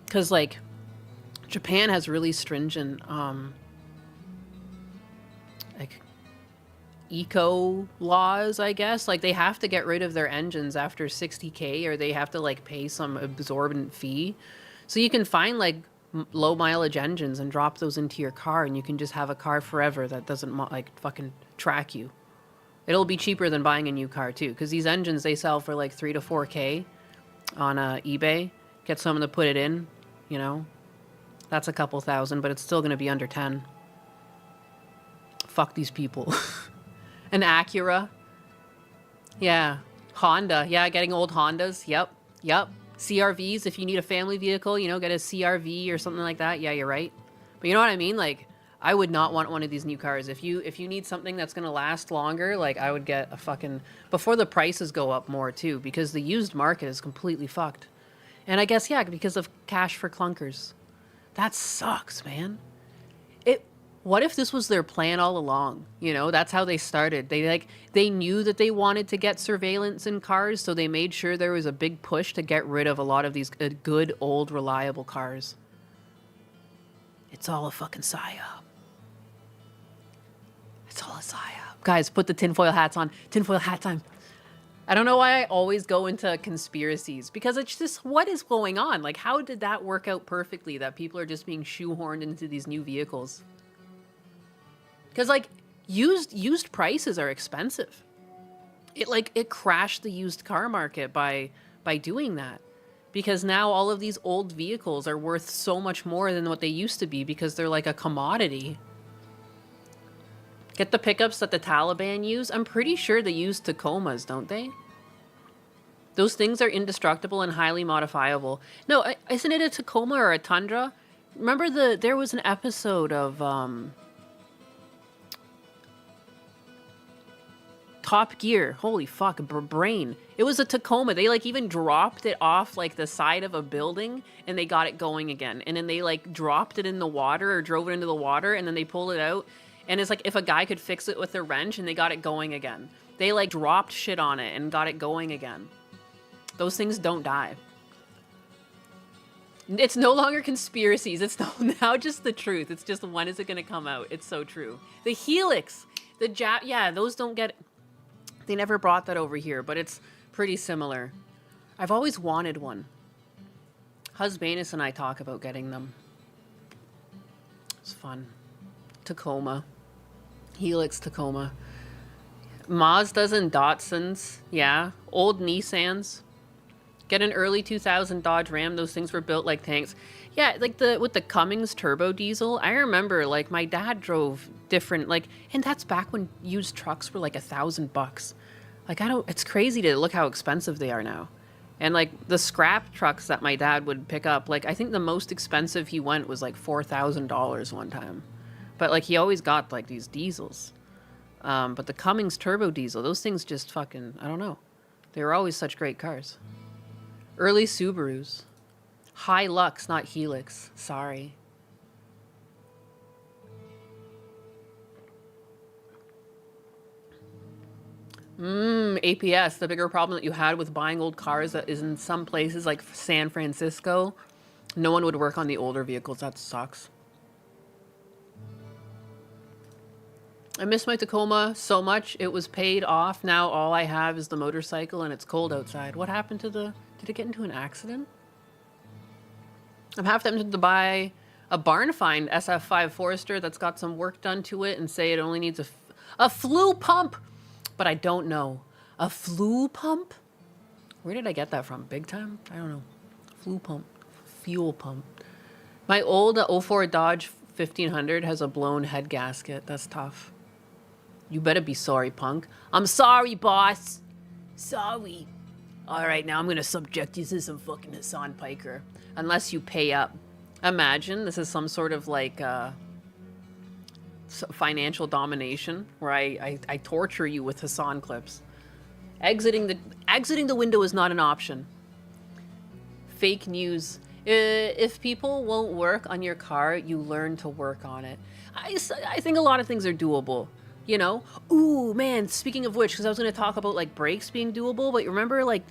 S2: because like Japan has really stringent like eco laws, I guess. Like, they have to get rid of their engines after 60K, or they have to like pay some exorbitant fee. So you can find like low mileage engines and drop those into your car, and you can just have a car forever that doesn't like fucking track you. It'll be cheaper than buying a new car too, because these engines, they sell for like 3 to 4K on eBay. Get someone to put it in, you know, that's a couple thousand, but it's still going to be under 10. Fuck these people. An Acura. Yeah. Honda. Yeah, getting old Hondas. Yep. CRVs, if you need a family vehicle, you know, get a CRV or something like that. Yeah, you're right. But you know what I mean? Like, I would not want one of these new cars. If you need something that's going to last longer, like, I would get a fucking... Before the prices go up more, too, because the used market is completely fucked. And I guess, yeah, because of cash for clunkers. That sucks, man. What if this was their plan all along? You know, that's how they started. They knew that they wanted to get surveillance in cars, so they made sure there was a big push to get rid of a lot of these good, old, reliable cars. It's all a fucking psyop. It's all a psyop. Guys, put the tinfoil hats on. Tinfoil hat time. I don't know why I always go into conspiracies, because it's just, what is going on? Like, how did that work out perfectly that people are just being shoehorned into these new vehicles? Because, like, used prices are expensive. It crashed the used car market by doing that. Because now all of these old vehicles are worth so much more than what they used to be, because they're like a commodity. Get the pickups that the Taliban use? I'm pretty sure they use Tacomas, don't they? Those things are indestructible and highly modifiable. No, isn't it a Tacoma or a Tundra? Remember there was an episode of Top Gear. Holy fuck, brain. It was a Tacoma. They like even dropped it off like the side of a building and they got it going again. And then they like dropped it in the water or drove it into the water and then they pulled it out. And it's like if a guy could fix it with a wrench and they got it going again. They like dropped shit on it and got it going again. Those things don't die. It's no longer conspiracies. It's now just the truth. It's just, when is it going to come out? It's so true. The Helix. Yeah, those don't get... They never brought that over here, but it's pretty similar. I've always wanted one. Husbanus and I talk about getting them. It's fun. Tacoma. Helix Tacoma. Mazdas and Datsuns. Yeah. Old Nissans. Get an early 2000 Dodge Ram. Those things were built like tanks. Yeah, like with the Cummins turbo diesel. I remember, like, my dad drove different, like, and that's back when used trucks were like $1,000. Like, it's crazy to look how expensive they are now. And like the scrap trucks that my dad would pick up, like, I think the most expensive he went was like $4,000 one time. But like, he always got like these diesels. But the Cummins turbo diesel, those things just fucking, I don't know. They were always such great cars. Early Subarus. Hilux, not Helix. Sorry. APS, the bigger problem that you had with buying old cars that is in some places like San Francisco, no one would work on the older vehicles. That sucks. I miss my Tacoma so much. It was paid off. Now all I have is the motorcycle and it's cold outside. What happened to did it get into an accident? I'm half tempted to buy a barn find SF5 Forester that's got some work done to it and say it only needs a flue pump. But I don't know. A flue pump? Where did I get that from? Big time? I don't know. Flue pump. Fuel pump. My old 04 Dodge 1500 has a blown head gasket. That's tough. You better be sorry, punk. I'm sorry, boss. Sorry. Alright, now I'm going to subject you to some fucking Hasan Piker. Unless you pay up. Imagine this is some sort of like... financial domination where I torture you with Hasan clips. Exiting the window is not an option. Fake news. If people won't work on your car, you learn to work on it. I think a lot of things are doable, you know? Ooh, man, speaking of which, because I was going to talk about like brakes being doable, but remember, like,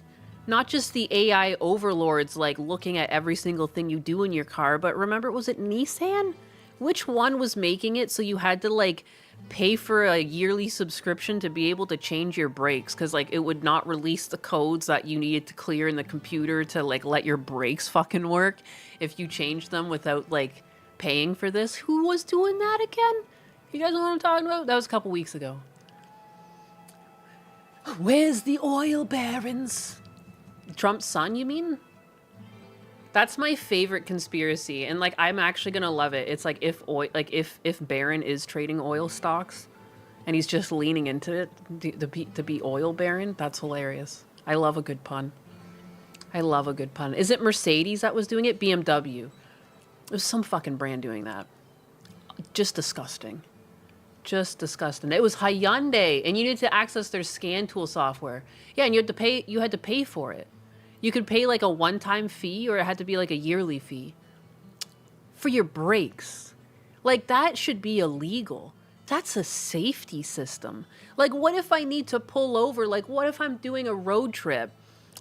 S2: not just the AI overlords like looking at every single thing you do in your car, but remember, was it Nissan? Which one was making it so you had to like pay for a yearly subscription to be able to change your brakes because like it would not release the codes that you needed to clear in the computer to like let your brakes fucking work if you changed them without like paying for this? Who was doing that again? You guys know what I'm talking about? That was a couple weeks ago. Where's the oil barons? Trump's son, you mean? That's my favorite conspiracy, and like I'm actually gonna love it. It's like if Barron is trading oil stocks, and he's just leaning into it to be oil baron. That's hilarious. I love a good pun. I love a good pun. Is it Mercedes that was doing it? BMW. It was some fucking brand doing that. Just disgusting. Just disgusting. It was Hyundai, and you needed to access their scan tool software. Yeah, and you had to pay for it. You could pay like a one-time fee, or it had to be like a yearly fee for your brakes. Like, that should be illegal. That's a safety system. Like, what if I need to pull over? Like, what if I'm doing a road trip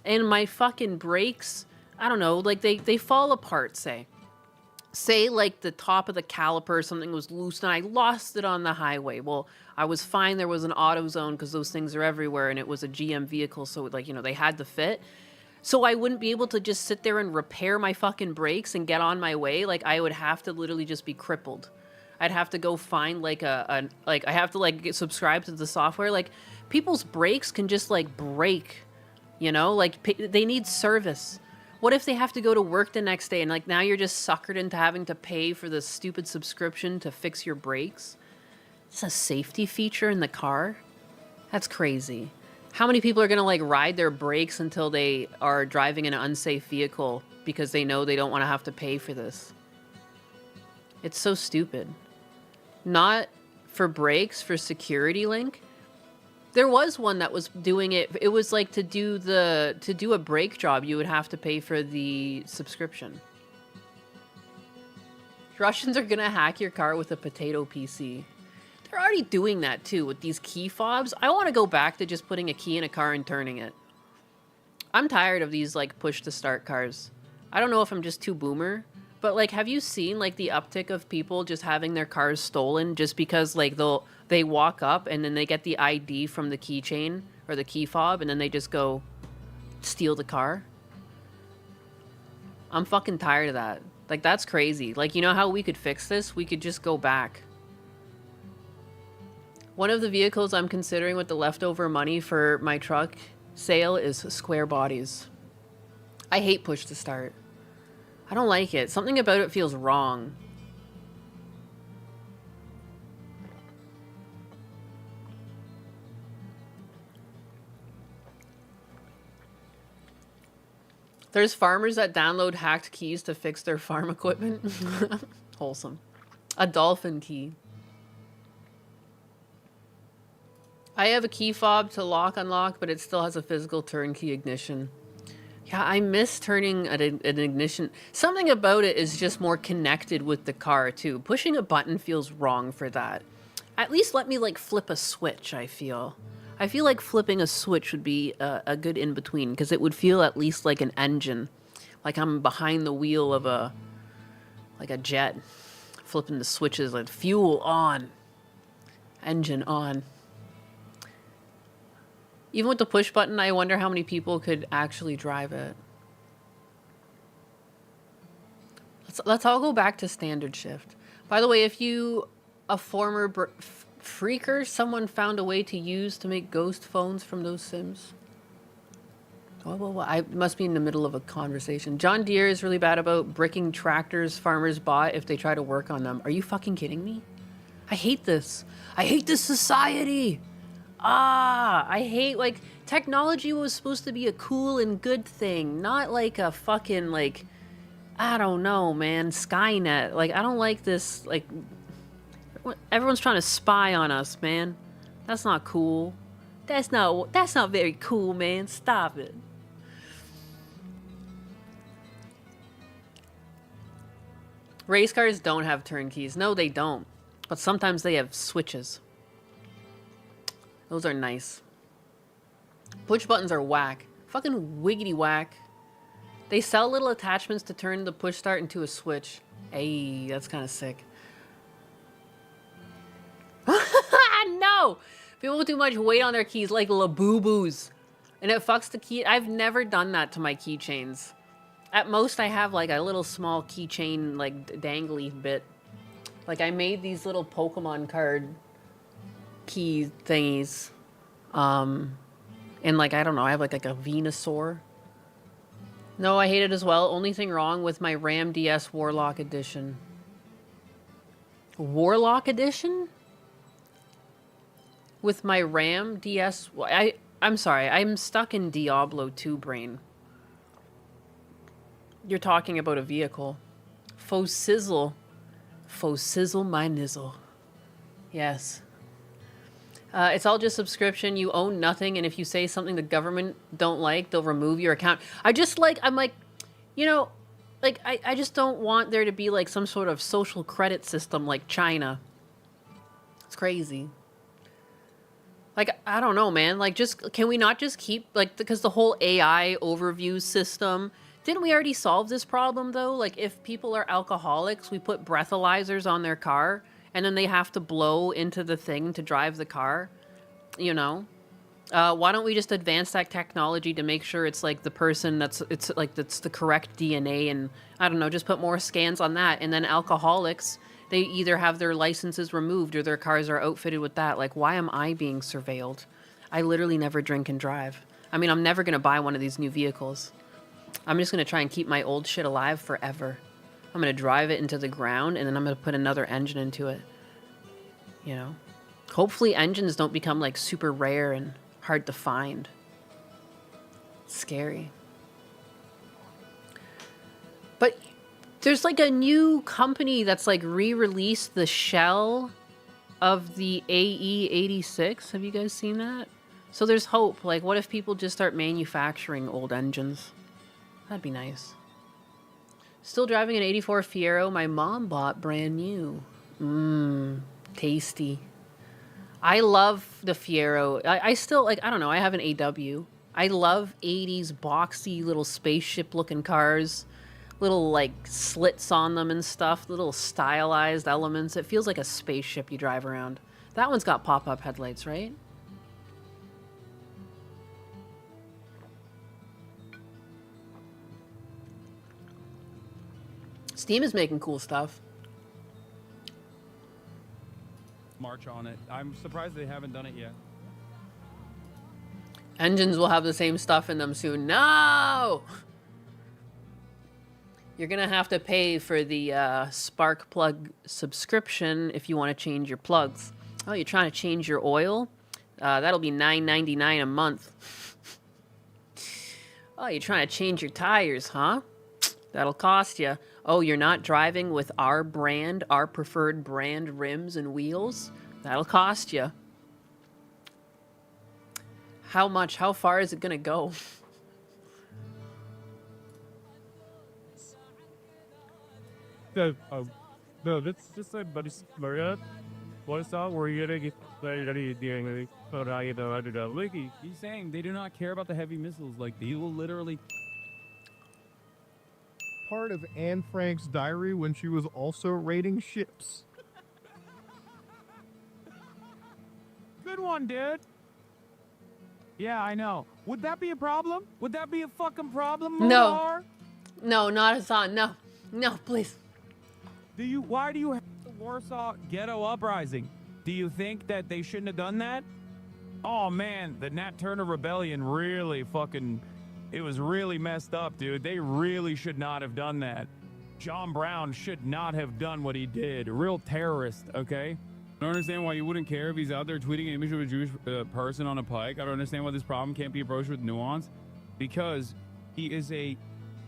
S2: and my fucking brakes, I don't know, like they fall apart, say. Say like the top of the caliper or something was loose and I lost it on the highway. Well, I was fine. There was an auto zone because those things are everywhere and it was a GM vehicle. So like, you know, they had to fit. So I wouldn't be able to just sit there and repair my fucking brakes and get on my way. Like, I would have to literally just be crippled. I'd have to go find like I have to like subscribe to the software. Like, people's brakes can just like break, you know, like they need service. What if they have to go to work the next day and like now you're just suckered into having to pay for this stupid subscription to fix your brakes? It's a safety feature in the car. That's crazy. How many people are going to like ride their brakes until they are driving in an unsafe vehicle because they know they don't want to have to pay for this? It's so stupid. Not for brakes, for security link. There was one that was doing it. It was like to do a brake job, you would have to pay for the subscription. Russians are going to hack your car with a potato PC. They're already doing that too with these key fobs. I want to go back to just putting a key in a car and turning it. I'm tired of these like push to start cars. I don't know if I'm just too boomer, but like, have you seen like the uptick of people just having their cars stolen just because like they walk up and then they get the ID from the keychain or the key fob and then they just go steal the car? I'm fucking tired of that. Like, that's crazy. Like, you know how we could fix this? We could just go back. One of the vehicles I'm considering with the leftover money for my truck sale is square bodies. I hate push to start. I don't like it. Something about it feels wrong. There's farmers that download hacked keys to fix their farm equipment. Wholesome. A dolphin key. I have a key fob to lock unlock, but it still has a physical turnkey ignition. Yeah, I miss turning an ignition. Something about it is just more connected with the car, too. Pushing a button feels wrong for that. At least let me, like, flip a switch, I feel. I feel like flipping a switch would be a good in-between, because it would feel at least like an engine. Like I'm behind the wheel of a jet. Flipping the switches, like fuel on. Engine on. Even with the push button, I wonder how many people could actually drive it. Let's all go back to standard shift. By the way, if you, a former freaker, someone found a way to use to make ghost phones from those Sims. Well, I must be in the middle of a conversation. John Deere is really bad about bricking tractors farmers bought if they try to work on them. Are you fucking kidding me? I hate this. I hate this society. I hate, like, technology was supposed to be a cool and good thing, not like a fucking, like, I don't know, man, Skynet. Like, I don't like this, like, everyone's trying to spy on us, man. That's not cool. That's not very cool, man. Stop it. Race cars don't have turnkeys. No, they don't. But sometimes they have switches. Those are nice. Push buttons are whack. Fucking wiggity whack. They sell little attachments to turn the push start into a switch. Hey, that's kind of sick. No! People with too much weight on their keys, like Labubu's. And it fucks the key. I've never done that to my keychains. At most, I have like a little small keychain, like dangly bit. Like I made these little Pokemon card key thingies. And like, I don't know, I have like a Venusaur. No, I hate it as well. Only thing wrong with my Ram DS Warlock Edition. Warlock Edition? With my Ram DS... I'm sorry, I'm stuck in Diablo 2 brain. You're talking about a vehicle. Faux sizzle. Faux sizzle my nizzle. Yes. It's all just subscription. You own nothing, and if you say something the government don't like, they'll remove your account. I'm like, you know, like, I just don't want there to be, like, some sort of social credit system like China. It's crazy. Like, I don't know, man. Like, can we not just keep, like, because the whole AI overview system, didn't we already solve this problem, though? Like, if people are alcoholics, we put breathalyzers on their car, and then they have to blow into the thing to drive the car, you know? Why don't we just advance that technology to make sure it's, like, the person that's the correct DNA, and, I don't know, just put more scans on that, and then alcoholics, they either have their licenses removed or their cars are outfitted with that. Like, why am I being surveilled? I literally never drink and drive. I mean, I'm never going to buy one of these new vehicles. I'm just going to try and keep my old shit alive forever. I'm going to drive it into the ground, and then I'm going to put another engine into it. You know? Hopefully engines don't become, like, super rare and hard to find. It's scary. But there's, like, a new company that's, like, re-released the shell of the AE86. Have you guys seen that? So there's hope. Like, what if people just start manufacturing old engines? That'd be nice. Still driving an 84 Fiero my mom bought brand new. Tasty. I love the Fiero. I still, like, I don't know, I have an AW. I love 80s boxy little spaceship-looking cars. Little, like, slits on them and stuff. Little stylized elements. It feels like a spaceship you drive around. That one's got pop-up headlights, right? Steam is making cool stuff.
S14: March on it. I'm surprised they haven't done it yet.
S2: Engines will have the same stuff in them soon. No! You're going to have to pay for the spark plug subscription if you want to change your plugs. Oh, you're trying to change your oil? That'll be $9.99 a month. Oh, you're trying to change your tires, huh? That'll cost you. Oh, you're not driving with our brand, our preferred brand rims and wheels? That'll cost you. How much? How far is it going to go?
S14: No, that's just like, but it's Maria. What's up? We're gonna get he's saying they do not care about the heavy missiles. Like, they will literally.
S15: Part of Anne Frank's diary when she was also raiding ships.
S14: Good one, dude. Yeah, I know. Would that be a problem? Would that be a fucking problem?
S2: No. No, not Hasan. No. No, please.
S14: Why do you have the Warsaw Ghetto Uprising? Do you think that they shouldn't have done that? Oh man, the Nat Turner Rebellion really fucking, it was really messed up, dude. They really should not have done that. John Brown should not have done what he did. A real terrorist, okay? I don't understand why you wouldn't care if he's out there tweeting an image of a Jewish person on a pike. I don't understand why this problem can't be approached with nuance. Because he is a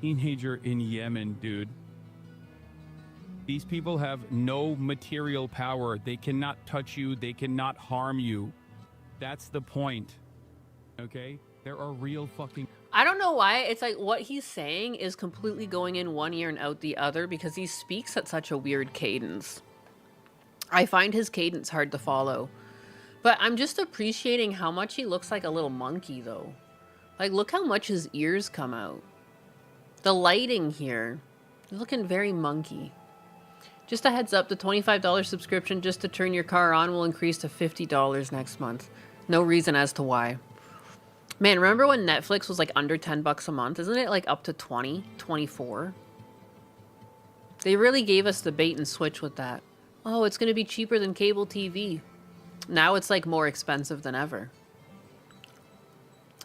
S14: teenager in Yemen, dude. These people have no material power. They cannot touch you. They cannot harm you. That's the point. Okay? There are real fucking...
S2: I don't know why. It's like what he's saying is completely going in one ear and out the other because he speaks at such a weird cadence. I find his cadence hard to follow. But I'm just appreciating how much he looks like a little monkey, though. Like, look how much his ears come out. The lighting here, looking very monkey. Just a heads up, the $25 subscription just to turn your car on will increase to $50 next month. No reason as to why. Man, remember when Netflix was like under 10 bucks a month? Isn't it like up to 20, 24? They really gave us the bait and switch with that. Oh, it's going to be cheaper than cable TV. Now it's like more expensive than ever.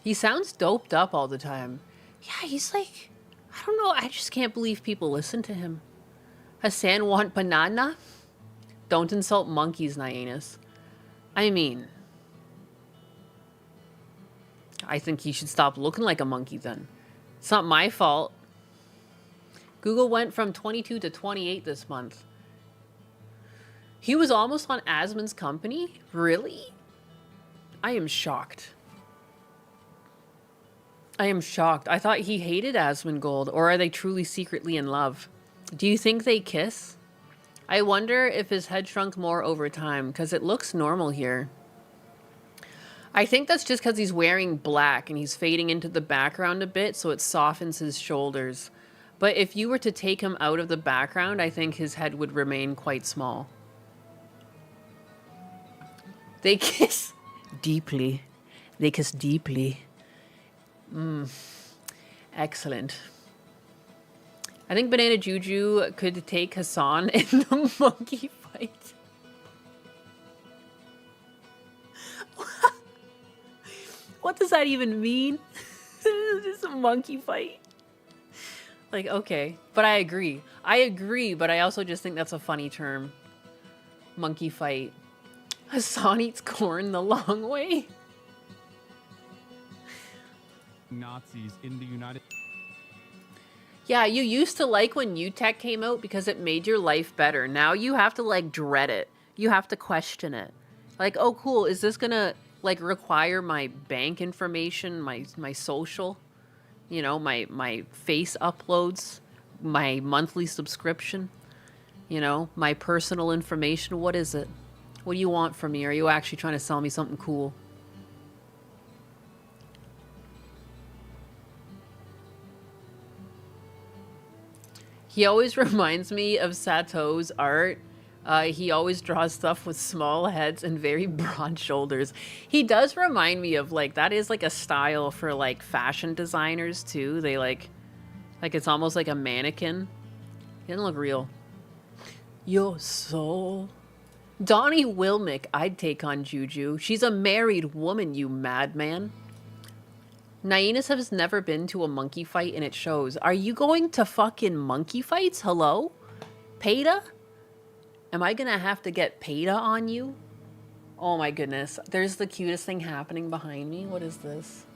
S2: He sounds doped up all the time. Yeah, he's like, I don't know. I just can't believe people listen to him. Hasan want banana? Don't insult monkeys, Nyanus. I mean, I think he should stop looking like a monkey then. It's not my fault. Google went from 22 to 28 this month. He was almost on Asmon's company? Really? I am shocked. I am shocked. I thought he hated Asmongold, or are they truly secretly in love? Do you think they kiss? I wonder if his head shrunk more over time, because it looks normal here. I think that's just because he's wearing black and he's fading into the background a bit, so it softens his shoulders. But if you were to take him out of the background, I think his head would remain quite small. They kiss deeply. They kiss deeply. Excellent. I think Banana Juju could take Hasan in the monkey fight. What does that even mean? This is a monkey fight. Like, okay. But I agree. I agree, but I also just think that's a funny term. Monkey fight. Hasan eats corn the long way.
S14: Nazis in the United...
S2: Yeah, you used to like when UTech came out because it made your life better. Now you have to, like, dread it. You have to question it. Like, oh, cool, is this gonna, like, require my bank information, my social, you know, my face uploads, my monthly subscription, you know, my personal information? What is it? What do you want from me? Are you actually trying to sell me something cool? He always reminds me of Sato's art. He always draws stuff with small heads and very broad shoulders. He does remind me of, like, that is like a style for, like, fashion designers too. They like it's almost like a mannequin. He doesn't look real. Your soul. Donnie Wilmick, I'd take on Juju. She's a married woman, you madman. Nainas has never been to a monkey fight and it shows. Are you going to fucking monkey fights? Hello? Peta? Am I gonna have to get Peta on you? Oh my goodness. There's the cutest thing happening behind me. What is this?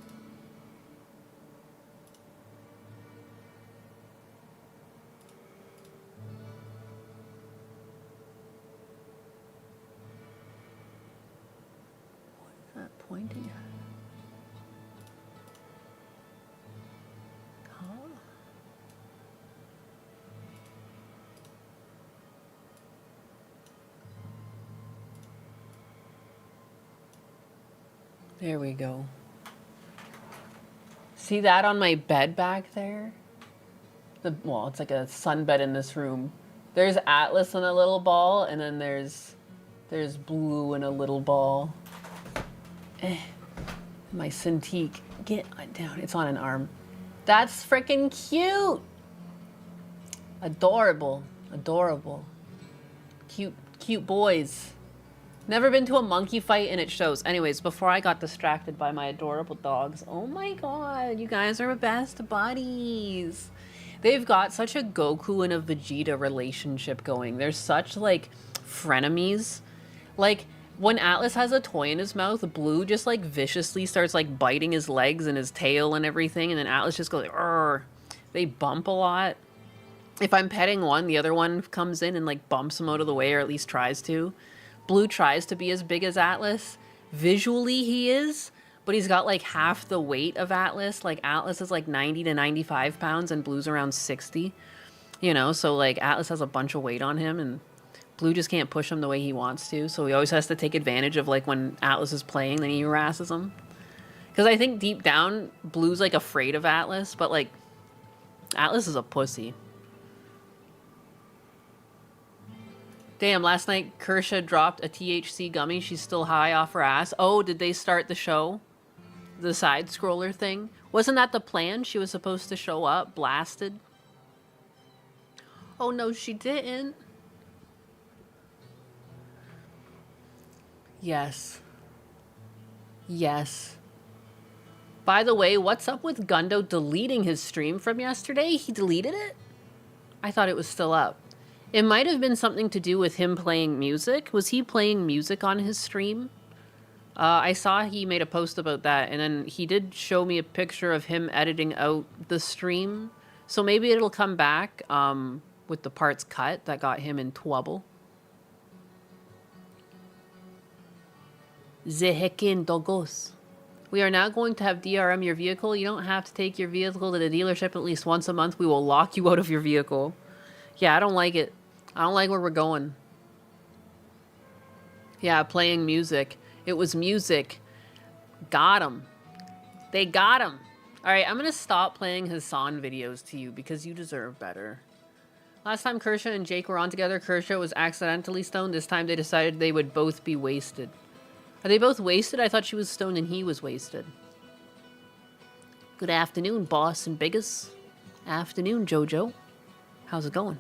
S2: What is that pointing at? There we go. See that on my bed back there? Well, it's like a sunbed in this room. There's Atlas in a little ball, and then there's Blue in a little ball. My Cintiq. Get down. It's on an arm. That's freaking cute. Adorable. Adorable. Cute boys. Never been to a monkey fight and it shows. Anyways, before I got distracted by my adorable dogs. Oh my god, you guys are best buddies. They've got such a Goku and a Vegeta relationship going. They're such, like, frenemies. Like, when Atlas has a toy in his mouth, Blue just, like, viciously starts, like, biting his legs and his tail and everything. And then Atlas just goes, "Arr." They bump a lot. If I'm petting one, the other one comes in and, like, bumps him out of the way, or at least tries to. Blue tries to be as big as Atlas. Visually, he is, but he's got, like, half the weight of Atlas. Like, Atlas is, like, 90 to 95 pounds, and Blue's around 60. You know, so, like, Atlas has a bunch of weight on him, and Blue just can't push him the way he wants to. So he always has to take advantage of, like, when Atlas is playing, then he harasses him. Because I think deep down, Blue's, like, afraid of Atlas, but, like, Atlas is a pussy. Damn, last night Kersha dropped a THC gummy. She's still high off her ass. Oh, did they start the show? The side-scroller thing? Wasn't that the plan? She was supposed to show up, blasted? Oh, no, she didn't. Yes. Yes. By the way, what's up with Gundo deleting his stream from yesterday? He deleted it? I thought it was still up. It might have been something to do with him playing music. Was he playing music on his stream? I saw he made a post about that, and then he did show me a picture of him editing out the stream. So maybe it'll come back with the parts cut that got him in trouble. Zehekin Dogos. We are now going to have DRM your vehicle. You don't have to take your vehicle to the dealership at least once a month. We will lock you out of your vehicle. Yeah, I don't like it. I don't like where we're going. Yeah, playing music. It was music. Got him. They got him. Alright, I'm going to stop playing Hasan videos to you because you deserve better. Last time Kershaw and Jake were on together, Kershaw was accidentally stoned. This time they decided they would both be wasted. Are they both wasted? I thought she was stoned and he was wasted. Good afternoon, boss and biggest. Afternoon, Jojo. How's it going?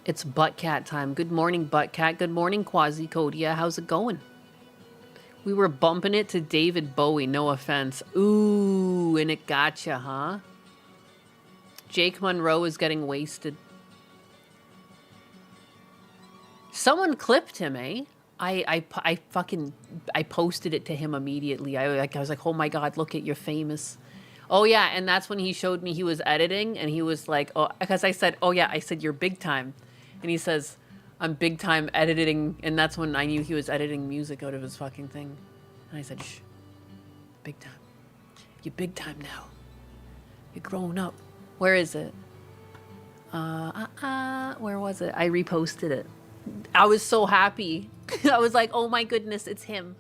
S2: It's Butt Cat time. Good morning, Butt Cat. Good morning, Quasi Kodia. How's it going? We were bumping it to David Bowie, no offense. Ooh, and it gotcha, huh? Jake Monroe is getting wasted. Someone clipped him, eh? I posted it to him immediately. I was like, oh my God, look at, you're famous. Oh yeah, and that's when he showed me he was editing, and he was like, oh, because I said, oh yeah, I said, you're big time. And he says, I'm big time editing, and that's when I knew he was editing music out of his fucking thing. And I said, shh, big time. You're big time now. You're growing up. Where is it? Where was it? I reposted it. I was so happy. I was like, oh my goodness, it's him.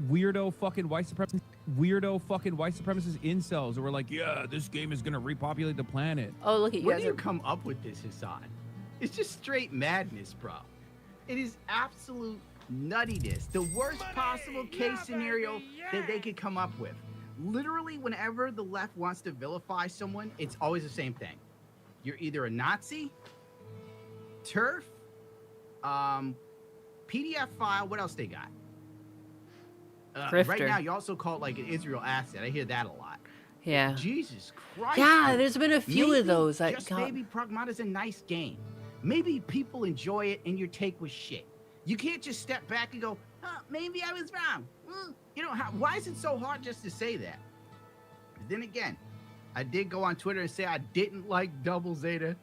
S14: Weirdo fucking white supremacists incels who were like, yeah, this game is gonna repopulate the planet.
S2: Oh, look at you.
S16: Where do you come up with this, Hasan? It's just straight madness, bro. It is absolute nuttiness. The worst possible case scenario that they could come up with. Literally, whenever the left wants to vilify someone, it's always the same thing. You're either a Nazi, TERF, PDF file, what else they got? Right now, you also call it like an Israel asset. I hear that a lot.
S2: Yeah.
S16: Jesus Christ.
S2: Yeah, there's been a few of those.
S16: Maybe Pragmata's a nice game. Maybe people enjoy it and your take was shit. You can't just step back and go, maybe I was wrong. You know, why is it so hard just to say that? Then again, I did go on Twitter and say I didn't like Double Zeta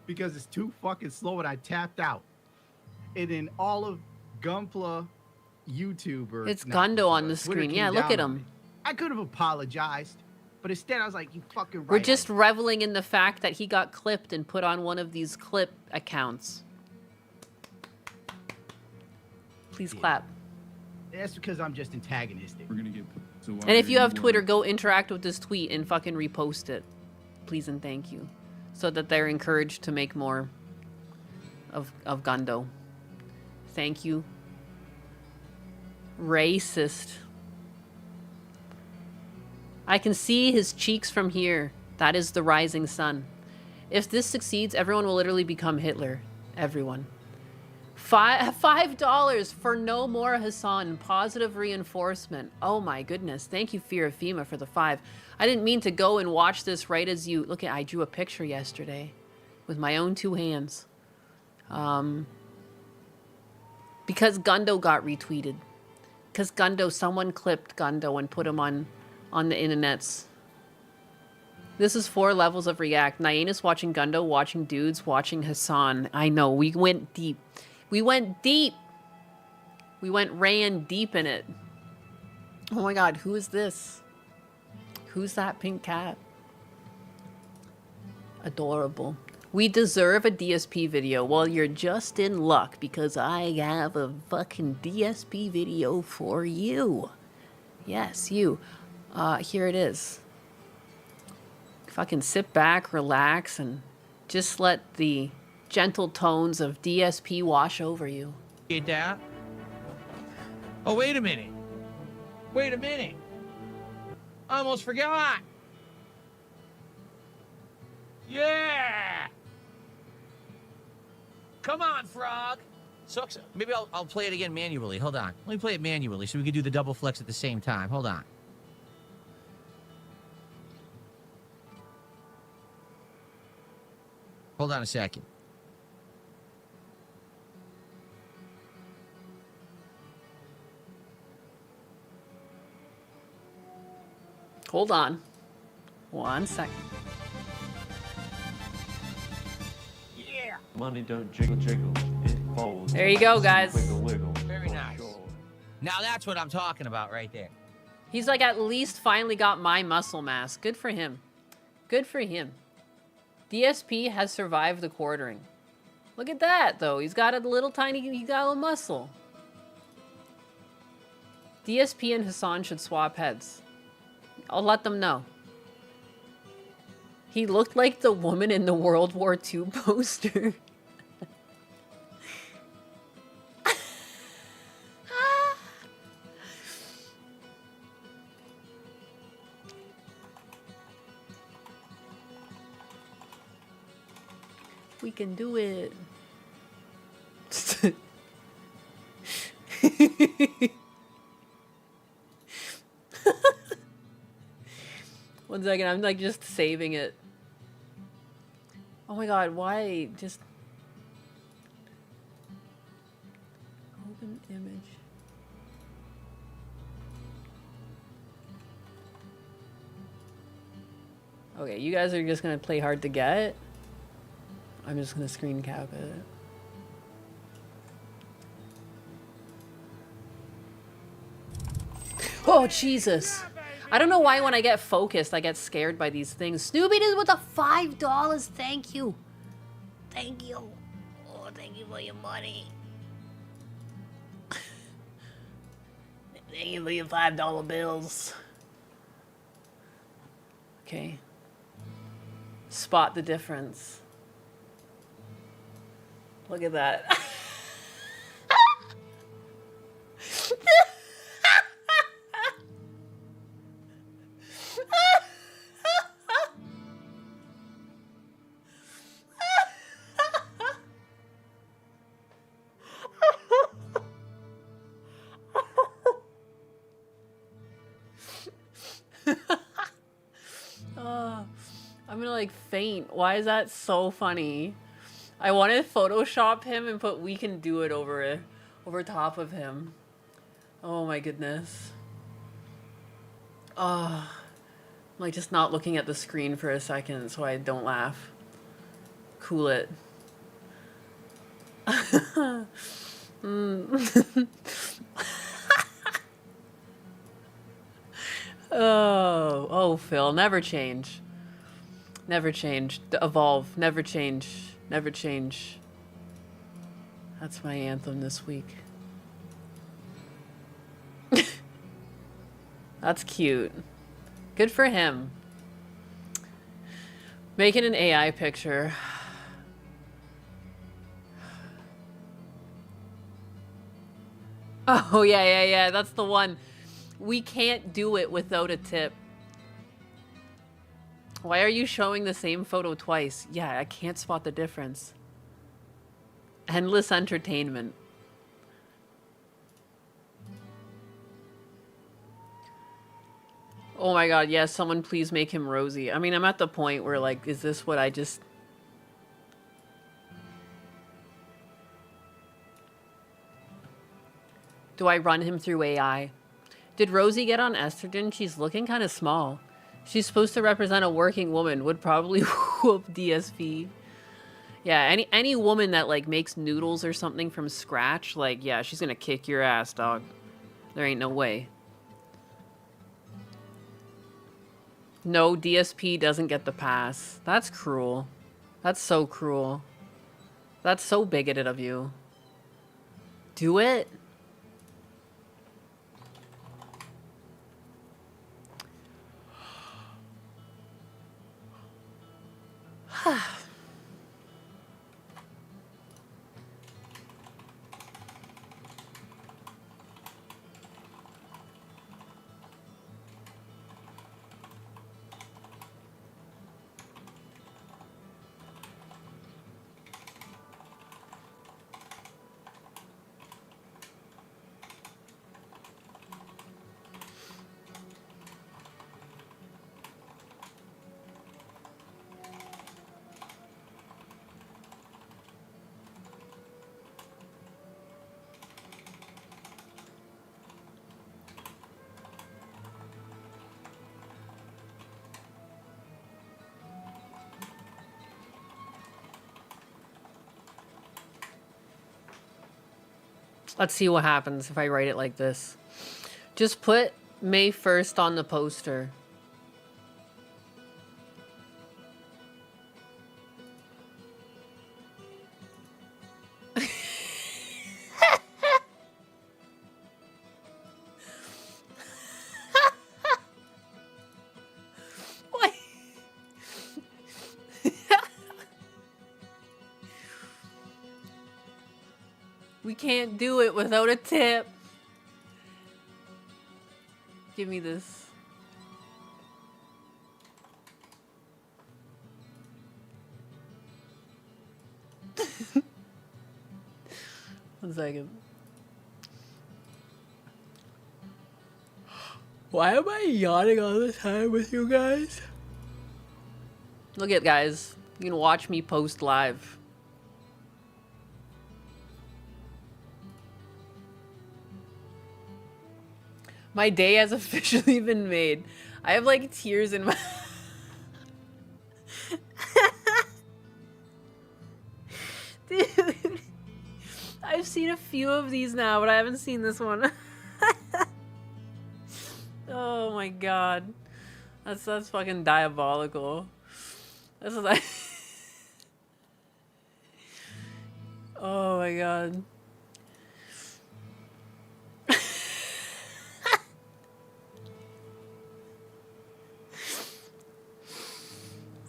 S16: because it's too fucking slow and I tapped out. And then all of Gunpla YouTuber.
S2: It's Gundo on the screen. Yeah, look at him.
S16: I could have apologized, but instead I was like, you fucking right.
S2: We're just reveling in the fact that he got clipped and put on one of these clip accounts. Please clap.
S16: That's because I'm just antagonistic.
S10: We're gonna get.
S2: And if you have Twitter, go interact with this tweet and fucking repost it. Please and thank you. So that they're encouraged to make more of Gundo. Thank you. Racist. I can see his cheeks from here. That is the rising sun. If this succeeds, everyone will literally become Hitler. Everyone. $5 for no more Hasan. Positive reinforcement. Oh my goodness. Thank you, Fear of FEMA, for the 5. I didn't mean to go and watch this right as you... Look at, I drew a picture yesterday with my own 2 hands. Because Gundo got retweeted. Because Gundo, someone clipped Gundo and put him on the internets. This is 4 levels of React. Nyanus watching Gundo, watching dudes, watching Hasan. I know, we went deep. We went deep. Ran deep in it. Oh my God, who is this? Who's that pink cat? Adorable. We deserve a DSP video. Well, you're just in luck because I have a fucking DSP video for you. Yes, you. Here it is. Fucking sit back, relax, and just let the gentle tones of DSP wash over you.
S17: Get that? Oh, wait a minute. Wait a minute. I almost forgot. Yeah. Come on, Frog. Sucks. Maybe I'll play it again manually. Hold on. Let me play it manually so we can do the double flex at the same time. Hold on. Hold on a second.
S2: Hold on. 1 second.
S17: Yeah.
S18: Money don't jiggle jiggle, it folds.
S2: There you go, guys.
S18: Wiggle wiggle.
S17: Very nice. Now that's what I'm talking about right there.
S2: He's like at least finally got my muscle mass. Good for him. Good for him. DSP has survived the quartering. Look at that, though. He's got a little tiny, he's got a little muscle. DSP and Hasan should swap heads. I'll let them know. He looked like the woman in the World War II poster. We can do it. One second, I'm like just saving it. Oh my god, why just open image? Okay, you guys are just gonna play hard to get. I'm just gonna screen cap it. Oh, Jesus. I don't know why when I get focused, I get scared by these things. Snoopy did with the $5. Thank you. Thank you. Oh, thank you for your money. Thank you for your $5 bills. Okay. Spot the difference. Look at that. I'm gonna like faint. Why is that so funny? I want to Photoshop him and put "we can do it" over top of him. Oh my goodness. I'm like just not looking at the screen for a second so I don't laugh. Cool it. Oh, Phil, never change. Never change. Evolve. Never change. Never change. That's my anthem this week. That's cute. Good for him. Making an AI picture. Oh, yeah. That's the one. We can't do it without a tip. Why are you showing the same photo twice? Yeah, I can't spot the difference. Endless entertainment. Oh my god, yes, someone please make him Rosie. I mean, I'm at the point where, like, is this what I just... Do I run him through AI? Did Rosie get on estrogen? She's looking kind of small. She's supposed to represent a working woman. Would probably whoop DSP. Yeah, any woman that, like, makes noodles or something from scratch, like, yeah, she's gonna kick your ass, dog. There ain't no way. No, DSP doesn't get the pass. That's cruel. That's so cruel. That's so bigoted of you. Do it? Let's see what happens if I write it like this. Just put May 1st on the poster. We can't do it without a tip. Give me this. One second. Why am I yawning all the time with you guys? Look at guys. You can watch me post live. My day has officially been made. I have like tears in my... Dude. I've seen a few of these now, but I haven't seen this one. Oh my god. That's fucking diabolical. This is like... Oh my god.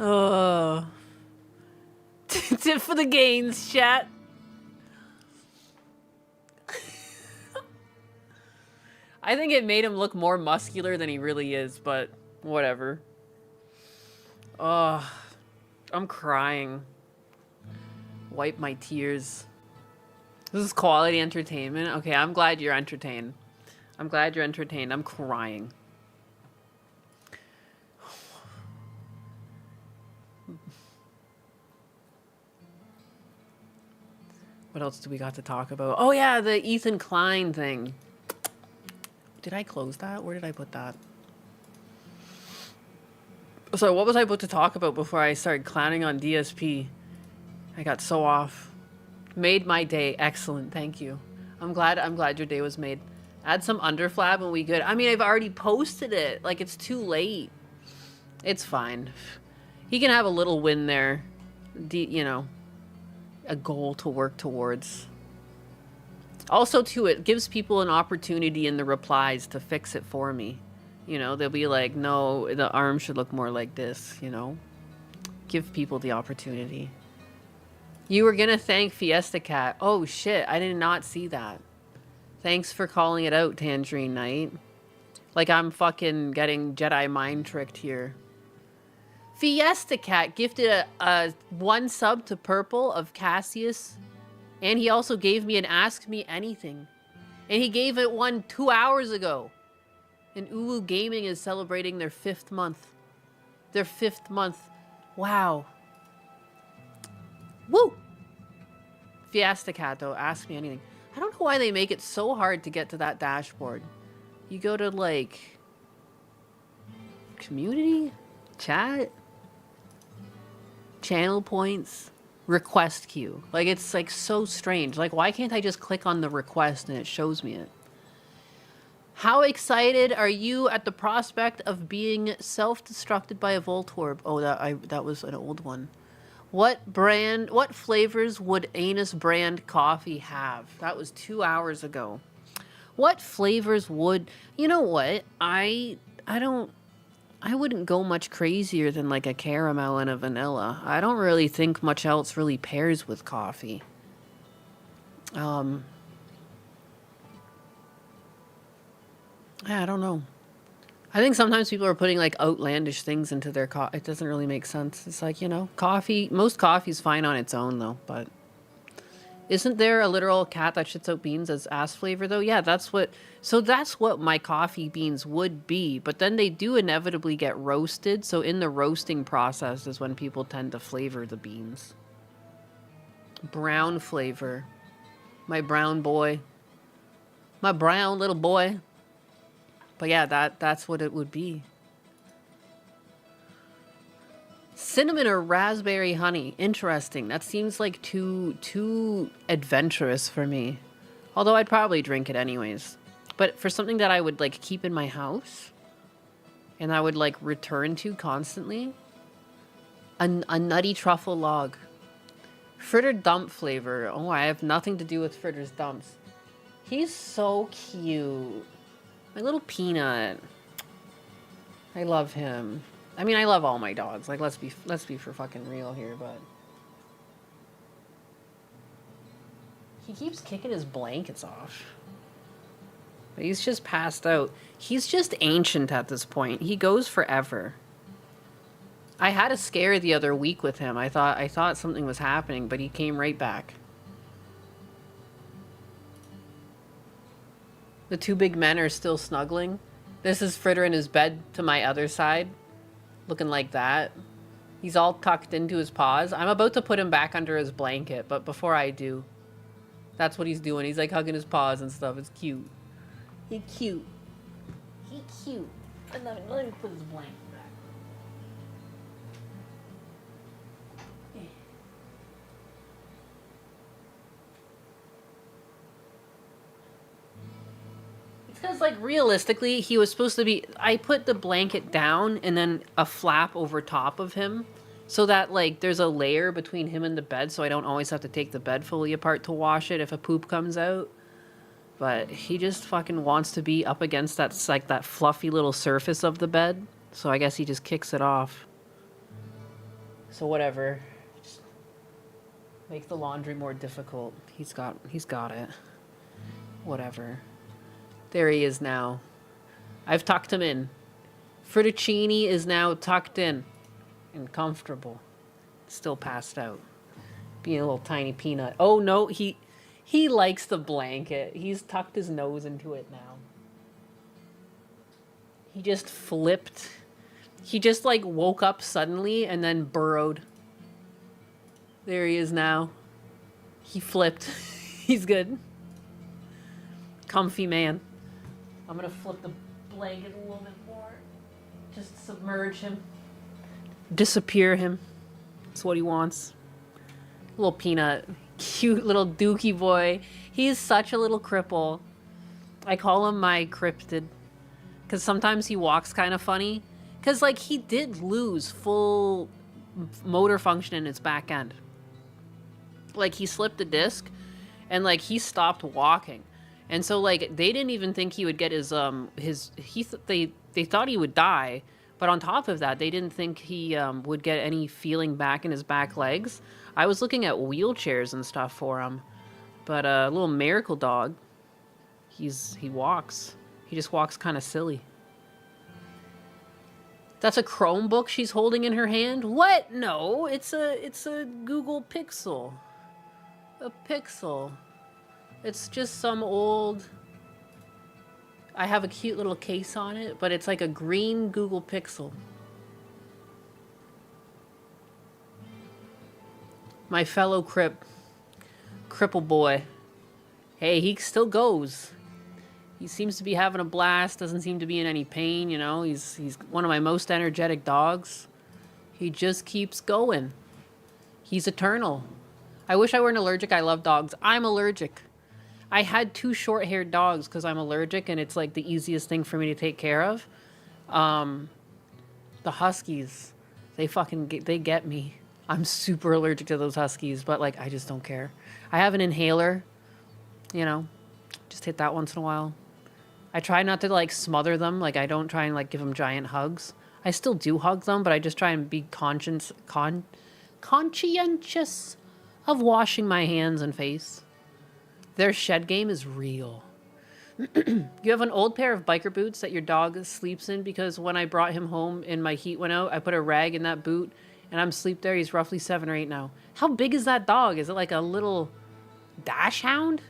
S2: Oh. Tip for the gains, chat. I think it made him look more muscular than he really is, but whatever. Oh, I'm crying. Wipe my tears. This is quality entertainment. Okay, I'm glad you're entertained. I'm glad you're entertained. I'm crying. What else do we got to talk about? Oh yeah, the Ethan Klein thing. Did I close that? Where did I put that? So what was I about to talk about before I started clowning on DSP? I got so off. Made my day. Excellent. Thank you. I'm glad your day was made. Add some underflab and we good. I mean, I've already posted it. Like, it's too late. It's fine. He can have a little win there. You know, a goal to work towards. Also, too, it gives people an opportunity in the replies to fix it for me. You know, they'll be like, no, the arm should look more like this, you know? Give people the opportunity. You were gonna thank Fiesta Cat. Oh, shit, I did not see that. Thanks for calling it out, Tangerine Knight. Like I'm fucking getting Jedi mind tricked here. Fiesta Cat gifted a 1 sub to Purple of Cassius. And he also gave me an Ask Me Anything. And he gave it one 2 hours ago. And Ulu Gaming is celebrating their 5th month. Their 5th month. Wow. Woo! Fiesta Cat, though, Ask Me Anything. I don't know why they make it so hard to get to that dashboard. You go to, like... Community? Chat? Channel points? Request queue. Like, it's like so strange. Like, why can't I just click on the request and it shows me it? How excited are you at the prospect of being self-destructed by a Voltorb? Oh, that was an old one. What flavors would Anus brand coffee have? That was 2 hours ago. What flavors would... You know what? I wouldn't go much crazier than like a caramel and a vanilla. I don't really think much else really pairs with coffee. Yeah, I don't know. I think sometimes people are putting like outlandish things into their coffee. It doesn't really make sense. It's like, you know, coffee, most coffee's fine on its own though, but isn't there a literal cat that shits out beans as ass flavor though? Yeah, that's what my coffee beans would be, but then they do inevitably get roasted. So in the roasting process is when people tend to flavor the beans. Brown flavor. My brown boy. My brown little boy. But yeah, that's what it would be. Cinnamon or raspberry honey. Interesting. That seems like too adventurous for me. Although I'd probably drink it anyways. But for something that I would like keep in my house and I would like return to constantly, a nutty truffle log. Fritter dump flavor. Oh, I have nothing to do with Fritter's dumps. He's so cute. My little peanut. I love him. I mean, I love all my dogs. Like, let's be for fucking real here, but he keeps kicking his blankets off. But he's just passed out. He's just ancient at this point. He goes forever. I had a scare the other week with him. I thought something was happening, but he came right back. The two big men are still snuggling. This is Fritter in his bed to my other side, looking like that. He's all tucked into his paws. I'm about to put him back under his blanket, but before I do, that's what he's doing. He's like hugging his paws and stuff. It's cute. He cute. He cute. And let me put his blanket back. Because, like, realistically, he was supposed to be... I put the blanket down and then a flap over top of him so that, like, there's a layer between him and the bed so I don't always have to take the bed fully apart to wash it if a poop comes out. But he just fucking wants to be up against that, like, that fluffy little surface of the bed. So I guess he just kicks it off. So whatever. Just make the laundry more difficult. He's got it. Whatever. There he is now. I've tucked him in. Frittuccini is now tucked in and comfortable. Still passed out. Being a little tiny peanut. Oh no, he likes the blanket. He's tucked his nose into it now. He just flipped. He just like woke up suddenly and then burrowed. There he is now. He flipped. He's good. Comfy man. I'm gonna flip the blanket a little bit more. Just submerge him. Disappear him. That's what he wants. Little peanut. Cute little dookie boy. He's such a little cripple. I call him my cryptid. Because sometimes he walks kind of funny. Because, like, he did lose full motor function in his back end. Like, he slipped a disc. And, like, he stopped walking. And so, like, they didn't even think he would get his they thought he would die, but on top of that, they didn't think he would get any feeling back in his back legs. I was looking at wheelchairs and stuff for him, but a little miracle dog, he walks. He just walks kind of silly. That's a Chromebook she's holding in her hand? What? No, it's a Google Pixel. A Pixel. It's just some old... I have a cute little case on it, but it's like a green Google Pixel. My fellow cripple boy. Hey, he still goes. He seems to be having a blast, doesn't seem to be in any pain, you know. He's one of my most energetic dogs. He just keeps going. He's eternal. I wish I weren't allergic. I love dogs. I'm allergic. I had 2 short-haired dogs because I'm allergic, and it's like the easiest thing for me to take care of. The Huskies, they get me. I'm super allergic to those Huskies, but like I just don't care. I have an inhaler, you know, just hit that once in a while. I try not to like smother them. Like I don't try and like give them giant hugs. I still do hug them, but I just try and be conscientious of washing my hands and face. Their shed game is real. You have an old pair of biker boots that your dog sleeps in because when I brought him home and my heat went out, I put a rag in that boot and I'm asleep there. He's roughly 7 or 8 now. How big is that dog? Is it like a little dash hound?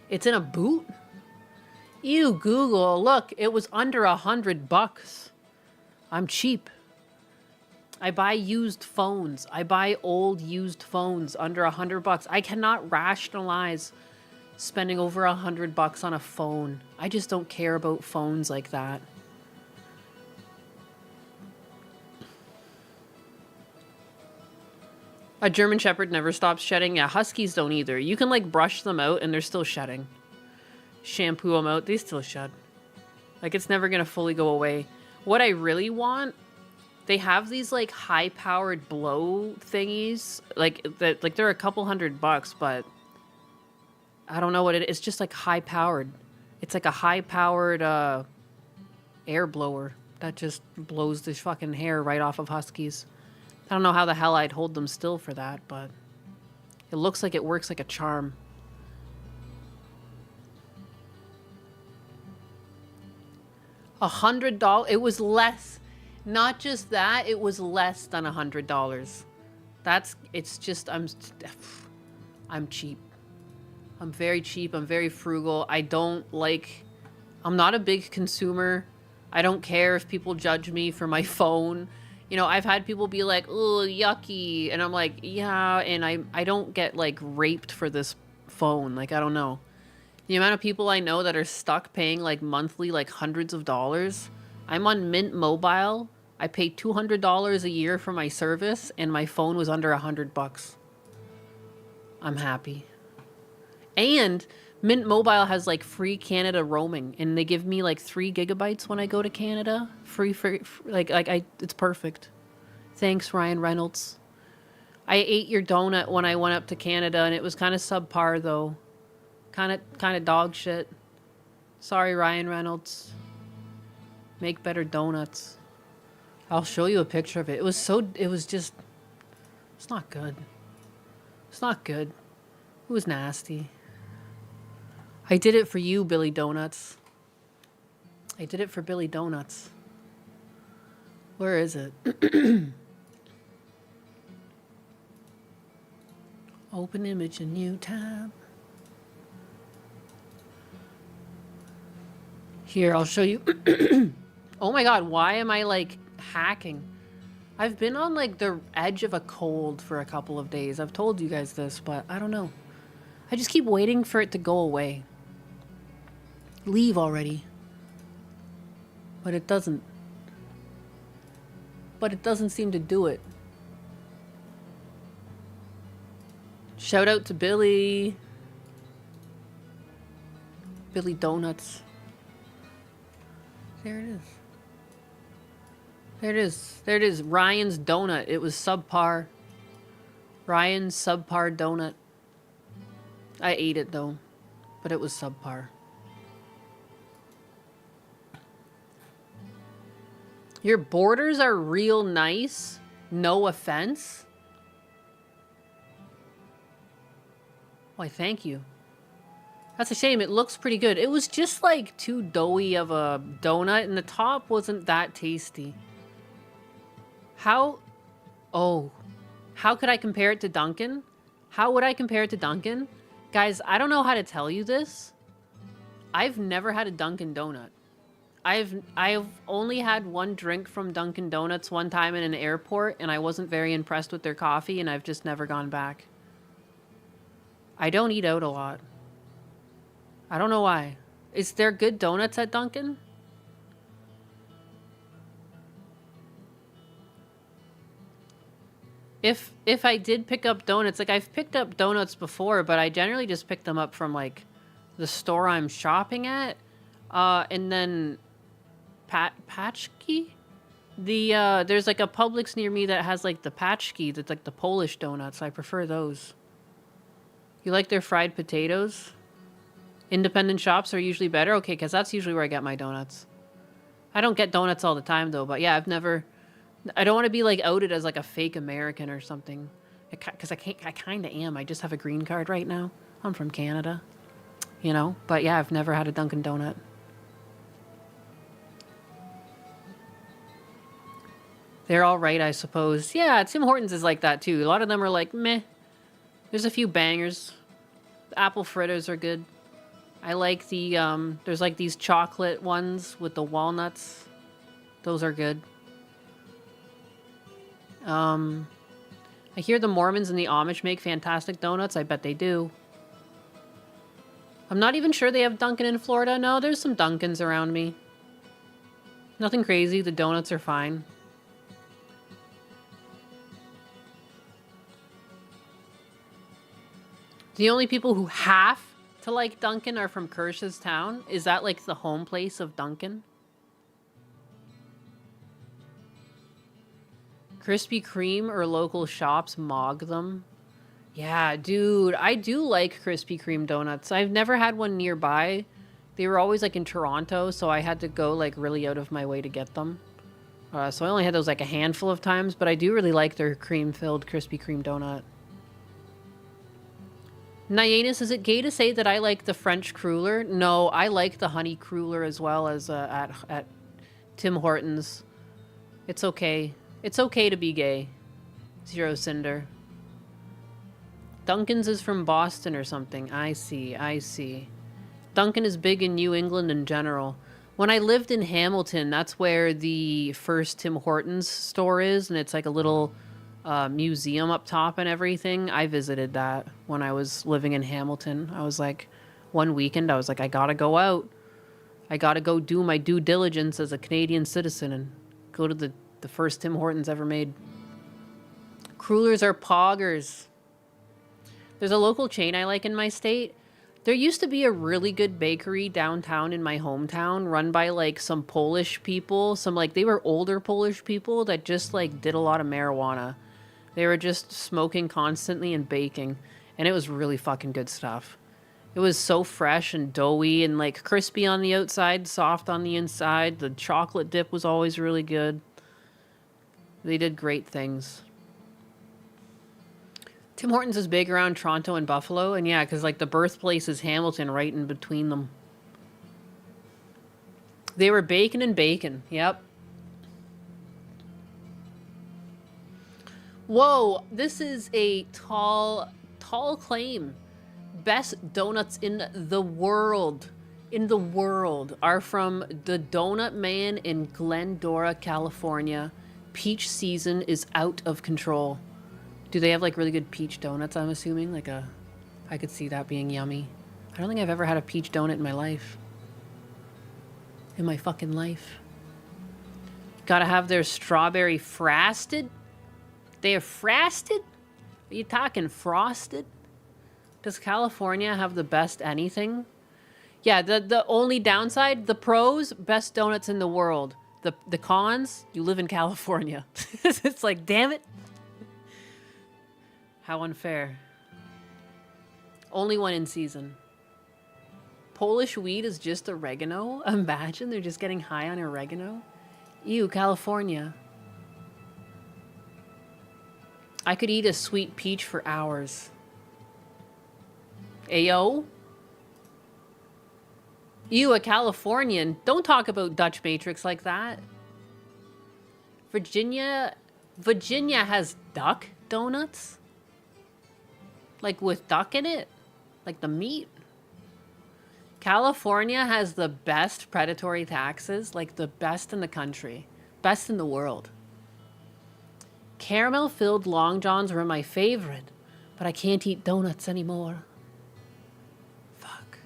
S2: It's in a boot? Ew, Google. Look, it was under $100. I'm cheap. I buy used phones. I buy old used phones under $100. I cannot rationalize spending over $100 on a phone. I just don't care about phones like that. A German Shepherd never stops shedding. Yeah, Huskies don't either. You can like brush them out and they're still shedding. Shampoo them out, they still shed. Like it's never gonna fully go away. What I really want, they have these like high-powered blow thingies. Like that, like they're a couple $100, but I don't know what it is. It's just like high-powered. It's like a high-powered air blower that just blows this fucking hair right off of Huskies. I don't know how the hell I'd hold them still for that, but it looks like it works like a charm. $100. It was less. Not just that, it was less than $100. It's just, I'm cheap. I'm very cheap. I'm very frugal. I'm not a big consumer. I don't care if people judge me for my phone. You know, I've had people be like, "Oh, yucky," and I'm like, "Yeah," and I don't get like raped for this phone. Like, I don't know. The amount of people I know that are stuck paying like monthly, like hundreds of dollars. I'm on Mint Mobile. I pay $200 a year for my service, and my phone was under $100. I'm happy. And Mint Mobile has like free Canada roaming, and they give me like 3 gigabytes when I go to Canada. Free, it's perfect. Thanks, Ryan Reynolds. I ate your donut when I went up to Canada, and it was kind of subpar though. Kind of dog shit. Sorry, Ryan Reynolds. Make better donuts. I'll show you a picture of it. It's not good. It's not good. It was nasty. I did it for you, Billy Donuts. I did it for Billy Donuts. Where is it? Open image, a new tab. Here, I'll show you. Oh my god, why am I like hacking? I've been on like the edge of a cold for a couple of days. I've told you guys this, but I don't know. I just keep waiting for it to go away. Leave already. But it doesn't. But it doesn't seem to do it. Shout out to Billy. Billy Donuts. There it is. There it is. There it is. Ryan's donut. It was subpar. Ryan's subpar donut. I ate it though, but it was subpar. Your borders are real nice. No offense. Why, thank you. That's a shame. It looks pretty good. It was just like too doughy of a donut, and the top wasn't that tasty. How could I compare it to Dunkin'? How would I compare it to Dunkin'? Guys, I don't know how to tell you this. I've never had a Dunkin' Donut. I've only had one drink from Dunkin' Donuts one time in an airport, and I wasn't very impressed with their coffee, and I've just never gone back. I don't eat out a lot. I don't know why. Is there good donuts at Dunkin'? If I did pick up donuts, like I've picked up donuts before, but I generally just pick them up from like the store I'm shopping at. And then Paczki? There's like a Publix near me that has like the Paczki, that's like the Polish donuts. I prefer those. You like their fried potatoes? Independent shops are usually better? Okay, because that's usually where I get my donuts. I don't get donuts all the time though, but yeah, I don't want to be like outed as like a fake American or something. Because I kind of am. I just have a green card right now. I'm from Canada. You know? But yeah, I've never had a Dunkin' Donut. They're all right, I suppose. Yeah, Tim Hortons is like that too. A lot of them are like, meh. There's a few bangers. The apple fritters are good. I like the, there's like these chocolate ones with the walnuts. Those are good. I hear the Mormons and the Amish make fantastic donuts. I bet they do. I'm not even sure they have Dunkin' in Florida. No, there's some Dunkins around me. Nothing crazy. The donuts are fine. The only people who have to like Dunkin' are from Kirsch's town. Is that like the home place of Dunkin'? Krispy Kreme or local shops mog them. Yeah, dude, I do like Krispy Kreme donuts. I've never had one nearby. They were always like in Toronto, so I had to go like really out of my way to get them. So I only had those like a handful of times, but I do really like their cream-filled Krispy Kreme donut. Nyanus, is it gay to say that I like the French cruller? No, I like the honey cruller as well as at Tim Hortons. It's okay. It's okay to be gay. Zero Cinder. Dunkin's is from Boston or something. I see, I see. Dunkin' is big in New England in general. When I lived in Hamilton, that's where the first Tim Hortons store is, and it's like a little museum up top and everything. I visited that when I was living in Hamilton. I was like, one weekend, I was like, I gotta go out. I gotta go do my due diligence as a Canadian citizen and go to the first Tim Hortons ever made. Crullers are poggers. There's a local chain I like in my state. There used to be a really good bakery downtown in my hometown run by like some Polish people. They were older Polish people that just like did a lot of marijuana. They were just smoking constantly and baking. And it was really fucking good stuff. It was so fresh and doughy and like crispy on the outside, soft on the inside. The chocolate dip was always really good. They did great things. Tim Hortons is big around Toronto and Buffalo, and yeah, because like the birthplace is Hamilton right in between them. They were bacon and bacon, yep. Whoa, this is a tall claim. Best donuts in the world are from the Donut Man in Glendora, California. Peach season is out of control. Do they have like really good peach donuts, I'm assuming? I could see that being yummy. I don't think I've ever had a peach donut in my life. In my fucking life. Gotta have their strawberry frosted. They are frosted? Are you talking frosted? Does California have the best anything? Yeah, the only downside, the pros, best donuts in the world. The cons, you live in California. It's like, damn it. How unfair. Only one in season. Polish weed is just oregano? Imagine they're just getting high on oregano. Ew, California. I could eat a sweet peach for hours. Ayo? Ew, a Californian. Don't talk about Dutch Matrix like that. Virginia has duck donuts? Like with duck in it? Like the meat? California has the best predatory taxes, like the best in the country. Best in the world. Caramel-filled Long Johns were my favorite, but I can't eat donuts anymore. Fuck.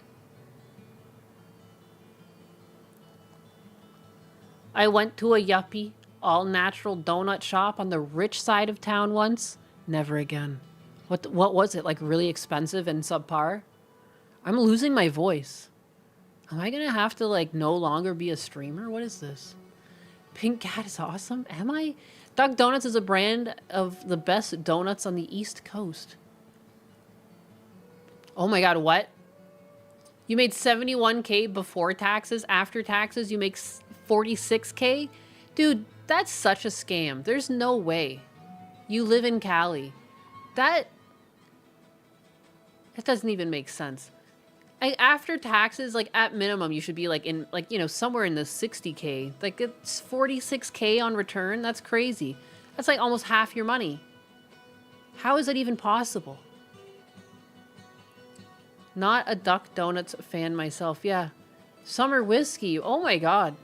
S2: I went to a yuppie, all-natural donut shop on the rich side of town once. Never again. What was it? Like really expensive and subpar? I'm losing my voice. Am I gonna have to like no longer be a streamer? What is this? Pink Cat is awesome. Am I? Duck Donuts is a brand of the best donuts on the East Coast. Oh my god, what? You made 71K before taxes. After taxes, you make 46K? Dude, that's such a scam. There's no way. You live in Cali. That doesn't even make sense. After taxes, like at minimum, you should be like in like, you know, somewhere in the 60K. Like it's 46K on return. That's crazy. That's like almost half your money. How is that even possible? Not a Duck Donuts fan myself. Yeah. Summer whiskey. Oh my god.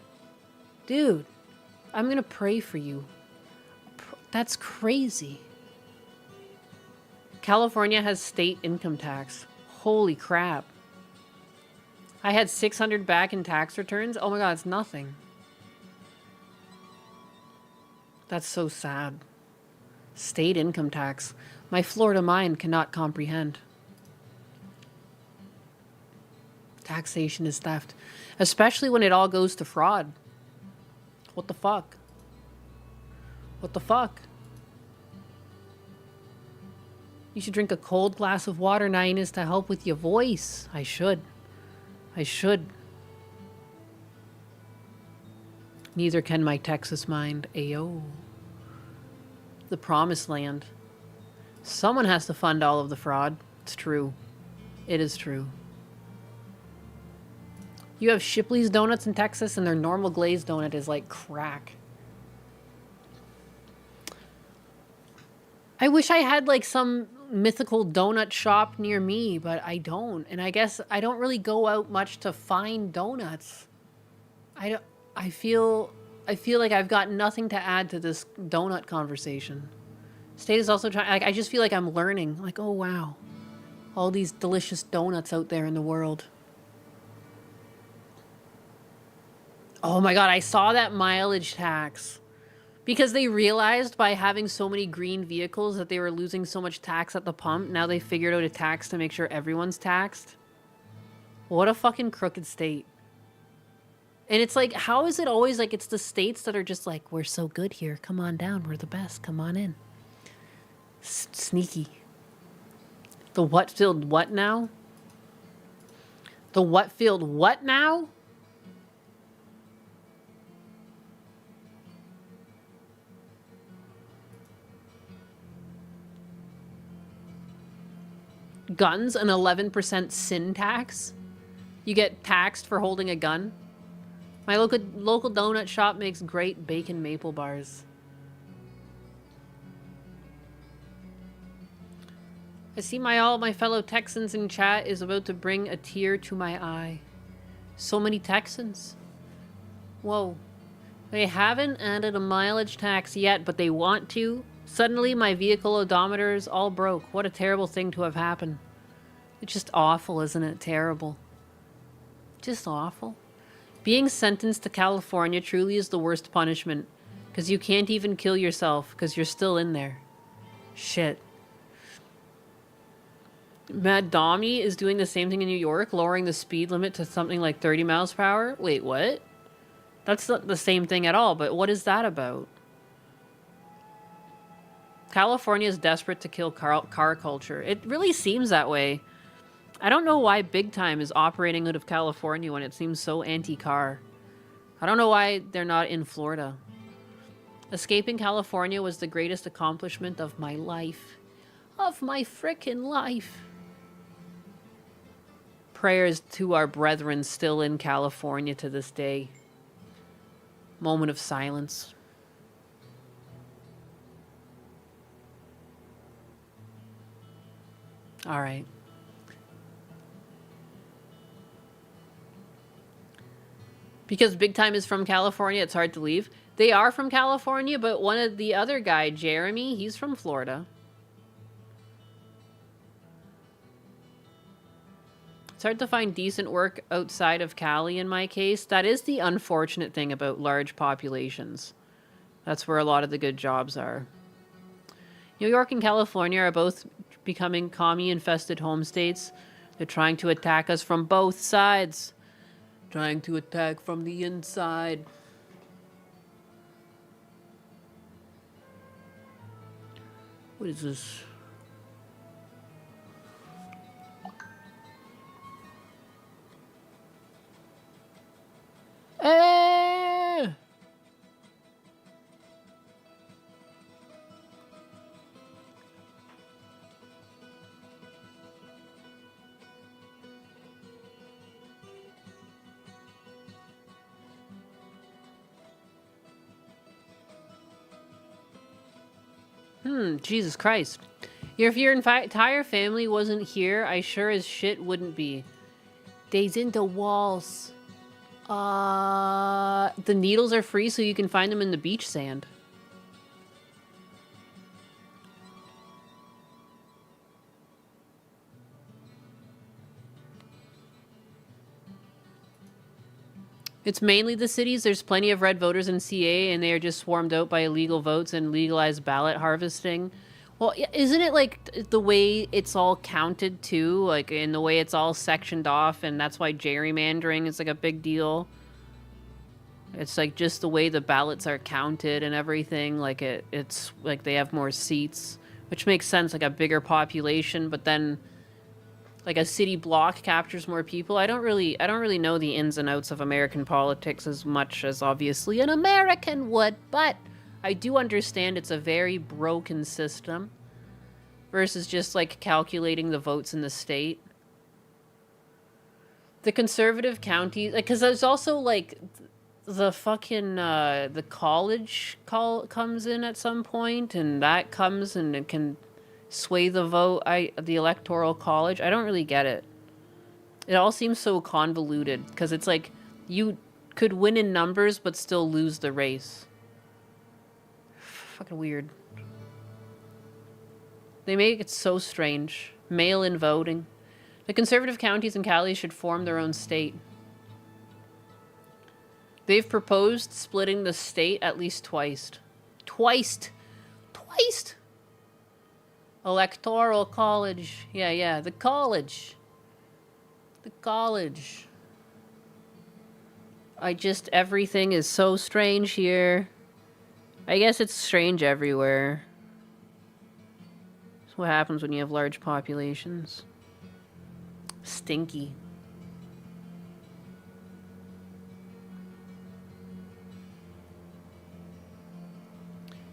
S2: Dude, I'm gonna pray for you. That's crazy. California has state income tax. Holy crap. I had 600 back in tax returns. Oh my god, it's nothing. That's so sad. State income tax. My Florida mind cannot comprehend. Taxation is theft. Especially when it all goes to fraud. What the fuck? What the fuck? You should drink a cold glass of water, Nines, to help with your voice. I should. I should. Neither can my Texas mind. Ayo. The promised land. Someone has to fund all of the fraud. It's true. It is true. You have Shipley's Donuts in Texas, and their normal glazed donut is like crack. I wish I had like some mythical donut shop near me, but I don't. And I guess I don't really go out much to find donuts. I feel like I've got nothing to add to this donut conversation. State is also trying, like, I just feel like I'm learning. Like, oh wow. All these delicious donuts out there in the world. Oh my god, I saw that mileage tax. Because they realized by having so many green vehicles that they were losing so much tax at the pump. Now they figured out a tax to make sure everyone's taxed. What a fucking crooked state. And it's like, how is it always like it's the states that are just like, we're so good here. Come on down. We're the best. Come on in. Sneaky. The what filled what now? The what filled what now? Guns, an 11% sin tax. You get taxed for holding a gun. My local donut shop makes great bacon maple bars. I see all my fellow Texans in chat is about to bring a tear to my eye. So many Texans. Whoa. They haven't added a mileage tax yet, but they want to. Suddenly, my vehicle odometer's all broke. What a terrible thing to have happened. It's just awful, isn't it? Terrible. Just awful. Being sentenced to California truly is the worst punishment. Because you can't even kill yourself, because you're still in there. Shit. Mad Dommy is doing the same thing in New York, lowering the speed limit to something like 30 miles per hour. Wait, what? That's not the same thing at all, but what is that about? California is desperate to kill car culture. It really seems that way. I don't know why Big Time is operating out of California when it seems so anti-car. I don't know why they're not in Florida. Escaping California was the greatest accomplishment of my life. Of my frickin' life. Prayers to our brethren still in California to this day. Moment of silence. All right. Because Big Time is from California, it's hard to leave. They are from California, but one of the other guy, Jeremy, he's from Florida. It's hard to find decent work outside of Cali in my case. That is the unfortunate thing about large populations. That's where a lot of the good jobs are. New York and California are both becoming commie-infested home states. They're trying to attack us from both sides. Trying to attack from the inside. What is this? Eh! Jesus Christ. If your entire family wasn't here, I sure as shit wouldn't be. Days into walls. The needles are free so you can find them in the beach sand. It's mainly the cities. There's plenty of red voters in CA, and they are just swarmed out by illegal votes and legalized ballot harvesting. Well, isn't it like the way it's all counted too? Like in the way it's all sectioned off, and that's why gerrymandering is like a big deal. It's like just the way the ballots are counted and everything. Like it's like they have more seats, which makes sense. Like a bigger population, but then like a city block captures more people. I don't really know the ins and outs of American politics as much as obviously an American would, but I do understand it's a very broken system versus just like calculating the votes in the state. The conservative counties, like, because there's also like the fucking the college comes in at some point, and that comes and it can sway the vote. The electoral college, I don't really get it. It all seems so convoluted because it's like you could win in numbers but still lose the race. Fucking weird. They make it so strange. Mail-in voting. The conservative counties in Cali should form their own state. They've proposed splitting the state at least twice. Twice! Electoral college. Yeah, the college. The college. Everything is so strange here. I guess it's strange everywhere. That's what happens when you have large populations. Stinky.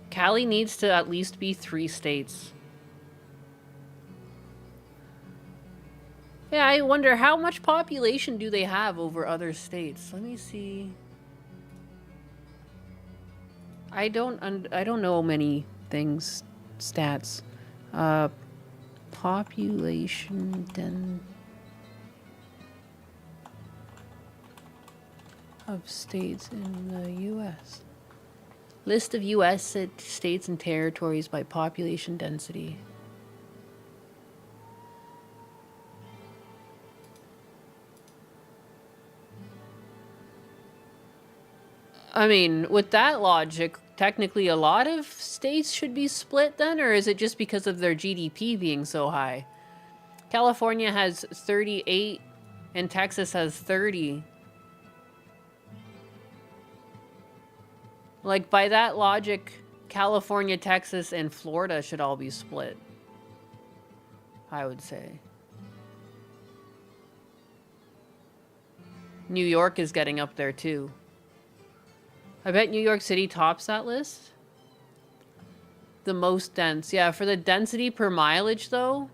S2: Cali needs to at least be 3 states. Yeah, I wonder how much population do they have over other states? Let me see. I don't know many things, stats. Population of states in the U.S. List of U.S. states and territories by population density. I mean, with that logic, technically a lot of states should be split then, or is it just because of their GDP being so high? California has 38 and Texas has 30. Like, by that logic, California, Texas, and Florida should all be split, I would say. New York is getting up there too. I bet New York City tops that list. The most dense. Yeah, for the density per mileage, though.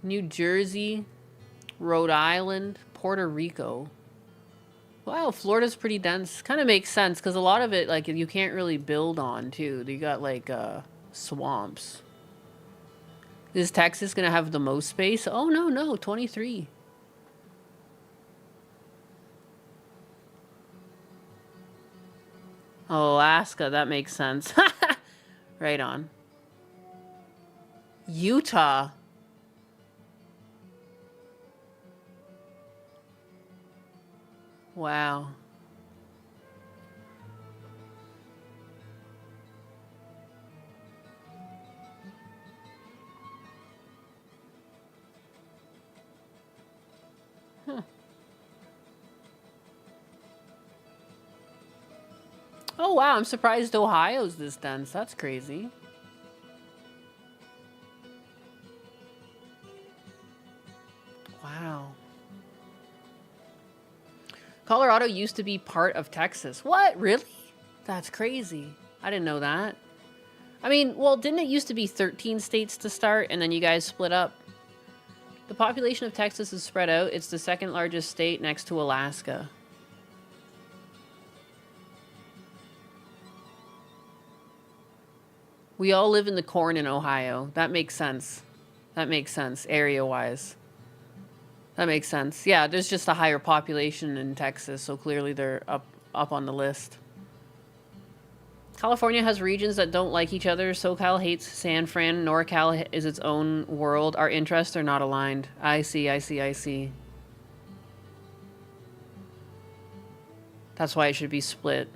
S2: New Jersey, Rhode Island, Puerto Rico. Wow, Florida's pretty dense. Kind of makes sense, because a lot of it, like, you can't really build on, too. You got, like, swamps. Is Texas going to have the most space? Oh, no, 23. Oh, Alaska, that makes sense. Right on. Utah. Wow. Huh. Oh, wow, I'm surprised Ohio's this dense. That's crazy. Wow. Colorado used to be part of Texas. What? Really? That's crazy. I didn't know that. I mean, well, didn't it used to be 13 states to start, and then you guys split up? The population of Texas is spread out. It's the second largest state next to Alaska. We all live in the corn in Ohio. That makes sense. That makes sense, area-wise. That makes sense. Yeah, there's just a higher population in Texas, so clearly they're up on the list. California has regions that don't like each other. SoCal hates San Fran. NorCal is its own world. Our interests are not aligned. I see. That's That's why it should be split.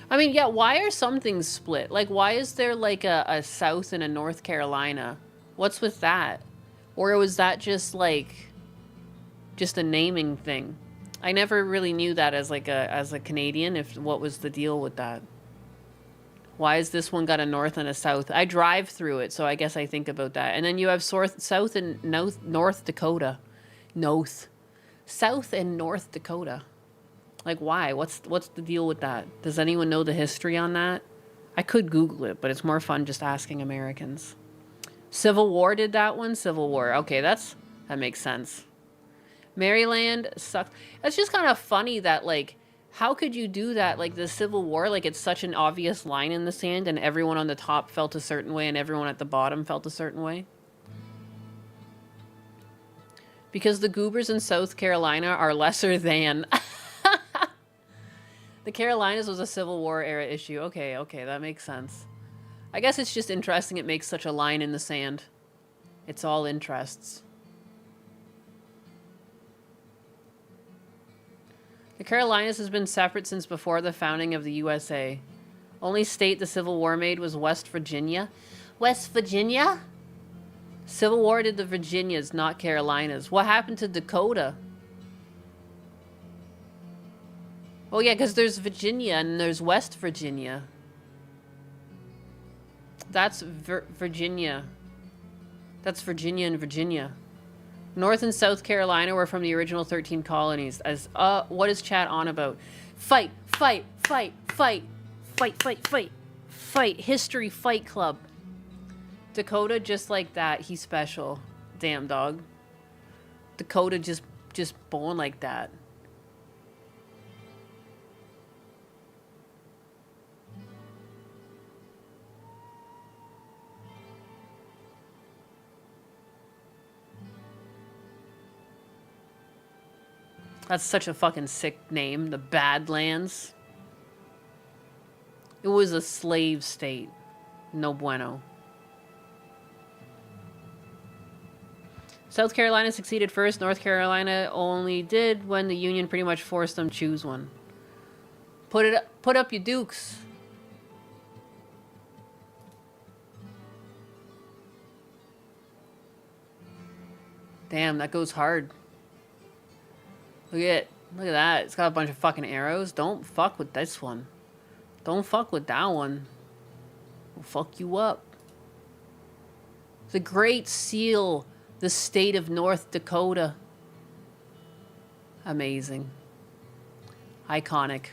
S2: I mean, yeah, why are some things split? Like, why is there like a South and a North Carolina? What's with that? Or was that just like, just a naming thing? I never really knew that as like as a Canadian, if what was the deal with that. Why is this one got a North and a South? I drive through it, so I guess I think about that. And then you have South and North Dakota. South and North Dakota. Like, why? What's the deal with that? Does anyone know the history on that? I could Google it, but it's more fun just asking Americans. Civil War did that one? Civil War. Okay, that makes sense. Maryland sucks. It's just kind of funny that, like, how could you do that? Like, the Civil War, like, it's such an obvious line in the sand, and everyone on the top felt a certain way, and everyone at the bottom felt a certain way. Because the Goobers in South Carolina are lesser than... The Carolinas was a Civil War era issue. Okay, that makes sense. I guess it's just interesting it makes such a line in the sand. It's all interests. The Carolinas has been separate since before the founding of the USA. Only state the Civil War made was West Virginia. West Virginia? Civil War did the Virginias, not Carolinas. What happened to Dakota? Oh yeah, because there's Virginia and there's West Virginia. That's Virginia. That's Virginia and Virginia. North and South Carolina were from the original 13 colonies. As what is chat on about? Fight, fight, fight, fight, fight, fight, fight, fight. History Fight Club. Dakota just like that. He's special. Damn dog. Dakota just born like that. That's such a fucking sick name. The Badlands. It was a slave state. No bueno. South Carolina succeeded first. North Carolina only did when the Union pretty much forced them to choose one. Put up your dukes. Damn, that goes hard. Look at that. It's got a bunch of fucking arrows. Don't fuck with this one. Don't fuck with that one. We'll fuck you up. The Great Seal, the state of North Dakota. Amazing. Iconic.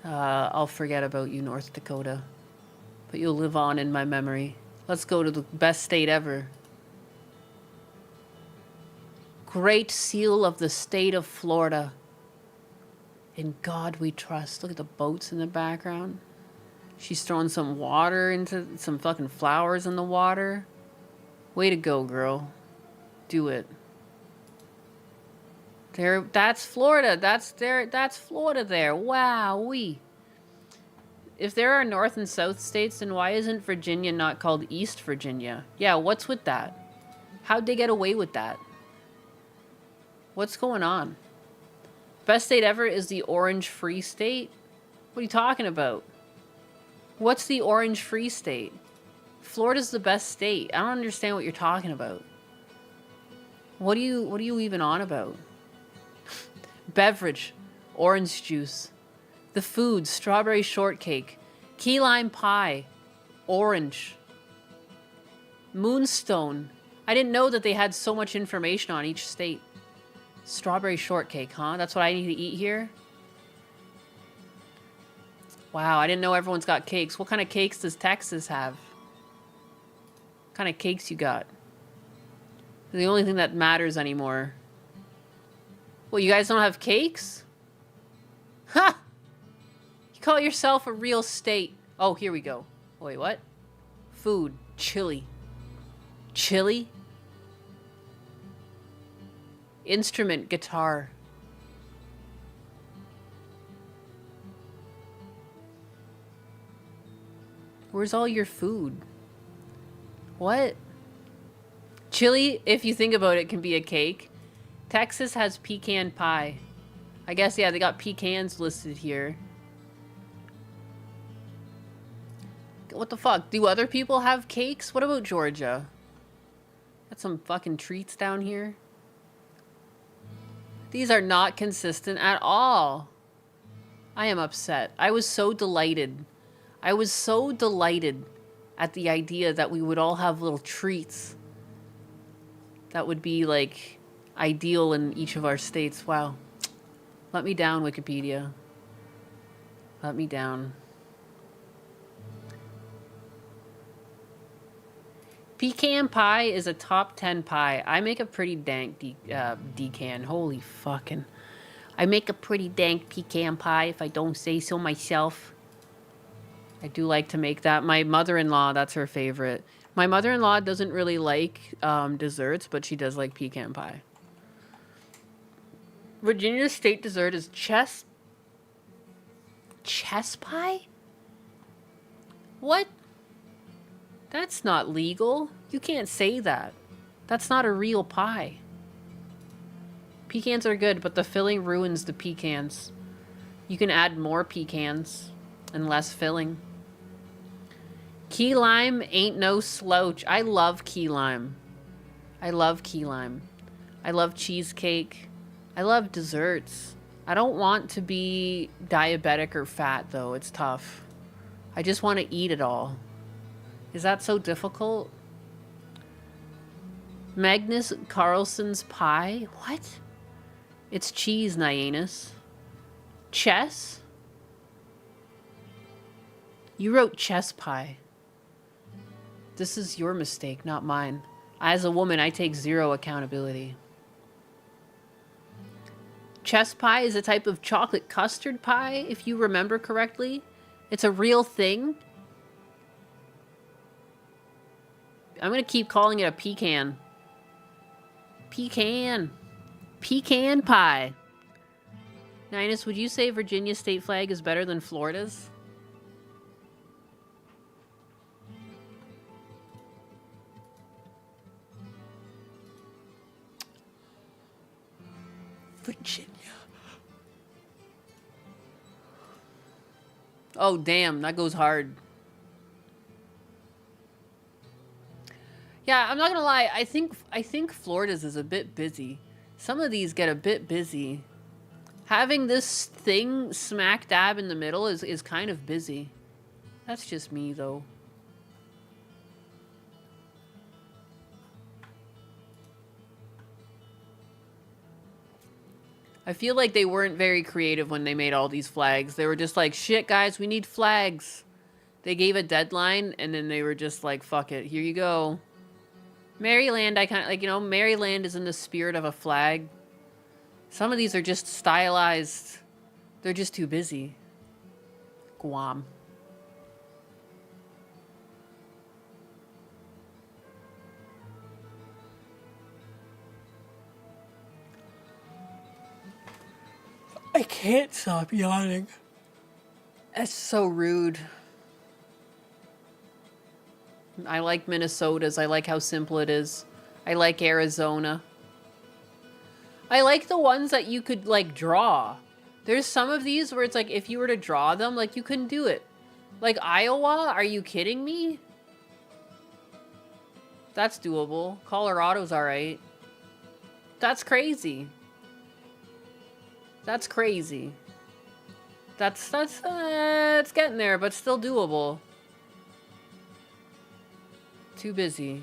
S2: I'll forget about you, North Dakota. But you'll live on in my memory. Let's go to the best state ever. Great Seal of the state of Florida. In God we trust. Look at the boats in the background. She's throwing some water into some fucking flowers in the water. Way to go, girl. Do it. There, that's Florida. That's Florida there. Wowee. If there are North and South states, then why isn't Virginia not called East Virginia? Yeah, what's with that? How'd they get away with that? What's going on? Best state ever is the Orange Free State? What are you talking about? What's the Orange Free State? Florida's the best state. I don't understand what you're talking about. What are you even on about? Beverage, orange juice. The food, strawberry shortcake. Key lime pie, orange. Moonstone. I didn't know that they had so much information on each state. Strawberry shortcake, huh? That's what I need to eat here? Wow, I didn't know everyone's got cakes. What kind of cakes does Texas have? What kind of cakes you got? The only thing that matters anymore. Well, you guys don't have cakes? Ha! You call yourself a real state. Oh, here we go. Wait, what? Food. Chili. Chili? Instrument, guitar. Where's all your food? What? Chili, if you think about it, can be a cake. Texas has pecan pie. I guess, yeah, they got pecans listed here. What the fuck? Do other people have cakes? What about Georgia? Got some fucking treats down here. These are not consistent at all. I am upset. I was so delighted. I was so delighted at the idea that we would all have little treats that would be, like, ideal in each of our states. Wow. Let me down, Wikipedia. Let me down. Pecan pie is a top 10 pie. I make a pretty dank decan. Holy fucking. I make a pretty dank pecan pie, if I don't say so myself. I do like to make that. My mother-in-law, that's her favorite. My mother-in-law doesn't really like desserts, but she does like pecan pie. Virginia's state dessert is chess pie? What? That's not legal. You can't say that. That's not a real pie. Pecans are good, but the filling ruins the pecans. You can add more pecans and less filling. Key lime ain't no slouch. I love key lime. I love key lime. I love cheesecake. I love desserts. I don't want to be diabetic or fat, though. It's tough. I just want to eat it all. Is that so difficult? Magnus Carlsen's pie? What? It's cheese, Nyanus. Chess? You wrote chess pie. This is your mistake, not mine. As a woman, I take zero accountability. Chess pie is a type of chocolate custard pie, if you remember correctly. It's a real thing. I'm gonna keep calling it a pecan. Pecan. Pecan pie. Ninus, would you say Virginia's state flag is better than Florida's? Virginia. Oh, damn. That goes hard. Yeah, I'm not gonna lie. I think Florida's is a bit busy. Some of these get a bit busy. Having this thing smack dab in the middle is kind of busy. That's just me, though. I feel like they weren't very creative when they made all these flags. They were just like, shit, guys, we need flags. They gave a deadline, and then they were just like, fuck it, here you go. Maryland, I kind of, like, you know, Maryland is in the spirit of a flag. Some of these are just stylized. They're just too busy. Guam. I can't stop yawning. That's so rude. I like Minnesota's. I like how simple it is. I like Arizona. I like the ones that you could, like, draw. There's some of these where it's like, if you were to draw them, like, you couldn't do it. Like, Iowa? Are you kidding me? That's doable. Colorado's alright. That's crazy. That's crazy. That's it's getting there, but still doable. Too busy.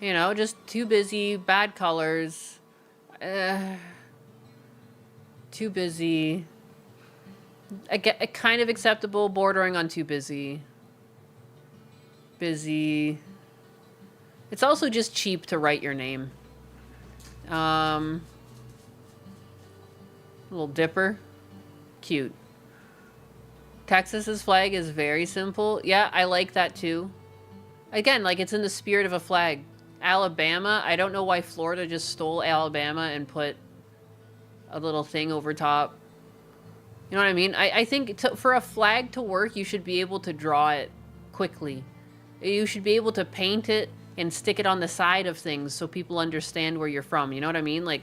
S2: You know, just too busy, bad colors. Too busy. I get a kind of acceptable, bordering on too busy. Busy. It's also just cheap to write your name. Little dipper. Cute. Texas's flag is very simple. Yeah, I like that too. Again, like, it's in the spirit of a flag. Alabama, I don't know why Florida just stole Alabama and put a little thing over top. You know what I mean? I think for a flag to work, you should be able to draw it quickly. You should be able to paint it and stick it on the side of things so people understand where you're from. You know what I mean? Like,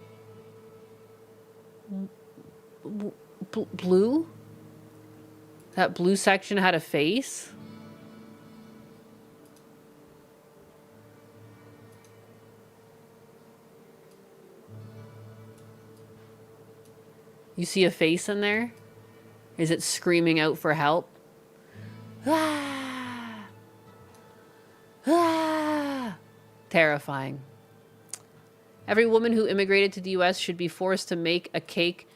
S2: Blue? That blue section had a face? You see a face in there? Is it screaming out for help? Ah! Ah! Terrifying. Every woman who immigrated to the US should be forced to make a cake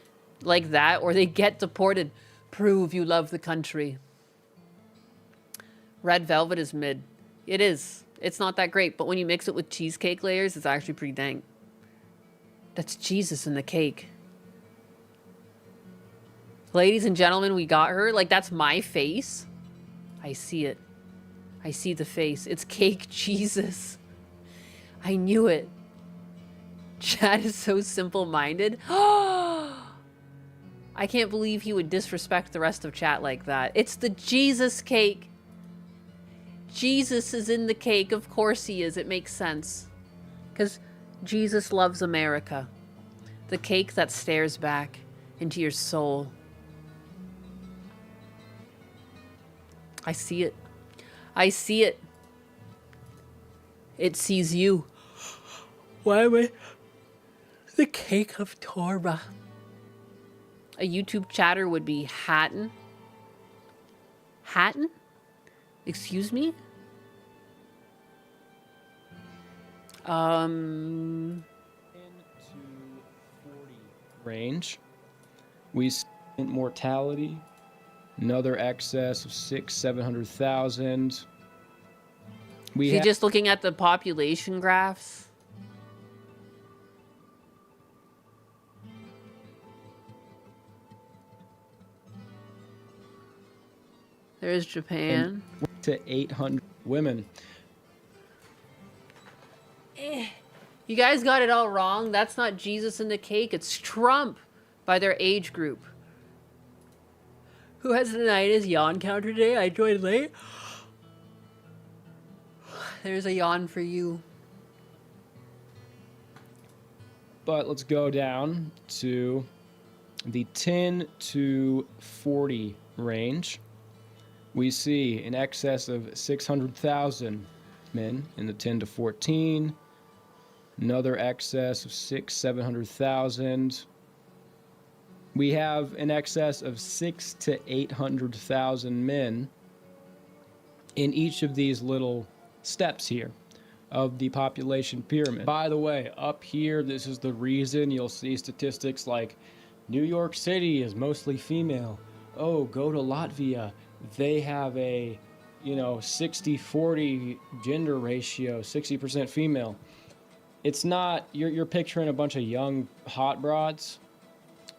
S2: like that or they get deported. Prove you love the country. Red velvet is mid. It is. It's not that great, but when you mix it with cheesecake layers, it's actually pretty dang. That's Jesus in the cake. Ladies and gentlemen, we got her. Like, that's my face. I see it. I see the face. It's cake Jesus. I knew it. Chad is so simple-minded. I can't believe he would disrespect the rest of chat like that. It's the Jesus cake. Jesus is in the cake. Of course he is. It makes sense. Because Jesus loves America. The cake that stares back into your soul. I see it. I see it. It sees you. Why am I the cake of Torah? A YouTube chatter would be Hatton. Hatton? Excuse me?
S19: Range. We see mortality. Another excess of 700,000.
S2: Is he just looking at the population graphs? There's Japan.
S19: To 800 women.
S2: You guys got it all wrong. That's not Jesus in the cake. It's Trump by their age group. Who has denied his yawn counter today? I joined late. There's a yawn for you.
S19: But let's go down to the 10 to 40 range. We see in excess of 600,000 men in the 10 to 14. Another excess of 700,000. We have in excess of 600,000 to 800,000 men in each of these little steps here of the population pyramid. By the way, up here, this is the reason you'll see statistics like New York City is mostly female. Oh, go to Latvia. They have a, 60-40 gender ratio, 60% female. It's not, you're picturing a bunch of young hot broads.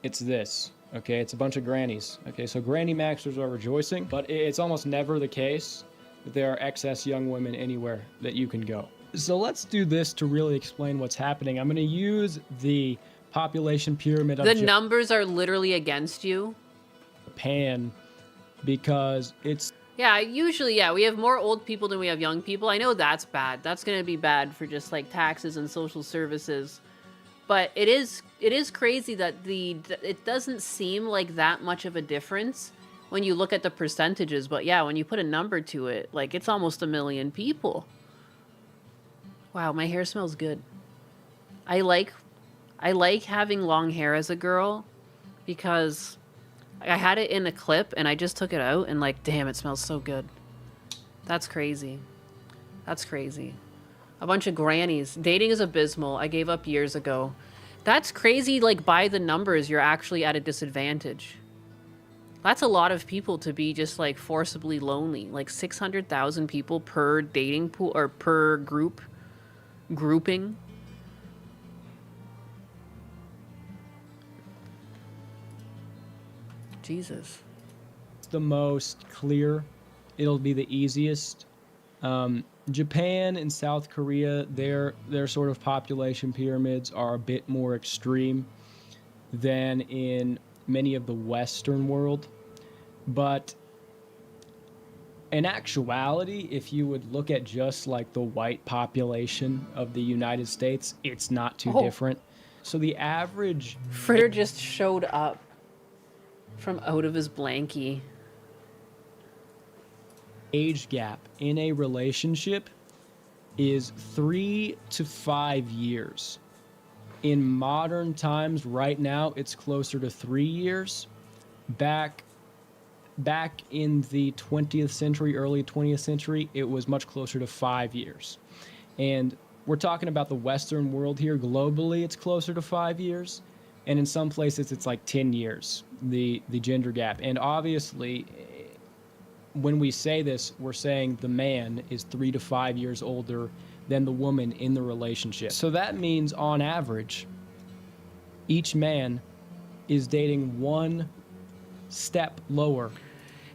S19: It's this, okay? It's a bunch of grannies, okay? So granny maxers are rejoicing, but it's almost never the case that there are excess young women anywhere that you can go. So let's do this to really explain what's happening. I'm going to use the population pyramid of
S2: The numbers are literally against you.
S19: Japan because it's...
S2: Yeah, usually, we have more old people than we have young people. I know that's bad. That's going to be bad for just like taxes and social services. But it is crazy that it doesn't seem like that much of a difference when you look at the percentages. But yeah, when you put a number to it, like it's almost 1 million people. Wow, my hair smells good. I like having long hair as a girl because I had it in a clip and I just took it out and like, damn, it smells so good. That's crazy. That's crazy. A bunch of grannies. Dating is abysmal. I gave up years ago. That's crazy, like, by the numbers, you're actually at a disadvantage. That's a lot of people to be just, like, forcibly lonely. Like, 600,000 people per dating pool, or per grouping. Jesus.
S19: It's the most clear. It'll be the easiest. Japan and South Korea, their sort of population pyramids are a bit more extreme than in many of the Western world. But in actuality, if you would look at just like the white population of the United States, it's not too different. So the average
S2: Fritter just showed up from out of his blankie.
S19: age gap in a relationship is 3 to 5 years. In modern times, right now, it's closer to 3 years. Back in the 20th century, early 20th century, it was much closer to 5 years. And we're talking about the Western world here. Globally, it's closer to 5 years. And in some places, it's like 10 years, the gender gap. And obviously, when we say this, we're saying the man is 3 to 5 years older than the woman in the relationship. So that means, on average, each man is dating one step lower.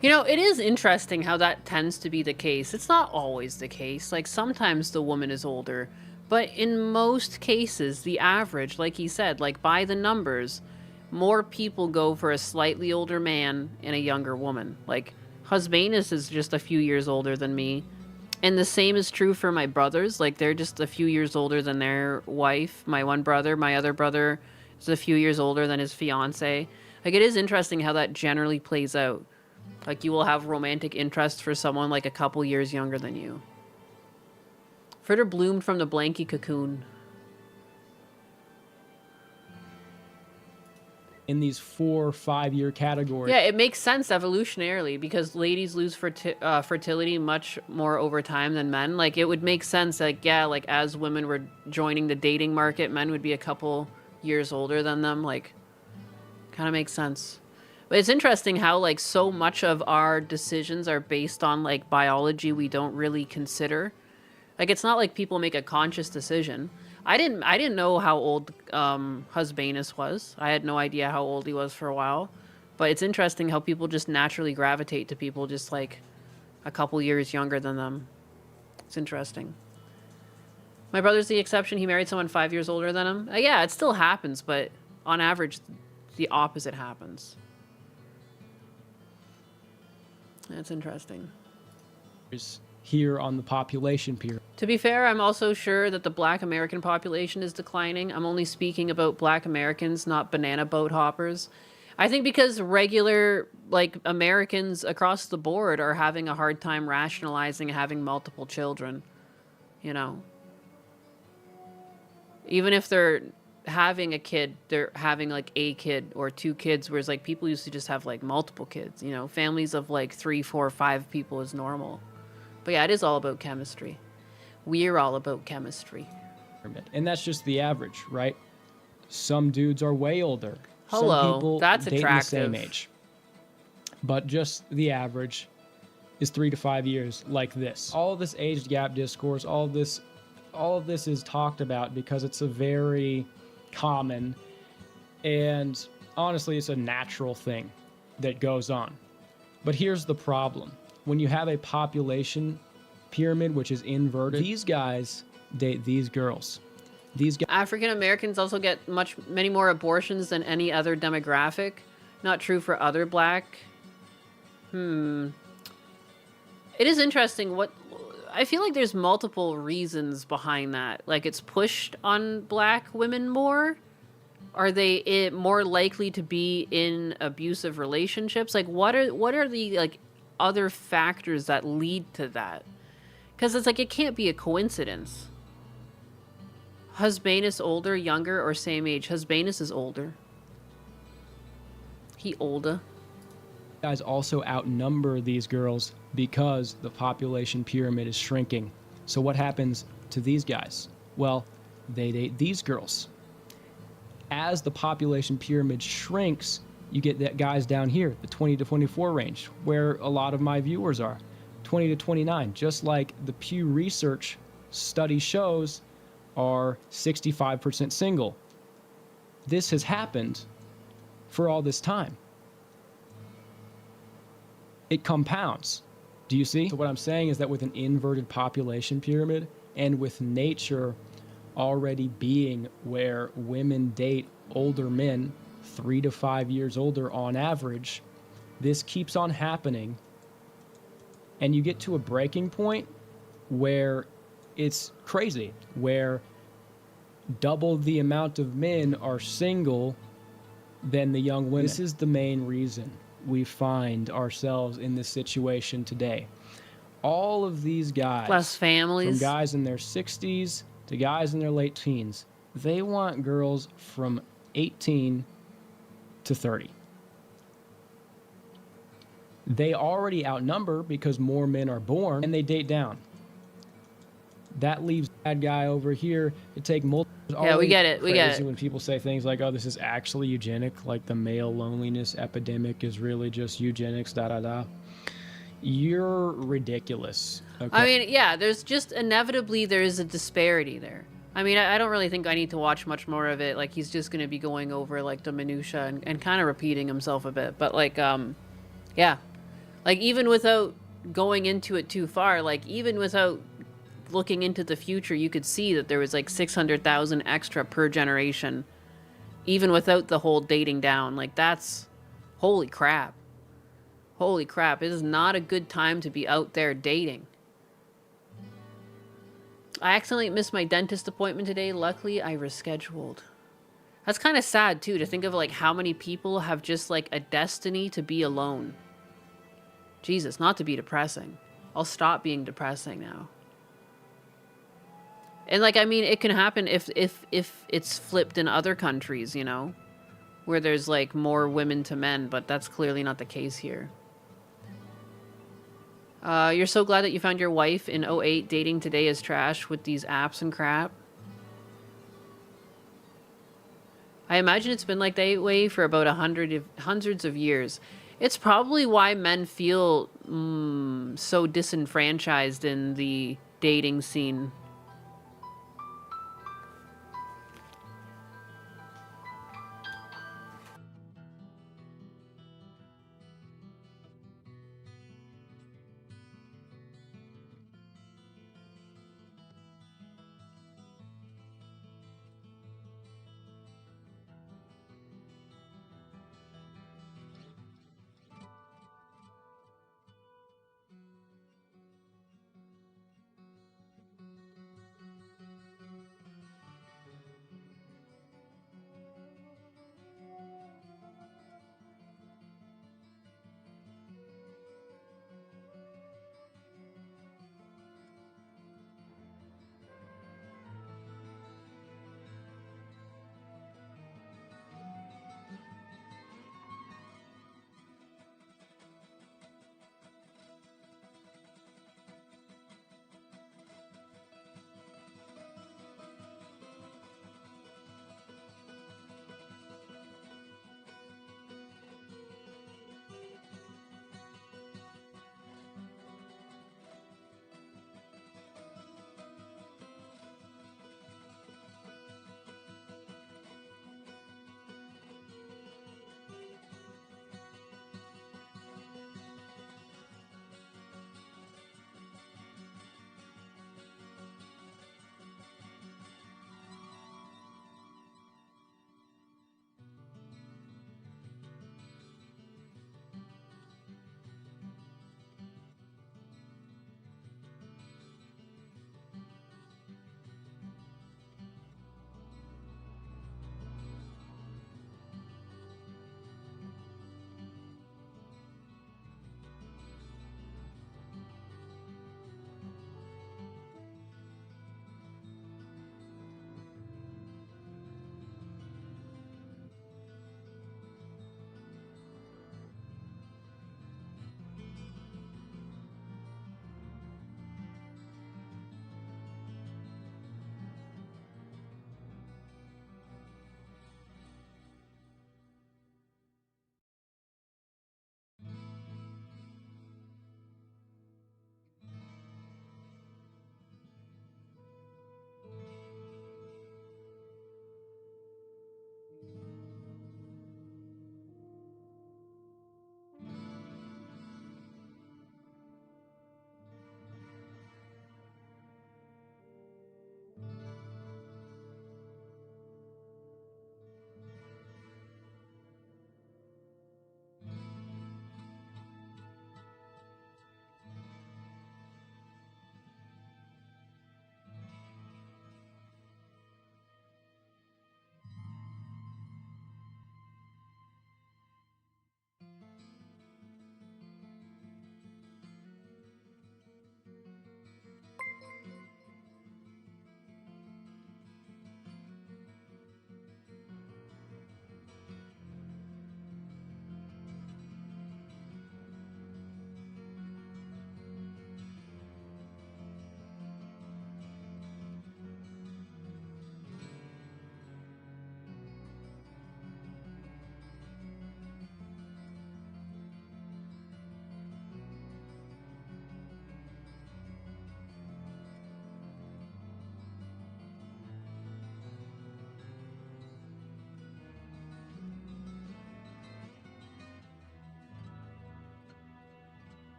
S2: You know, it is interesting how that tends to be the case. It's not always the case. Like, sometimes the woman is older. But in most cases, the average, like he said, like by the numbers, more people go for a slightly older man and a younger woman. Like, Husbanus is just a few years older than me. And the same is true for my brothers. Like, they're just a few years older than their wife. My one brother, my other brother is a few years older than his fiance. Like, it is interesting how that generally plays out. Like, you will have romantic interest for someone like a couple years younger than you. Fritter bloomed from the blankie cocoon.
S19: In these 4 or 5 year categories.
S2: Yeah, it makes sense evolutionarily because ladies lose fertility much more over time than men. Like, it would make sense, like, yeah, like as women were joining the dating market, men would be a couple years older than them. Like, kind of makes sense. But it's interesting how, like, so much of our decisions are based on, like, biology we don't really consider. Like, it's not like people make a conscious decision. I didn't know how old Husbanus was. I had no idea how old he was for a while. But it's interesting how people just naturally gravitate to people just, like, a couple years younger than them. It's interesting. My brother's the exception. He married someone 5 years older than him. Yeah, it still happens, but on average, the opposite happens. That's interesting.
S19: Here on the population pyramid.
S2: To be fair, I'm also sure that the Black American population is declining. I'm only speaking about Black Americans, not banana boat hoppers. I think because regular, like, Americans across the board are having a hard time rationalizing having multiple children. You know? Even if they're having a kid, they're having, like, a kid or 2 kids, whereas, like, people used to just have, like, multiple kids. You know? Families of, like, 3, 4, 5 people is normal. But yeah, it is all about chemistry. We're all about chemistry.
S19: And that's just the average, right? Some dudes are way older.
S2: Hello,
S19: Some people
S2: that's
S19: date
S2: attractive.
S19: the same age. But just the average is 3 to 5 years, like this. All of this age gap discourse, all of this is talked about because it's a very common and honestly, it's a natural thing that goes on. But here's the problem. When you have a population pyramid, which is inverted, these guys date these girls. These guys.
S2: African Americans also get many more abortions than any other demographic. Not true for other Black. It is interesting I feel like there's multiple reasons behind that. Like, it's pushed on Black women more. Are they more likely to be in abusive relationships? Like, what are the, like, other factors that lead to that? Because it's like, it can't be a coincidence. Husbanus older, younger, or same age? Husbanus is older. He older.
S19: Guys also outnumber these girls because the population pyramid is shrinking. So what happens to these guys? Well, they date these girls. As the population pyramid shrinks, you get that guys down here, the 20 to 24 range, where a lot of my viewers are. 20 to 29, just like the Pew Research study shows, are 65% single. This has happened for all this time. It compounds. Do you see? So what I'm saying is that with an inverted population pyramid and with nature already being where women date older men, 3 to 5 years older on average, this keeps on happening. And you get to a breaking point where it's crazy, where double the amount of men are single than the young women. This is the main reason we find ourselves in this situation today. All of these guys,
S2: Less families.
S19: from guys in their 60s to guys in their late teens, they want girls from 18 to 30. They already outnumber because more men are born, and they date down. That leaves that guy over here to take multiple.
S2: Yeah, we get it. We get
S19: Crazy
S2: it.
S19: when people say things like, "Oh, this is actually eugenic," like the male loneliness epidemic is really just eugenics. Da da da. You're ridiculous. Okay.
S2: I mean, yeah, there's just inevitably there is a disparity there. I mean, I don't really think I need to watch much more of it. Like, he's just going to be going over, like, the minutia and kind of repeating himself a bit. But, like, yeah. Like, even without going into it too far, like, even without looking into the future, you could see that there was, like, 600,000 extra per generation. Even without the whole dating down. Like, that's... Holy crap. Holy crap. It is not a good time to be out there dating. I accidentally missed my dentist appointment today. Luckily, I rescheduled. That's kind of sad, too, to think of, like, how many people have just, like, a destiny to be alone. Jesus, not to be depressing. I'll stop being depressing now. And, like, I mean, it can happen if it's flipped in other countries, you know? Where there's, like, more women to men, but that's clearly not the case here. You're so glad that you found your wife in 08. Dating today is trash with these apps and crap. I imagine it's been like that way for about hundreds of years. It's probably why men feel so disenfranchised in the dating scene.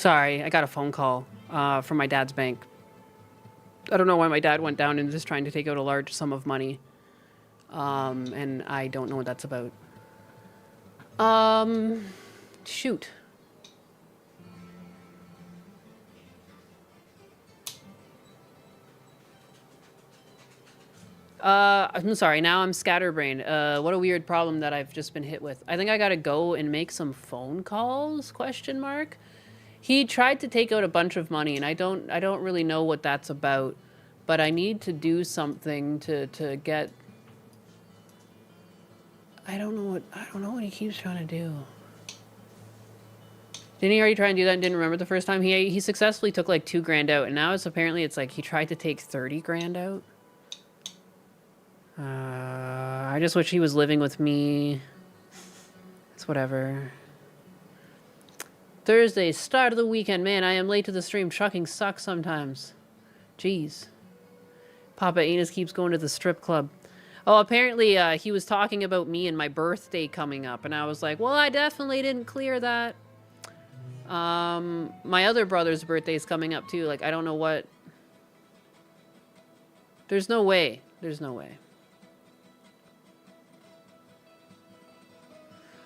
S2: Sorry, I got a phone call from my dad's bank. I don't know why my dad went down and is just trying to take out a large sum of money. And I don't know what that's about. Shoot. I'm sorry, now I'm scatterbrained. What a weird problem that I've just been hit with. I think I gotta go and make some phone calls, question mark? He tried to take out a bunch of money, and I don't really know what that's about. But I need to do something to get... I don't know what he keeps trying to do. Didn't he already try and do that and didn't remember the first time? He successfully took like $2,000 out, and now it's like he tried to take $30,000 out. I just wish he was living with me. It's whatever. Thursday, start of the weekend. Man, I am late to the stream. Trucking sucks sometimes. Jeez. Papa Enos keeps going to the strip club. Oh, apparently he was talking about me and my birthday coming up, and I was like, well, I definitely didn't clear that. My other brother's birthday is coming up too. Like, I don't know what... There's no way. There's no way.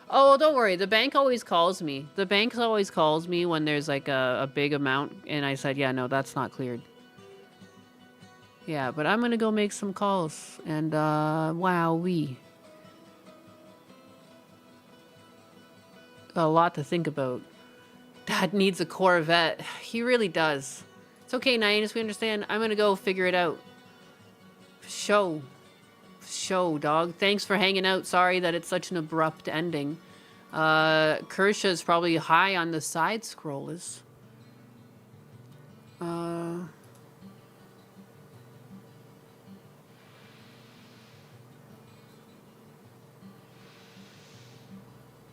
S2: Oh, don't worry. The bank always calls me. The bank always calls me when there's like a big amount, and I said, yeah, no, that's not cleared. Yeah, but I'm gonna go make some calls, and wowee. A lot to think about. Dad needs a Corvette. He really does. It's okay, Nyanus, we understand. I'm gonna go figure it out. Show, dog. Thanks for hanging out. Sorry that it's such an abrupt ending. Kersha's probably high on the side scrollers.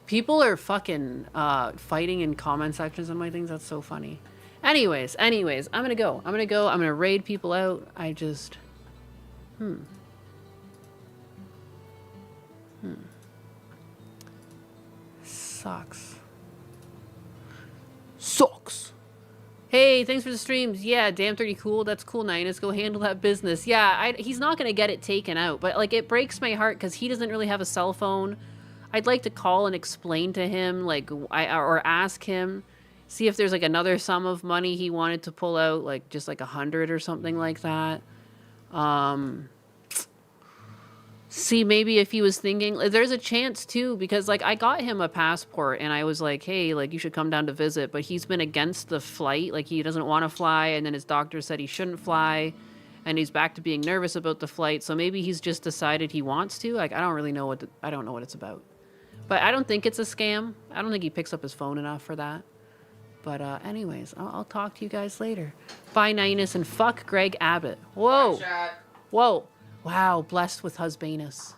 S2: People are fucking fighting in comment sections on my things. That's so funny. Anyways, I'm gonna go. I'm gonna raid people out. I just... Sucks. Hey, thanks for the streams. Yeah, damn 30 cool. That's cool, Nyanus. Go handle that business. Yeah, he's not gonna get it taken out, but like it breaks my heart because he doesn't really have a cell phone. I'd like to call and explain to him, like, or ask him, see if there's like another sum of money he wanted to pull out, like just like 100 or something like that. See, maybe if he was thinking, there's a chance too, because like I got him a passport and I was like, hey, like you should come down to visit, but he's been against the flight, like he doesn't want to fly, and then his doctor said he shouldn't fly, and he's back to being nervous about the flight, so maybe he's just decided he wants to. Like I don't really know I don't know what it's about. But I don't think it's a scam. I don't think he picks up his phone enough for that. But anyways, I'll talk to you guys later. Bye, Nyanus, and fuck Greg Abbott. Whoa. Whoa. Wow, blessed with husbanus.